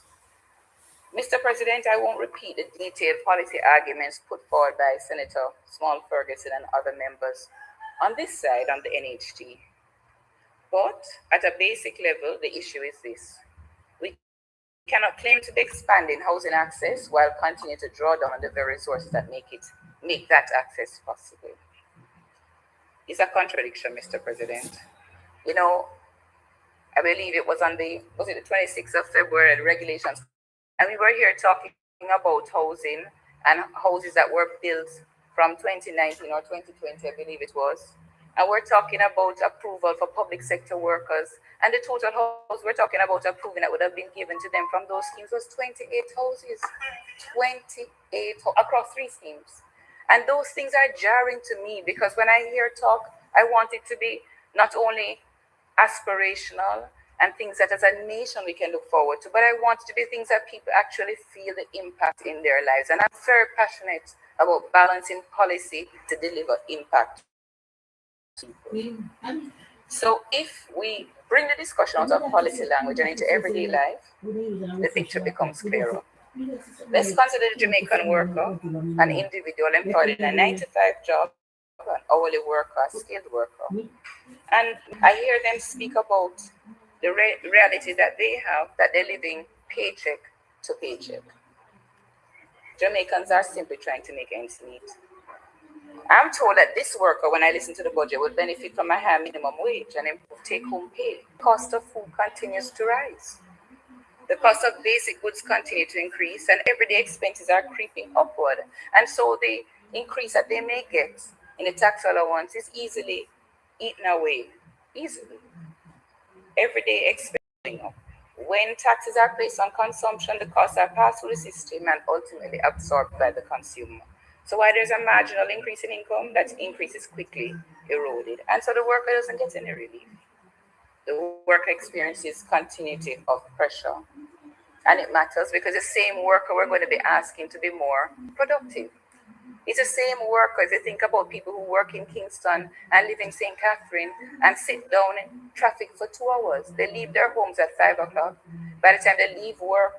Mr. President, I won't repeat the detailed policy arguments put forward by Senator Small Ferguson and other members on this side, on the NHT. But at a basic level, the issue is this. We cannot claim to be expanding housing access while continuing to draw down on the very resources that make that access possible. It's a contradiction, Mr. President. You know, I believe it was the 26th of February, the regulations, and we were here talking about housing and houses that were built from 2019 or 2020, I believe it was. And we're talking about approval for public sector workers. And the total house we're talking about approving that would have been given to them from those schemes was 28 houses. 28 across 3 schemes. And those things are jarring to me, because when I hear talk, I want it to be not only aspirational and things that as a nation we can look forward to. But I want it to be things that people actually feel the impact in their lives. And I'm very passionate about balancing policy to deliver impact. So if we bring the discussion out of policy language and into everyday life, the picture becomes clearer. Let's consider the Jamaican worker, an individual employed in a 9-to-5 job, an hourly worker, a skilled worker. And I hear them speak about the reality that they have, that they're living paycheck to paycheck. Jamaicans are simply trying to make ends meet. I'm told that this worker, when I listen to the budget, will benefit from a higher minimum wage and improve take-home pay. Cost of food continues to rise. The cost of basic goods continue to increase, and everyday expenses are creeping upward. And so the increase that they may get in the tax allowance is easily eaten away. Easily. Everyday expenses up. When taxes are placed on consumption, the costs are passed through the system and ultimately absorbed by the consumer. So while there's a marginal increase in income, that increase is quickly eroded. And so the worker doesn't get any relief. The worker experiences continuity of pressure. And it matters because the same worker we're going to be asking to be more productive. It's the same worker. If you think about people who work in Kingston and live in St. Catherine and sit down in traffic for 2 hours, they leave their homes at 5 o'clock. By the time they leave work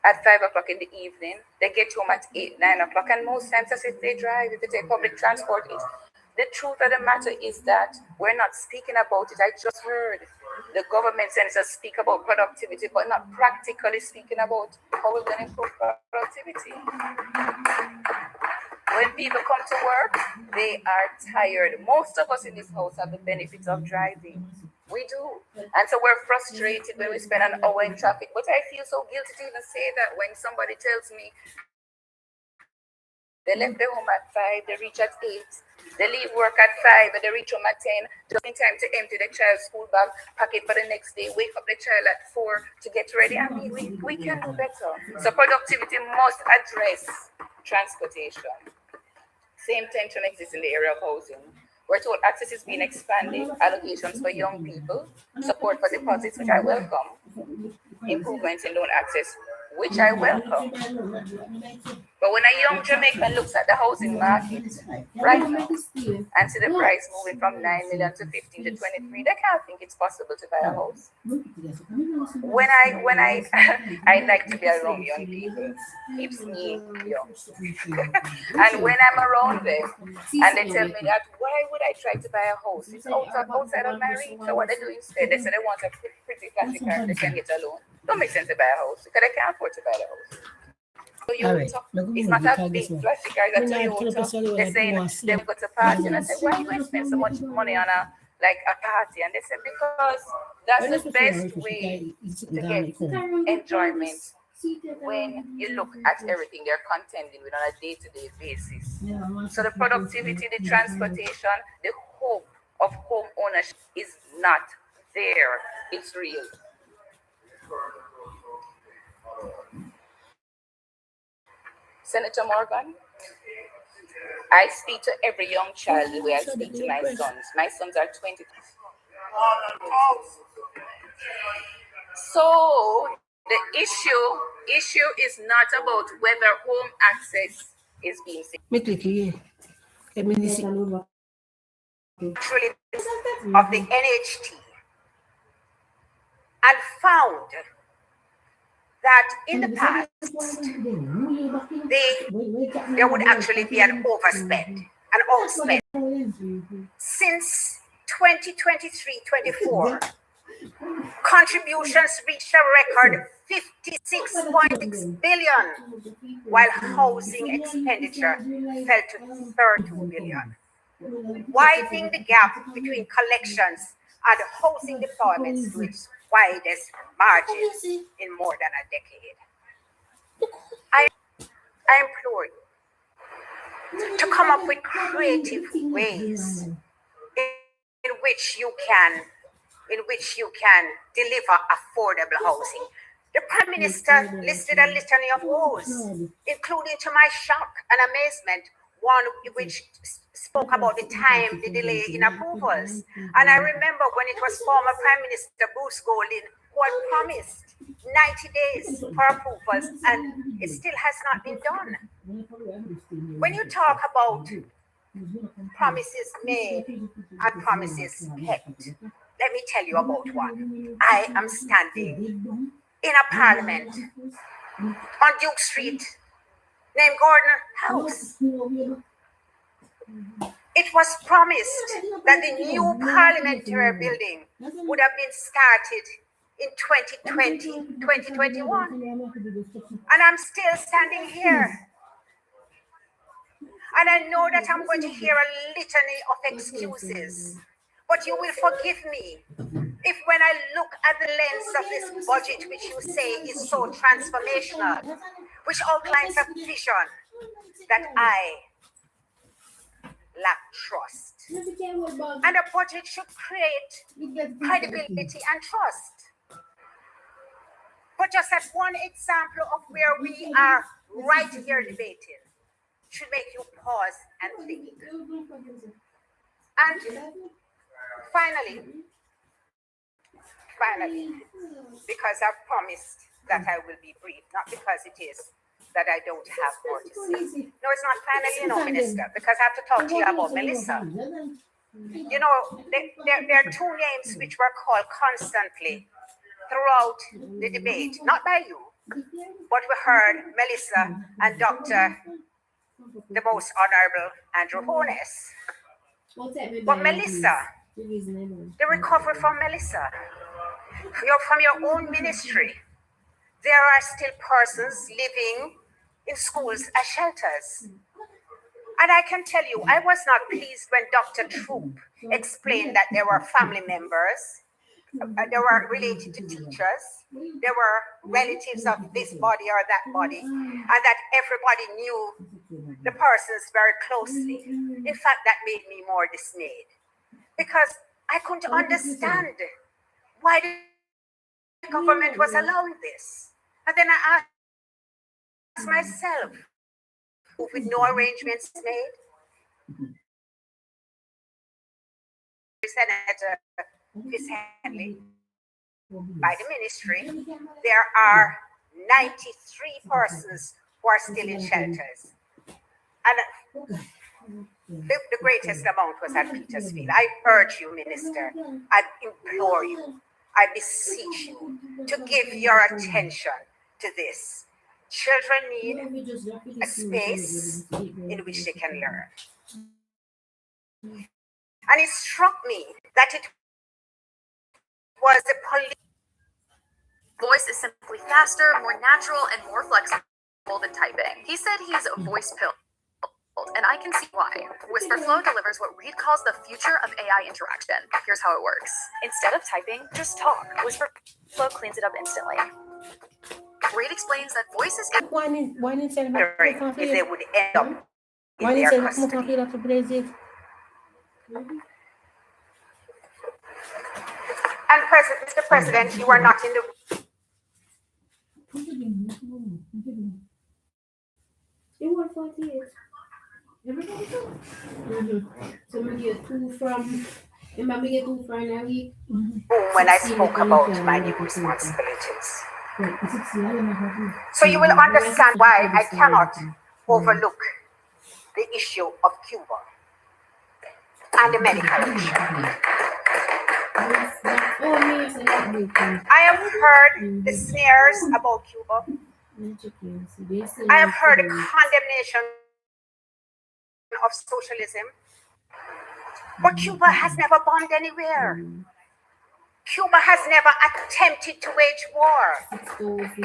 at 5 o'clock in the evening, they get home at 8, 9 o'clock. And most times, as if they drive, if they take public transport, the truth of the matter is that we're not speaking about it. I just heard the government senators speak about productivity, but not practically speaking about how we're going to improve productivity. When people come to work, they are tired. Most of us in this house have the benefits of driving. We do. And so we're frustrated when we spend an hour in traffic. But I feel so guilty to even say that when somebody tells me they left their home at 5, they reach at 8. They leave work at 5 and they reach home at 10, just in time to empty the child's school bag, pack it for the next day, wake up the child at 4 to get ready. I mean, we can do better. So productivity must address transportation. Same tension exists in the area of housing. We're told access is being expanded, allocations for young people, support for deposits, which I welcome, improvements in loan access, which I welcome. But when a young Jamaican looks at the housing market right now and see the price moving from 9 million to 15 to 23, they can't think it's possible to buy a house. When I I like to be around young people, keeps me young. And when I'm around them and they tell me that, why would I try to buy a house? It's outside of my reach. So what they do instead, they say they want a pretty classic car, they can get a loan. Don't make sense to buy a house because they can't afford to buy the house. Toyota, it's not a big plastic car, it's a Toyota. They're saying they go to party, and I say, why are you going to spend so much money on a party? And they say, because that's the best way to get enjoyment when you look at everything they're contending with on a day-to-day basis. So the productivity, the transportation, the hope of home ownership is not there. It's real. Senator Morgan, I speak to every young child the way I speak to my sons. My sons are 20. So the issue is not about whether home access is being safe. Of the NHT and found that in the past, there would actually be an overspend, an outspend. Since 2023-24, contributions reached a record 56.6 billion, while housing expenditure fell to 32 billion, widening the gap between collections and housing deployments to its widest margins in more than a decade. I implore you to come up with creative ways in which you can deliver affordable housing. The Prime Minister listed a litany of woes, including, to my shock and amazement, one which spoke about the time, the delay in approvals. And I remember when it was former Prime Minister Bruce Golding who had promised 90 days for approvals, and it still has not been done. When you talk about promises made and promises kept, let me tell you about one. I am standing in a parliament on Duke Street named Gordon House. It was promised that the new parliamentary building would have been started in 2020, 2021. And I'm still standing here. And I know that I'm going to hear a litany of excuses. But you will forgive me if when I look at the lens of this budget, which you say is so transformational, which outlines a vision, that I lack trust. And a budget should create credibility and trust. But just as one example of where we are right here debating should make you pause and think. And finally, because I've promised that I will be brief, not because it is that I don't have more to say. No, it's not finally, Minister, because I have to talk to you about Melissa. You know, there are two names which were called constantly throughout the debate, not by you, but we heard Melissa and Dr. the most honorable Andrew Holness. But Melissa, the recovery from Melissa, from your own ministry, there are still persons living in schools as shelters. And I can tell you, I was not pleased when Dr. Troop explained that there were family members, they were related to teachers, there were relatives of this body or that body, and that everybody knew the persons very closely. In fact, that made me more dismayed because I couldn't understand why the government was allowing this. And then I asked myself, with no arrangements made, Senator Fitzhenley, by the ministry, there are 93 persons who are still in shelters. And the greatest amount was at Petersfield. I urge you, Minister, I implore you, I beseech you to give your attention to this. Children need a space in which they can learn. And it struck me that it was the police. Voice is simply faster, more natural, and more flexible than typing. He said he's a voice pill, and I can see why. Whisperflow delivers what Reed calls the future of AI interaction. Here's how it works. Instead of typing, just talk. Whisperflow cleans it up instantly. Reed explains that voice is... If they would end up in their custody. And Mr. President, you are not in the... So we get two from... Remember we get two from a week? When I spoke about my new responsibilities. So you will understand why I cannot overlook the issue of Cuba and the medical issue. I have heard the sneers about Cuba. I have heard the condemnation of socialism. But Cuba has never bombed anywhere. Cuba has never attempted to wage war.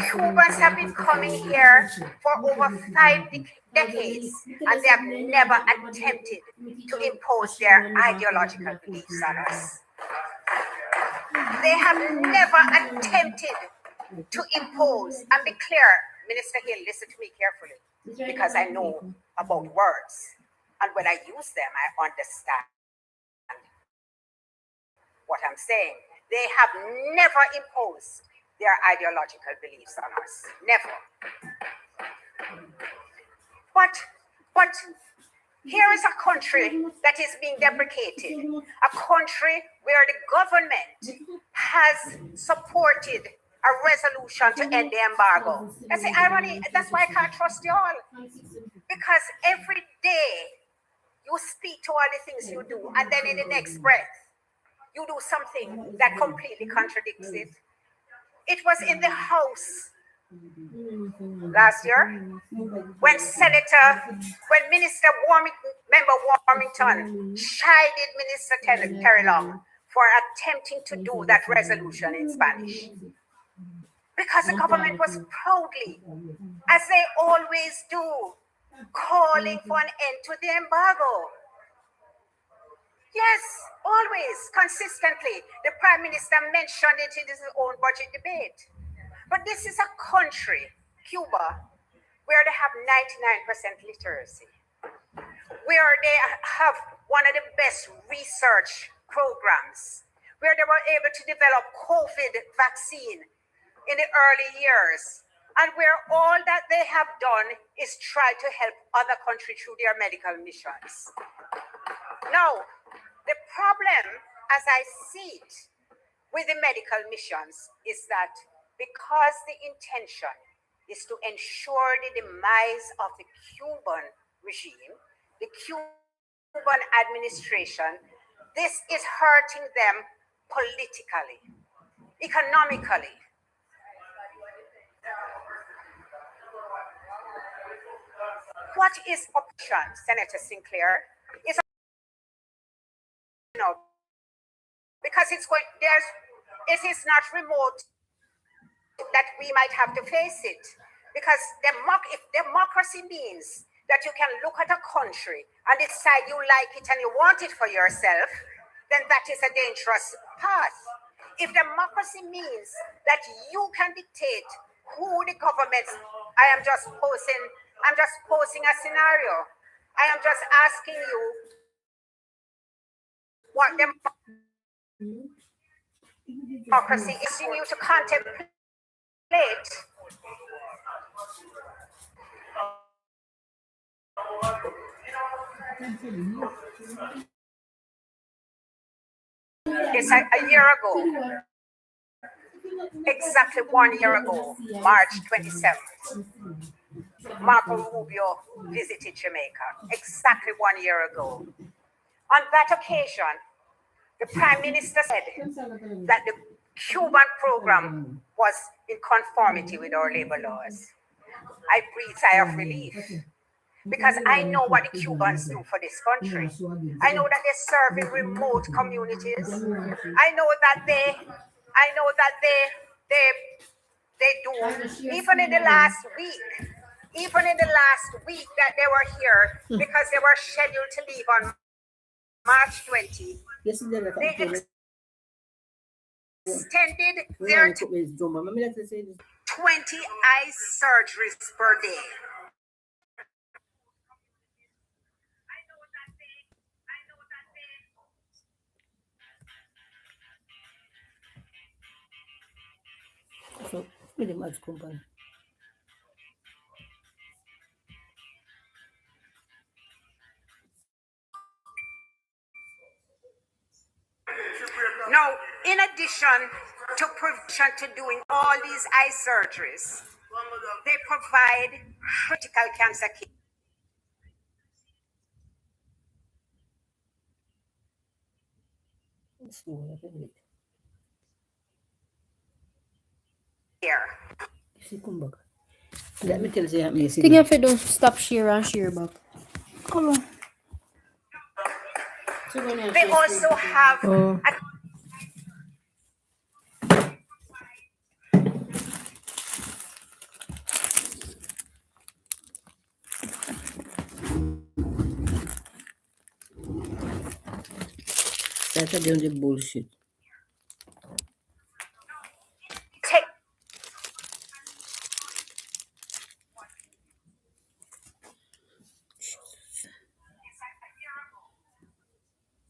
Cubans have been coming here for over 5 decades, and they have never attempted to impose their ideological beliefs on us. They have never attempted to impose, and be clear, Minister Hill, listen to me carefully, because I know about words, and when I use them, I understand what I'm saying. They have never imposed their ideological beliefs on us. Never. But Here is a country that is being deprecated, a country where the government has supported a resolution to end the embargo. That's the irony. That's why I can't trust you all. Because every day you speak to all the things you do, and then in the next breath, you do something that completely contradicts it. It was in the House last year when Member Warmington chided Minister Terry Long for attempting to do that resolution in Spanish. Because the government was proudly, as they always do, calling for an end to the embargo. Yes, always, consistently. The Prime Minister mentioned it in his own budget debate. But this is a country, Cuba, where they have 99% literacy, where they have one of the best research programs, where they were able to develop COVID vaccine in the early years, and where all that they have done is try to help other countries through their medical missions. Now, the problem, as I see it, with the medical missions is that because the intention is to ensure the demise of the Cuban regime, the Cuban administration, this is hurting them politically, economically. What is option, Senator Sinclair? It's because it is not remote that we might have to face it. Because if democracy means that you can look at a country and decide you like it and you want it for yourself, then that is a dangerous path. If democracy means that you can dictate who the governments, I'm just posing a scenario. I am just asking you what democracy is in you to contemplate. It's a year ago, exactly 1 year ago, March 27th, Marco Rubio visited Jamaica, exactly 1 year ago. On that occasion, the Prime Minister said that the Cuban program was in conformity with our labor laws. I breathe a sigh of relief because I know what the Cubans do for this country. I know that they serve in remote communities. I know that they do, even in the last week that they were here because they were scheduled to leave on March 20. They extended their 20 eye surgeries per day. So, pretty much company. Now, in addition to doing all these eye surgeries, they provide critical cancer care. Let me tell you how many Think if you don't stop share and share back. Come on. They also have That's a the bullshit.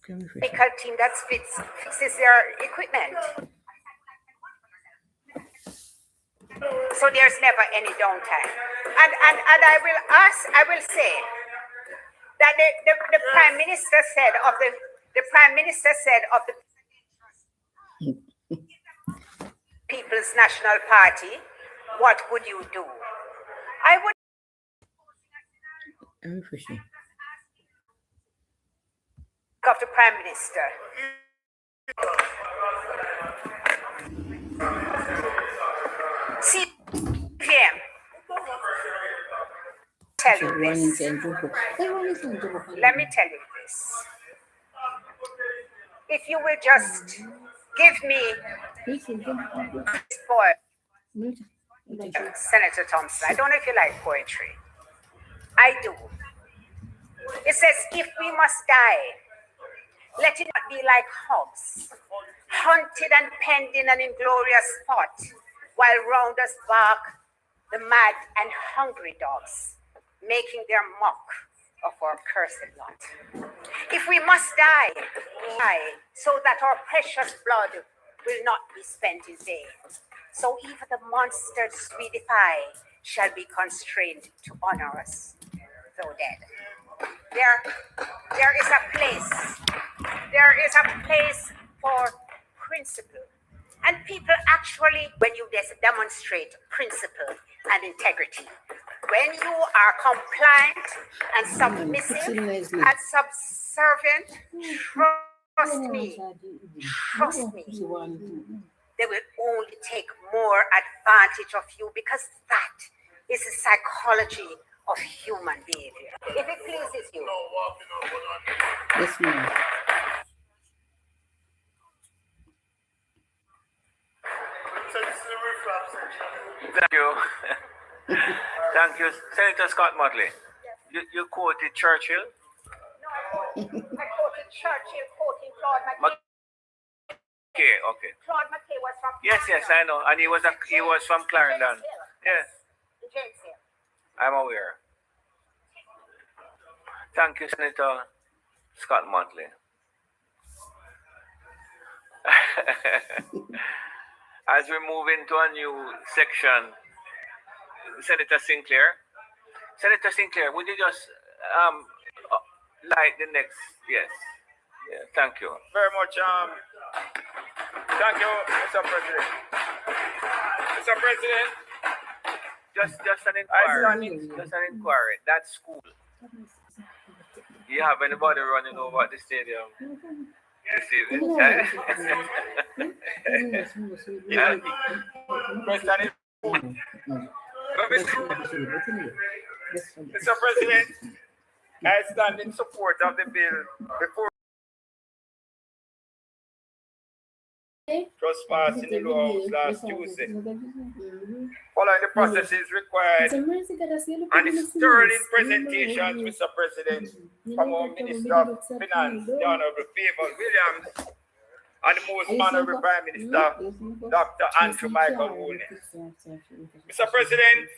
medical team that fixes their equipment. So there's never any downtime. And I will say, that the Prime Minister said of the Prime Minister said of the People's National Party, what would you do? I would Refreshing. of the Prime Minister. CPM. Tell you this. Let me tell you this. If you will just give me for Senator Thompson, I don't know if you like poetry. I do. It says, if we must die, let it not be like hogs, hunted and penned in an inglorious spot, while round us bark the mad and hungry dogs, making their mock of our cursed lot. If we must die, so that our precious blood will not be spent in vain. So even the monsters we defy shall be constrained to honor us, though dead. There is a place for principle. And people actually, when you demonstrate principle and integrity, when you are compliant and submissive and subservient, trust me, they will only take more advantage of you, because that is the psychology of human behavior. If it pleases you. Yes, ma'am. Thank you. Thank you. Senator Scott Motley. You quoted Churchill? No, I quoted Churchill quoting Claude McKay. Okay. Claude McKay was from Yes, I know. And he was from Clarendon. Yes, James Hill. I'm aware. Thank you, Senator Scott Motley. As we move into a new section, Senator Sinclair, would you just light the next? Yes. Yeah, thank you. Very much. Thank you, Mr. President. Mr. President. Just an inquiry. That school. You have anybody running over at the stadium this evening? Mr. President, I stand in support of the bill before just passed in the Lower House last Tuesday. Following the processes required and the sterling presentations, Mr. President, from our Minister of Finance, the Honorable Favour Williams, and the most honorable Prime Minister, Dr. Andrew Michael Holness. Mr. President,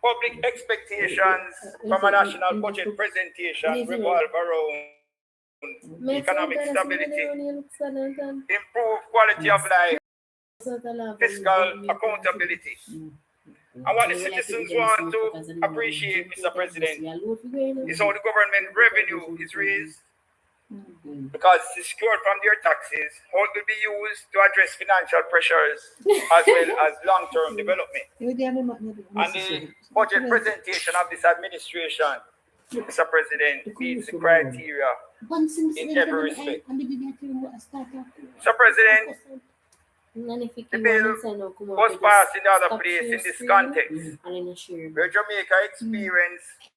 public expectations from a national budget presentation revolve around economic stability, improved quality of life, fiscal accountability. And what the citizens want to appreciate, Mr. President, is how the government revenue is raised, because it's secured from their taxes, how it will be used to address financial pressures as well as long-term development. And the budget presentation of this administration, Mr. President, meets the criteria in every respect. Mr. President, the bill was passed in other place in this context, where Jamaica experienced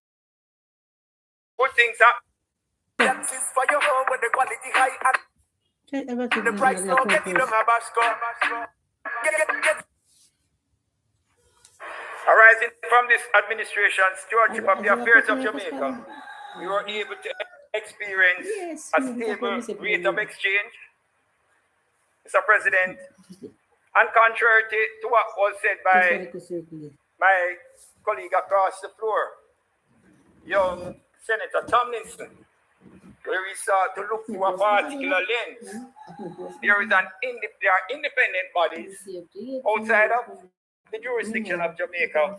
good things happen. For your home with the quality high and the price no getting them a basco. Arising from this administration's stewardship of the affairs of Jamaica, we were able to experience a stable rate of exchange, Mr. President, and contrary to what was said by my colleague across the floor, young Senator Tomlinson, where we sought to look through a particular lens. There are independent bodies outside of the jurisdiction of Jamaica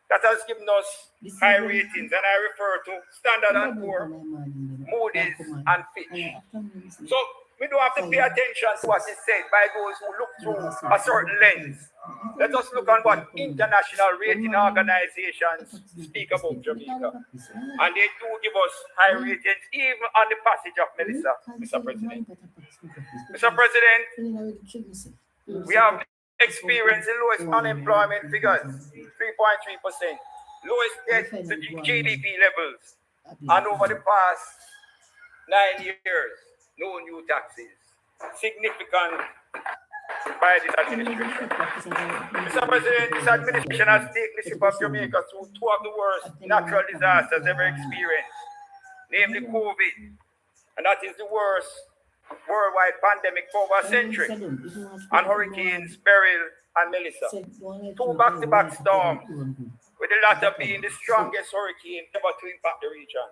that has given us high ratings, and I refer to Standard & Poor, Moody's, and Fitch. So we don't have to pay attention to what is said by those who look through a certain lens. Let us look on what international rating organizations speak about Jamaica. And they do give us high ratings, even on the passage of Melissa, Mr. President. Mr. President, we have experienced the lowest unemployment figures, 3.3%, lowest debt to GDP levels, and over the past 9 years, no new taxes. Significant by this administration. Mr. President, this administration has taken the ship of Jamaica through two of the worst natural disasters ever experienced, namely COVID, and that is the worst worldwide pandemic for over a century, and hurricanes Beryl and Melissa. Two back-to-back storms, with the latter being the strongest hurricane ever to impact the region.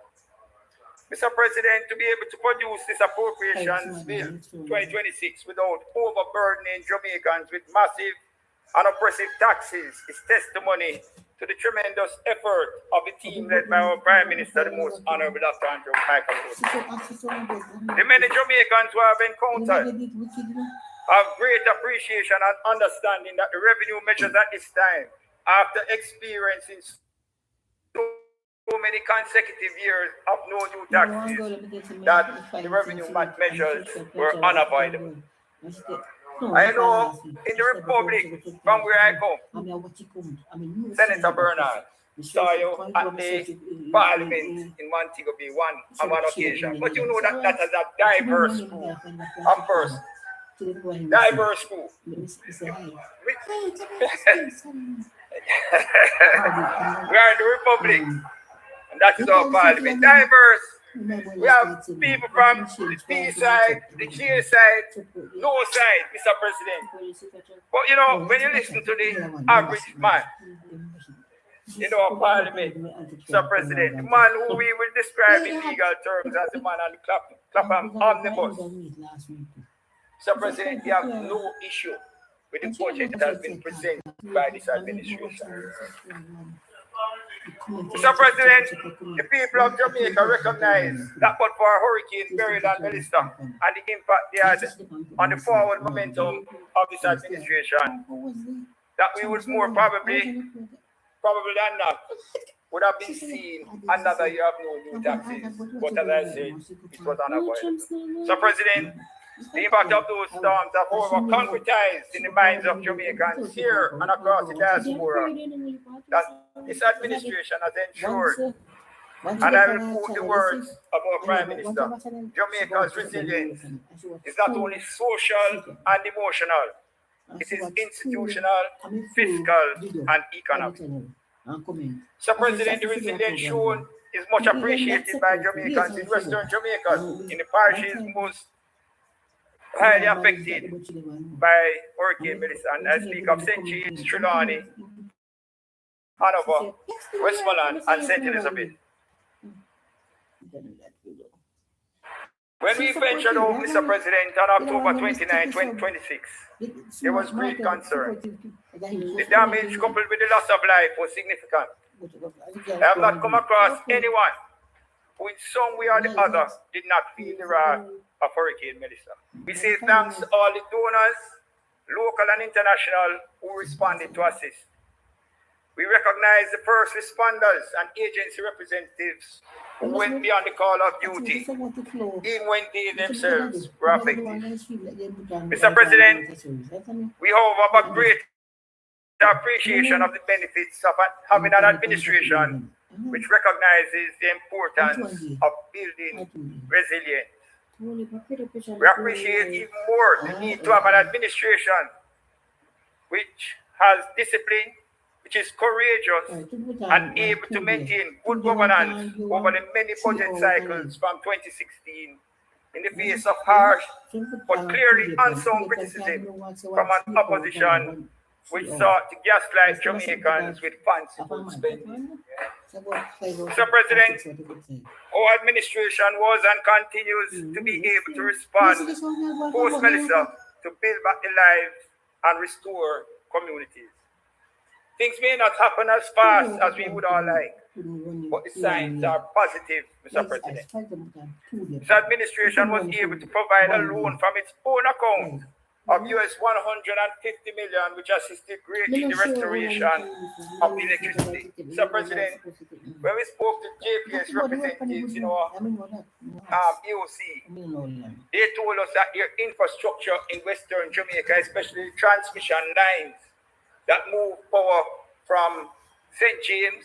Mr. President, to be able to produce this appropriations bill 2026 without overburdening Jamaicans with massive and oppressive taxes is testimony to the tremendous effort of the team led by our Prime Minister, the Most Honorable Dr. Andrew Michael. The many Jamaicans who have encountered have great appreciation and understanding that the revenue measures at this time, after experiencing so many consecutive years of no new taxes, that the revenue measures were unavoidable. I know in the Republic from where I come, Senator Bernard saw you at the Parliament in Montego Bay on one occasion. But you know that is a diverse school of person. Diverse school. We are in the Republic. And that is our Parliament. Diverse. We have people from the P side, the J side, no side, Mr. President. But you know, when you listen to the average man in our Parliament, Mr. President, the man who we will describe in legal terms as the man on the Clapham omnibus, Mr. President, we have no issue with the budget that has been presented by this administration. Mr. President, the people of Jamaica recognize that but for Hurricane Beryl and Melissa and the impact they had on the forward momentum of this administration, that we would more probably than not, would have been seen another year of no new taxes. But as I said, it was unavoidable. So, President, the impact of those storms have however concretized in the minds of Jamaicans here and across the diaspora that this administration has ensured, and I will quote the words of our Prime Minister, Jamaica's resilience is not only social and emotional, it is institutional, fiscal, and economic. So, President, the resilience shown is much appreciated by Jamaicans in Western Jamaica, in the parishes most highly affected by Hurricane Melissa. And I speak of St. James, Trelawney, Hanover, Westmoreland, and St. Elizabeth. When we ventured home, Mr. President, on October 29, 2026, there was great concern. The damage coupled with the loss of life was significant. I have not come across anyone who in some way or the other did not feel the wrath of Hurricane Melissa. We say thanks to all the donors, local and international, who responded to assist. We recognize the first responders and agency representatives who went beyond the call of duty, even when they themselves were affected. Mr. President, we however have a great appreciation of the benefits of having an administration which recognizes the importance of building resilience. We appreciate even more the need to have an administration which has discipline, which is courageous and able to maintain good governance over the many budget cycles from 2016 in the face of harsh but clearly unsound criticism from an opposition which sought to gaslight Jamaicans with fanciful spending. Mr. President, our administration was and continues to be able to respond post-Melissa to build back the lives and restore communities. Things may not happen as fast as we would all like, but the signs are positive, Mr. President. This administration was able to provide a loan from its own account of US $150 million, which assisted greatly in the restoration of electricity. Mr. President, when we spoke to JPS representatives in our EOC, they told us that their infrastructure in Western Jamaica, especially transmission lines that move power from St. James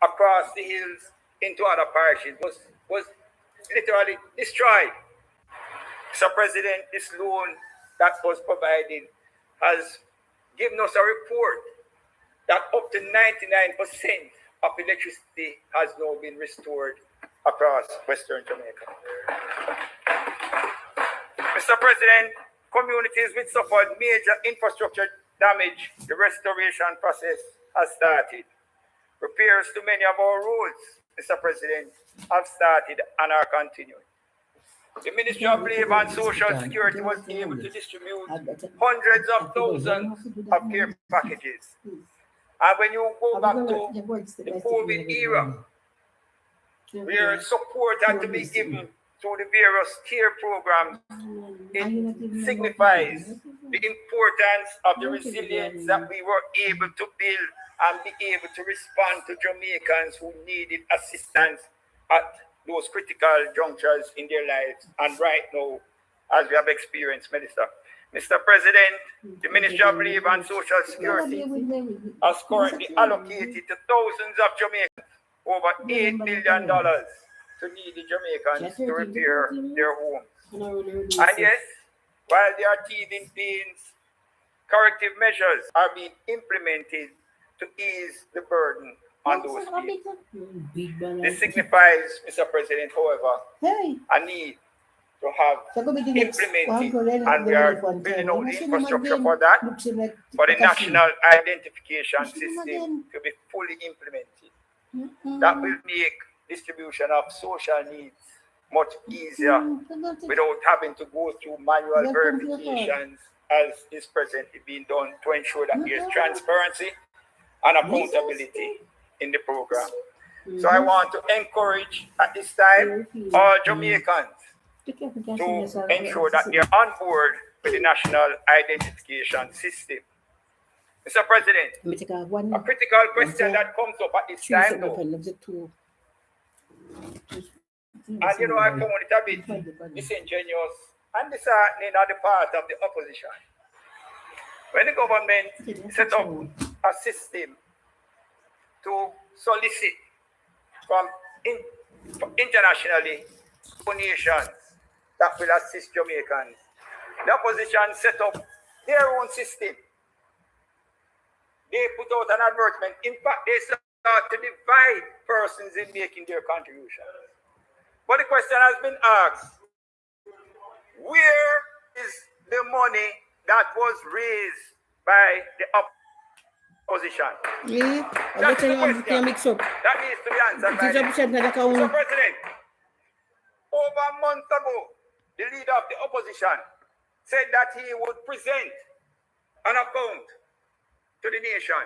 across the hills into other parishes, was literally destroyed. Mr. President, this loan that was provided has given us a report that up to 99% of electricity has now been restored across Western Jamaica. Mr. President, communities which suffered major infrastructure damage, the restoration process has started. Repairs to many of our roads, Mr. President, have started and are continuing. The Ministry of Labour and Social Security was able to distribute hundreds of thousands of care packages. And when you go back to the COVID era, where support had to be given through the various care programs, it signifies the importance of the resilience that we were able to build and be able to respond to Jamaicans who needed assistance at those critical junctures in their lives. And right now, as we have experienced, Mr. President, the Ministry of Labour and Social Security has currently allocated to thousands of Jamaicans over $8 billion to needy Jamaicans to repair their homes. And yes, while there are teething pains, corrective measures are being implemented to ease the burden on those people. This signifies, Mr. President, however, a need to have implemented, and we are building out the infrastructure for that, for the national identification system to be fully implemented. That will make distribution of social needs much easier without having to go through manual verifications as is presently being done, to ensure that there is transparency and accountability in the program. So I want to encourage at this time all Jamaicans to ensure that they're on board with the national identification system. Mr. President, a critical question that comes up at this time though, and you know, I found it a bit disingenuous and disheartening on the part of the opposition. When the government set up a system to solicit from internationally donations that will assist Jamaicans, the opposition set up their own system. They put out an advertisement. In fact, they start to divide persons in making their contributions. But the question has been asked, where is the money that was raised by the opposition? That's the question. That needs to be answered by Mr. President. Over a month ago, the leader of the opposition said that he would present an account to the nation.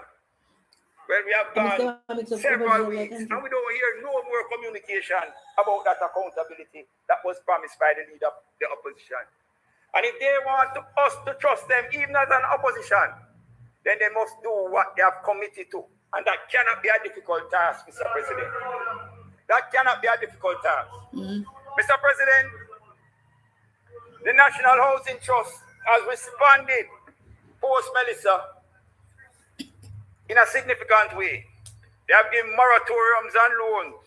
Well, we have gone several weeks and we don't hear no more communication about that accountability that was promised by the leader of the opposition. And if they want us to trust them, even as an opposition, then they must do what they have committed to. And that cannot be a difficult task, Mr. President. That cannot be a difficult task. Mr. President, the National Housing Trust has responded post-Melissa in a significant way. They have given moratoriums and loans,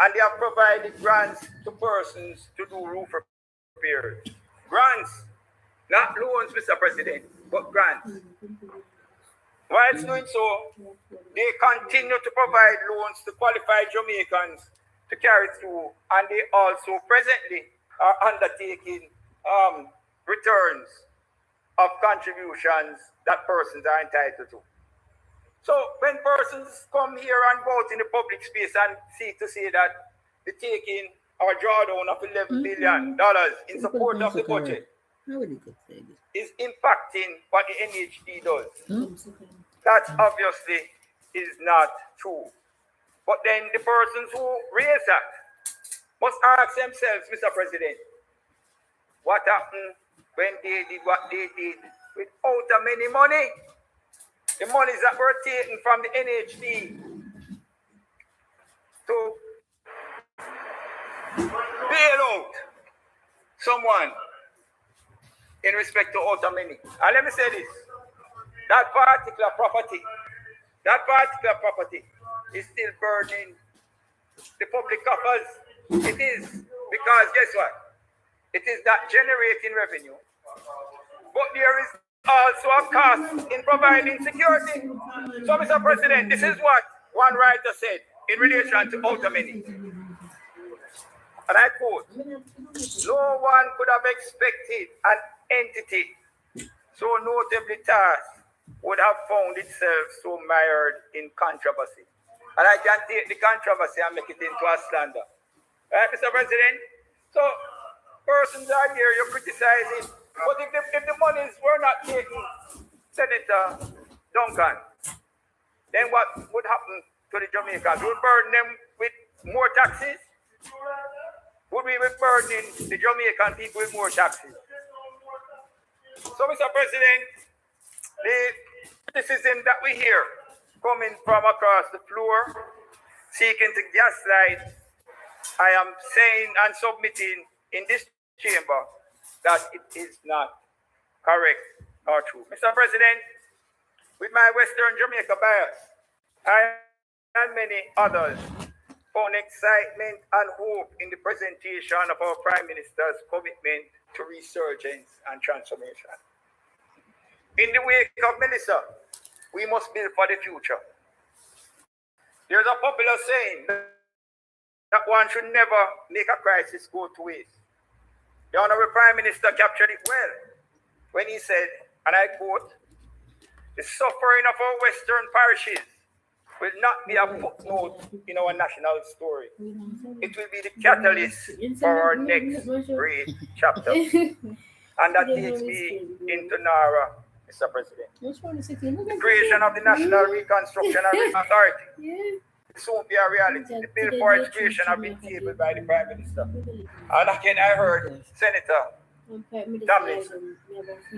and they have provided grants to persons to do roof repairs. Grants, not loans, Mr. President, but grants. Whilst doing so, they continue to provide loans to qualified Jamaicans to carry through, and they also presently are undertaking returns of contributions that persons are entitled to. So when persons come here and go out in the public space and seek to say that the taking or drawdown of $11 billion in support of the budget is impacting what the NHD does, That obviously is not true. But then the persons who raise that must ask themselves, Mr. President, what happened when they did what they did without any money? The monies that were taken from the NHD to bail out someone in respect to Otamini. And let me say this, that particular property is still burning the public coffers. It is, because guess what? It is not generating revenue. But there is also a cost in providing security. So, Mr. President, this is what one writer said in relation to Otamini. And I quote, no one could have expected an entity so notably tasked would have found itself so mired in controversy. And I can take the controversy and make it into a slander. Right, Mr. President? So, persons are here, you're criticizing. But if the monies were not taken, Senator Duncan, then what would happen to the Jamaicans? Would we burden them with more taxes? Would we be burdening the Jamaican people with more taxes? So, Mr. President, the criticism that we hear coming from across the floor, seeking to gaslight, I am saying and submitting in this chamber that it is not correct or true. Mr. President, with my Western Jamaica bias, I and many others found excitement and hope in the presentation of our Prime Minister's commitment to resurgence and transformation. In the wake of Melissa, we must build for the future. There's a popular saying that one should never make a crisis go to waste. The Honorable Prime Minister captured it well when he said, and I quote, the suffering of our Western parishes will not be a footnote in our national story. It will be the catalyst for our next great chapter. And that takes me into NARA, Mr. President. The creation of the National Reconstruction and Authority will soon be a reality. The bill for its creation has been tabled by the Prime Minister. And again, I heard Senator Tomlinson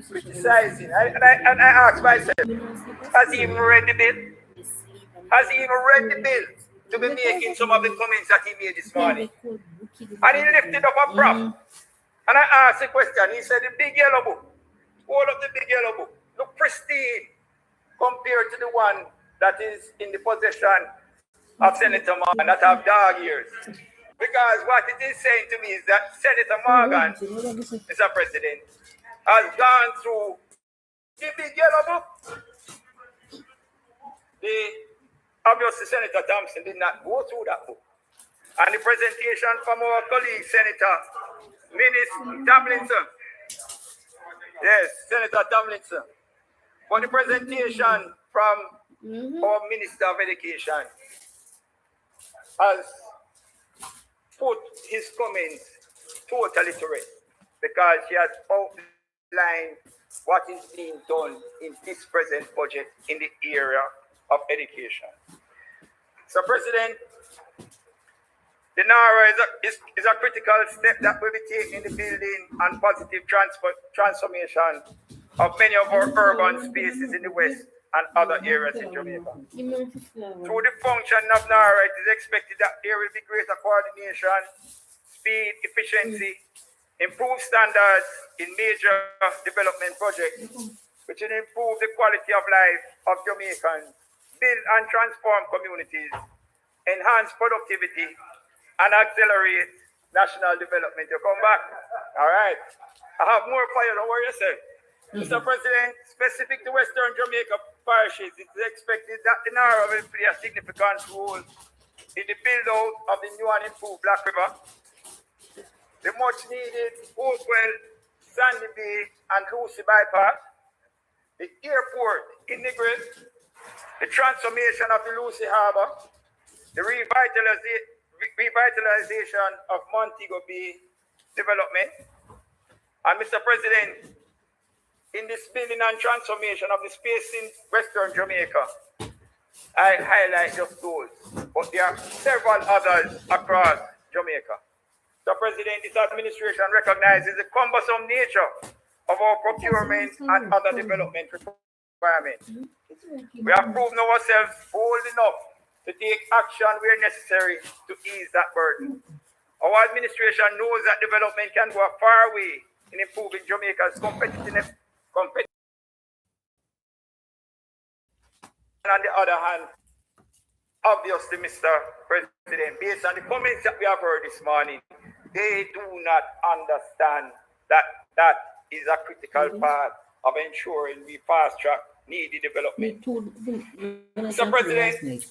criticizing. And I asked myself, has he even read the bill? Has he even read the bill to be making some of the comments that he made this morning? And he lifted up a prop. And I asked the question. He said, the big yellow book, all of the big yellow book, look pristine compared to the one that is in the possession of Senator Morgan that have dog ears. Because what it is saying to me is that Senator Morgan, Mr. President, has gone through the big yellow book. Obviously, Senator Thompson did not go through that book. And the presentation from our colleague, Senator Tomlinson. Yes, Senator Tomlinson. But the presentation from our Minister of Education has put his comments totally to rest, because he has outlined what is being done in this present budget in the area of education. So, President, the NARA is a critical step that will be taken in the building and positive transformation of many of our urban spaces in the West and other areas in Jamaica. Through the function of NARA, it is expected that there will be greater coordination, speed, efficiency, improved standards in major development projects, which will improve the quality of life of Jamaicans, build and transform communities, enhance productivity, and accelerate national development. You come back? All right. I have more for you. Don't worry yourself. Mr. President, specific to Western Jamaica parishes, it is expected that the NARA will play a significant role in the build-out of the new and improved Black River, the much-needed Oakwell, Sandy Bay, and Lucy bypass, the airport in Negril, the transformation of the Lucy Harbour, the revitalization of Montego Bay development. And Mr. President, in this building and transformation of the space in Western Jamaica. I highlight just those, but there are several others across Jamaica. So, President, this administration recognizes the cumbersome nature of our procurement and other development requirements. We have proven ourselves bold enough to take action where necessary to ease that burden. Our administration knows that development can go a far way in improving Jamaica's competitiveness. On the other hand, obviously, Mr. President, based on the comments that we have heard this morning, they do not understand that that is a critical part of ensuring we fast track needed development. Mr. President,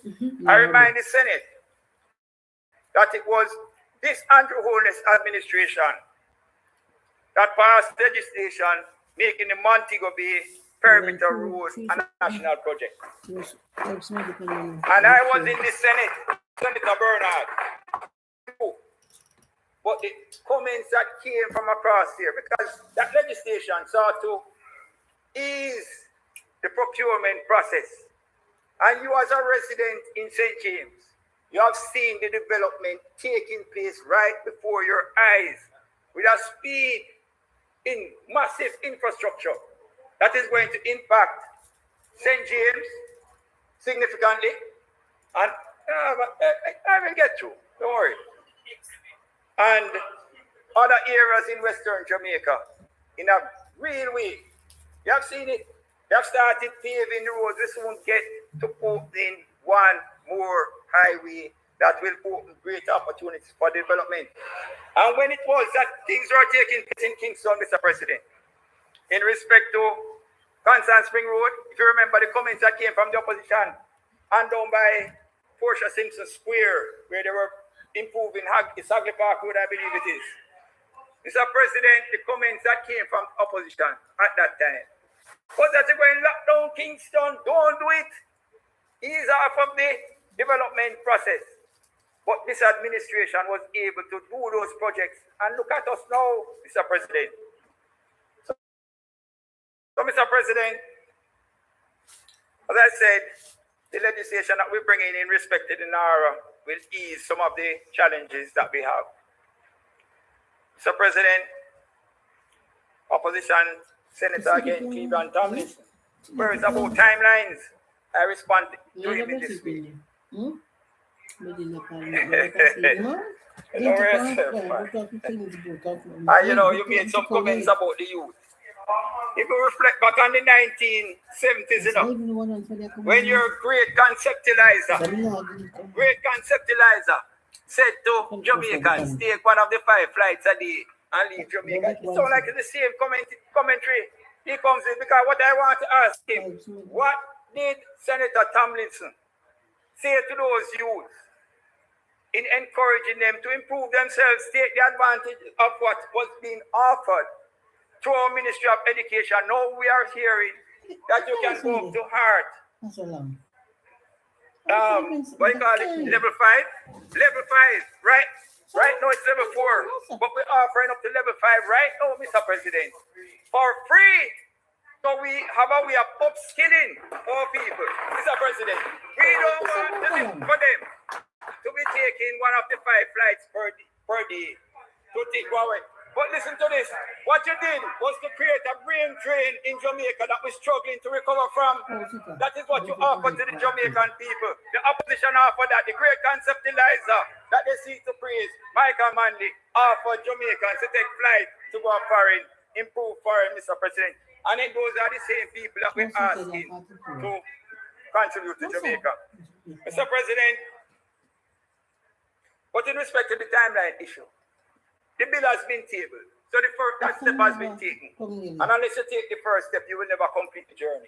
I remind the Senate that it was this Andrew Holness administration that passed legislation making the Montego Bay Perimeter Road a national project. And I was in the Senate, Senator Bernard. But the comments that came from across here, because that legislation sought to ease the procurement process. And you as a resident in St. James, you have seen the development taking place right before your eyes with a speed in massive infrastructure that is going to impact St. James significantly. And I will get through, don't worry. And other areas in Western Jamaica in a real way. You have seen it. They have started paving the roads. This won't get to opening one more highway that will open great opportunities for development. And when it was that things were taking place in Kingston, Mr. President, in respect to Constant Spring Road, if you remember the comments that came from the opposition, and down by Portia Simpson Square, where they were improving Hagley Park Road, I believe it is. Mr. President, the comments that came from opposition at that time was that they're going to lock down Kingston, don't do it. Ease off of the development process. But this administration was able to do those projects. And look at us now, Mr. President. So Mr. President, as I said, the legislation that we're bringing in respect to the NARA will ease some of the challenges that we have. Mr. President, opposition Senator again, Cleveland Tomlinson, where it's about timelines, I respond to him in this way. You know, you made some comments about the youth. If you reflect back on the 1970s, you know, when your great conceptualizer said to Jamaicans, take one of the 5 flights a day and leave Jamaica. It sounds like it's the same commentary he comes in, because what I want to ask him, what did Senator Tomlinson say to those youths in encouraging them to improve themselves, take the advantage of what was being offered through our Ministry of Education? Now we are hearing that you can go up to heart. What do you call it? Level 5? Level 5, right? Right now it's level 4. But we're offering up to level 5 right now, Mr. President, for free. So we have a way of upskilling our people. Mr. President, we don't want for them to be taking one of the 5 flights per day to take away. But listen to this. What you did was to create a brain drain in Jamaica that we're struggling to recover from. That is what you offer to the Jamaican people. The opposition offered that. The great conceptualizer that they seek to praise, Michael Manley, offered Jamaicans to take flight to go foreign, improve foreign, Mr. President. And then those are the same people that we're asking to contribute to Jamaica. Mr. President, but in respect to the timeline issue, the bill has been tabled. So the first step has been taken. And unless you take the first step, you will never complete the journey.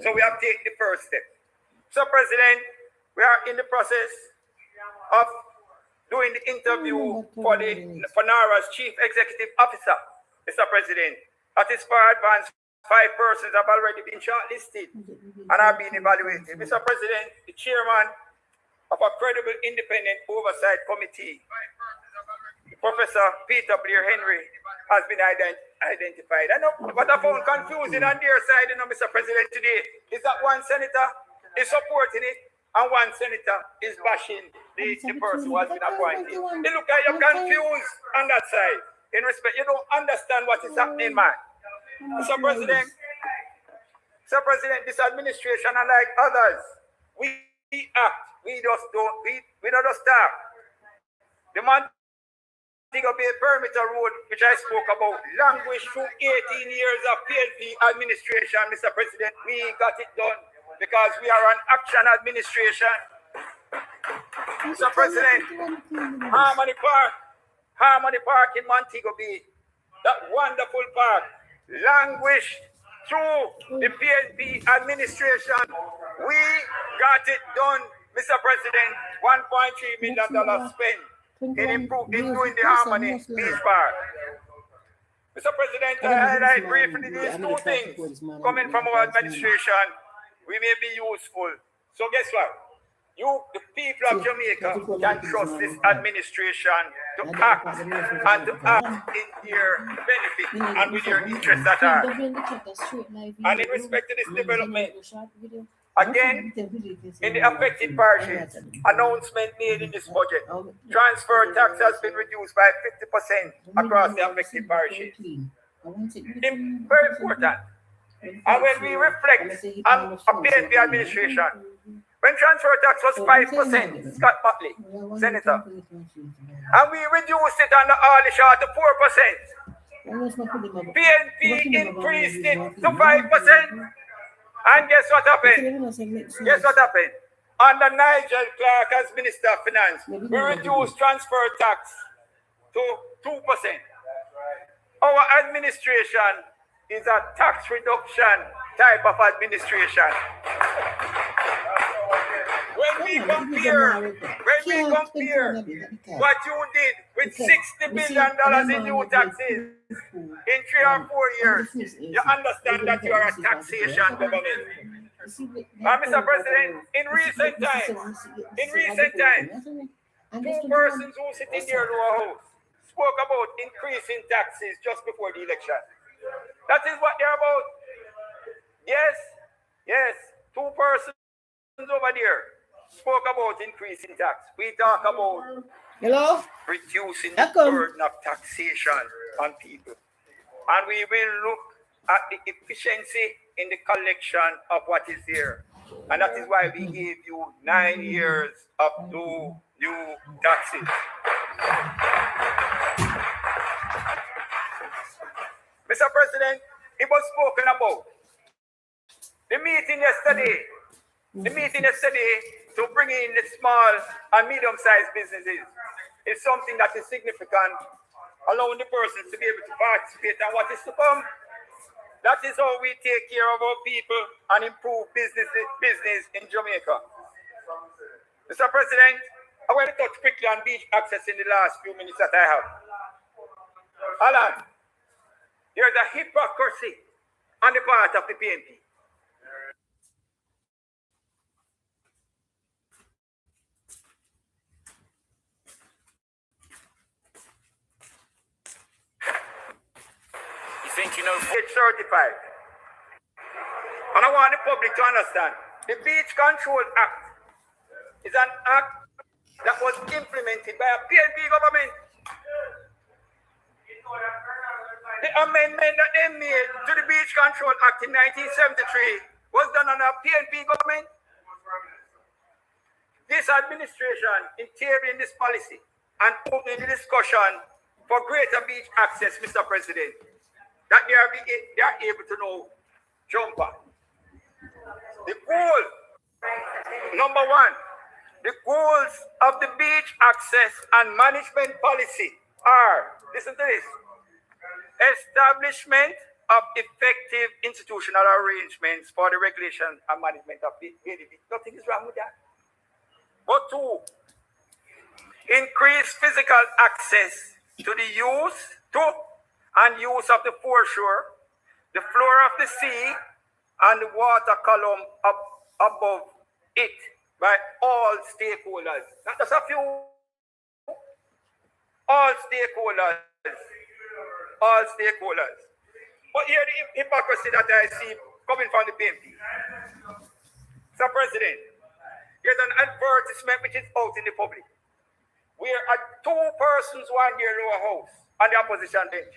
So we have taken the first step. So, President, we are in the process of doing the interview for NARA's Chief Executive Officer, Mr. President. That is far advanced. 5 persons have already been shortlisted and are being evaluated. Mr. President, the chairman of a credible independent oversight committee Professor Peter Blair Henry has been identified. I know what I found confusing on their side, Mr. President, today is that one senator is supporting it and one senator is bashing the person who has been appointed. They look like you're confused on that side. In respect, you don't understand what is happening, man. Mr. President, this administration, unlike others, we act. We don't just start. The Montego Bay Perimeter Road, which I spoke about, languished through 18 years of PNP administration, Mr. President. We got it done because we are an action administration. Mr. President, Harmony Park in Montego Bay, that wonderful park, languished through the PNP administration. We got it done, Mr. President. $1.3 million spent in doing the Harmony Beach Park. Mr. President, I highlight briefly these two things coming from our administration. We may be useful. So guess what? The people of Jamaica can trust this administration to act and to act in their benefit and with their interests at heart. And in respect to this development, again, in the affected parishes, announcement made in this budget, transfer tax has been reduced by 50% across the affected parishes. Very important. And when we reflect on a PNP administration, when transfer tax was 5%, Scott Buckley, Senator, and we reduced it under Alisha to 4%. PNP increased it to 5%. And guess what happened? Guess what happened? Under Nigel Clark as Minister of Finance, we reduced transfer tax to 2%. Our administration is a tax reduction type of administration. When we compare what you did with $60 billion in new taxes in 3 or 4 years, you understand that you are a taxation government. Mr. President, in recent times, two persons who sit in their lower house spoke about increasing taxes just before the election. That is what they're about. Yes, two persons over there spoke about increasing tax. We talk about reducing the burden of taxation on people. And we will look at the efficiency in the collection of what is there. And that is why we gave you 9 years of no new taxes. Mr. President, it was spoken about. The meeting yesterday to bring in the small and medium-sized businesses is something that is significant, allowing the persons to be able to participate in what is to come. That is how we take care of our people and improve business in Jamaica. Mr. President, I want to touch quickly on beach access in the last few minutes that I have. Alan, there's a hypocrisy on the part of the PNP. It's certified. And I want the public to understand, the Beach Control Act is an act that was implemented by a PNP government. The amendment that they made to the Beach Control Act in 1973 was done under a PNP government. This administration, in theory, in this policy, and opening the discussion for greater beach access, Mr. President, that they are able to know jump on. The goal, number one, the goals of the beach access and management policy are, listen to this, establishment of effective institutional arrangements for the regulation and management of the beach. Nothing is wrong with that. But two, increase physical access to the use of the foreshore, the floor of the sea, and the water column up above it by all stakeholders. Not just a few. all stakeholders. All stakeholders. But here the hypocrisy that I see coming from the PMP. Mr. President, here's an advertisement which is out in the public. Where two persons who are in their lower house on the opposition bench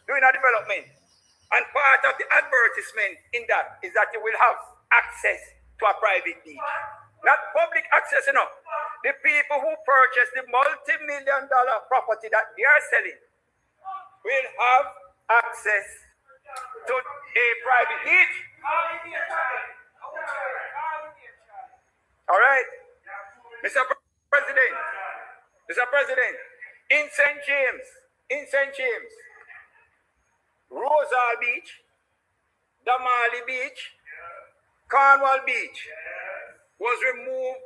doing a development. And part of the advertisement in that is that you will have access to a private beach. Not public access, you know. The people who purchase the multi-million-dollar property that they are selling will have access to a private beach. All right, Mr. President, in St. James, Rosal Beach, Damali Beach, Cornwall Beach was removed,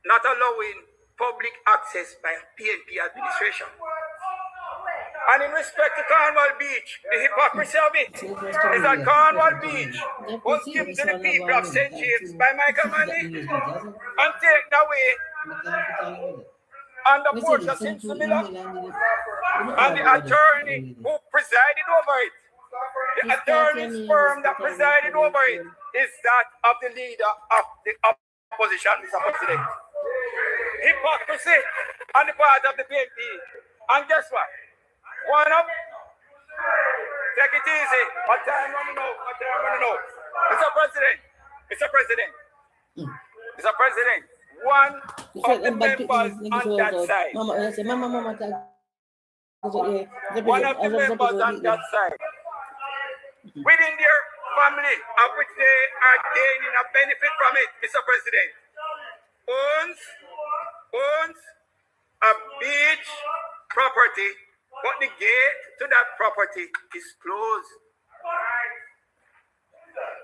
not allowing public access by PNP administration. And in respect to Cornwall Beach, the hypocrisy of it is that Cornwall Beach was given to the people of St. James by Michael Manley and taken away and the portion of Simpson Miller and the attorney who presided over it. The attorney's firm that presided over it is that of the leader of the opposition, Mr. President. Hypocrisy on the part of the PNP. And guess what? One up. Take it easy. What time running out? Mr. President. One of the members on that side. One of the members on that side. Within their family, of which they are gaining a benefit from it, Mr. President, owns a beach property, but the gate to that property is closed.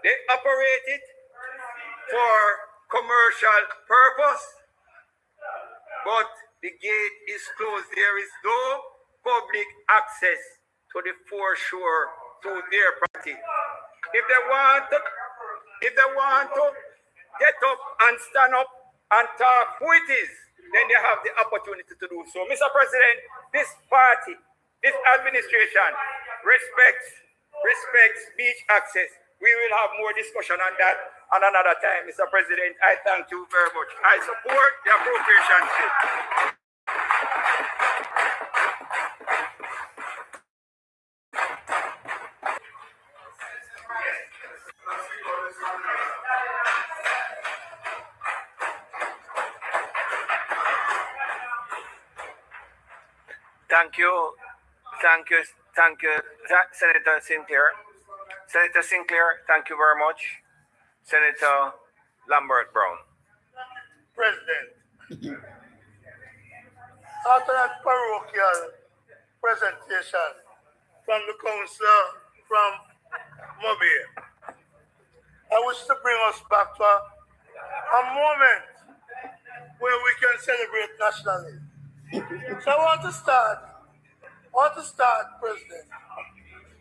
They operate it for commercial purpose, but the gate is closed. There is no public access to the foreshore to their property. If they want to get up and stand up and talk who it is, then they have the opportunity to do so. Mr. President, this party, this administration respects beach access. We will have more discussion on that on another time, Mr. President. I thank you very much. I support the appropriation bill. Thank you, Senator Sinclair. Senator Sinclair, thank you very much. Senator Lambert Brown. President, after that parochial presentation from the councillor from Mobile, I wish to bring us back to a moment where we can celebrate nationally. So I want to start, President,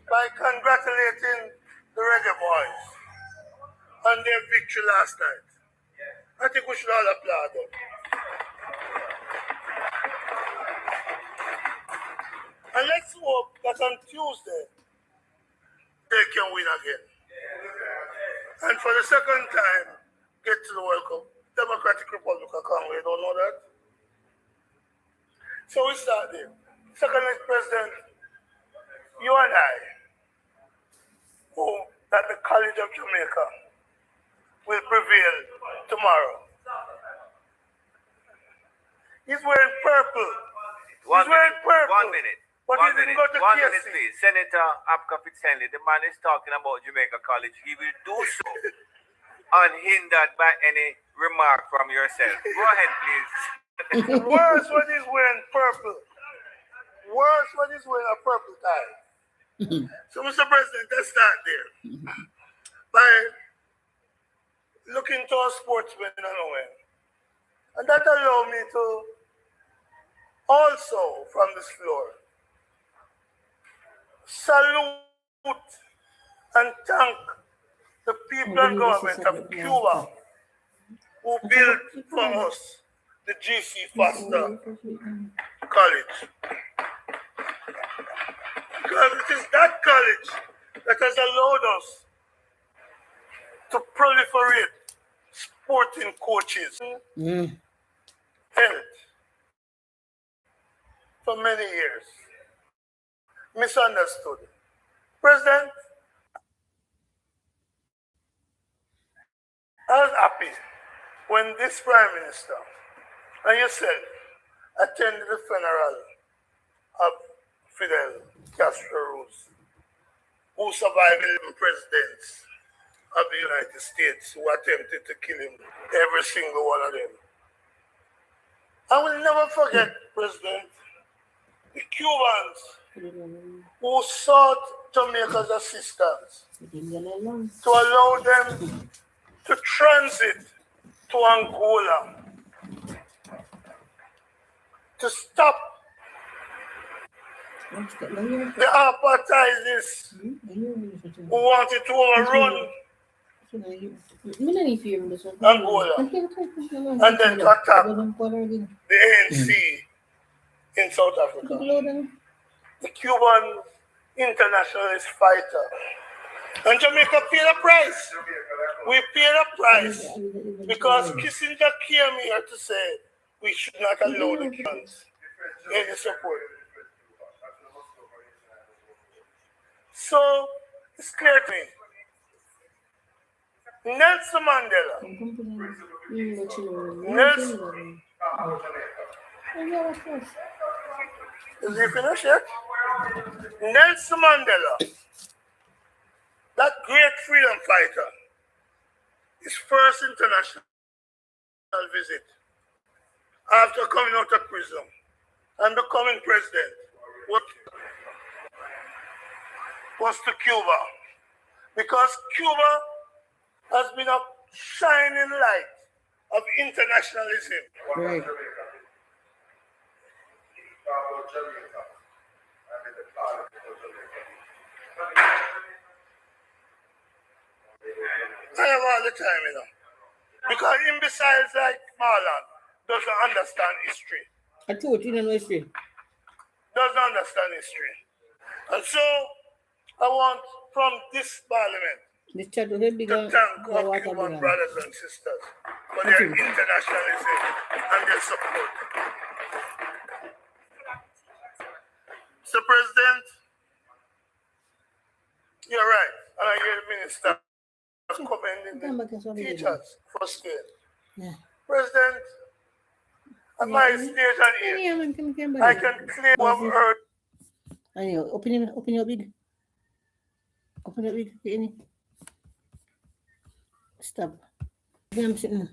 by congratulating the Reggae Boys on their victory last night. I think we should all applaud them. And let's hope that on Tuesday, they can win again. And for the second time, get to the World Cup. Democratic Republic of Congo, you don't know that? So we start there. Secondly, President, you and I, hope that the College of Jamaica will prevail tomorrow. He's wearing purple. One minute. But he didn't go to One KFC. minute, please. Senator Apka Pitsenli, the man is talking about Jamaica College. He will do so unhindered by any remark from yourself. Go ahead, please. Worse when he's wearing purple. Worse when he's wearing a purple tie. So, Mr. President, let's start there. By looking to our sportsmen in Norway. And that allows me to also, from this floor, salute and thank the people and government of Cuba who built for us the GC Foster college. Because it is that college that has allowed us to proliferate sporting coaches, health, for many years. Misunderstood. President, I was happy when this Prime Minister and yourself attended the funeral of Fidel Castro Ruz, who survived 11 presidents of the United States who attempted to kill him, every single one of them. I will never forget, President, the Cubans who sought Jamaica's assistance to allow them to transit to Angola, to stop the apartheidists who wanted to overrun Angola and then to attack the ANC in South Africa. The Cuban internationalist fighter. And Jamaica paid a price. We paid a price because Kissinger came here to say we should not allow the Cubans any support. So it's clear to me. Nelson Mandela. Nelson. Is he finished yet? Nelson Mandela, that great freedom fighter, his first international visit after coming out of prison and becoming president was to Cuba, because Cuba has been a shining light of internationalism. Right. I have all the time, because imbeciles like Marlon doesn't understand history. I told you, know history. Doesn't understand history. And so I want from this parliament This chat will be to thank our Cuban brothers and sisters for their internationalism and their support. So, President, you're right. And I hear the minister commending the teachers for school. Yeah. President, at my stage and age, I can claim what I've heard. Anyway, open your big. Open your big. Stop. I'm sitting.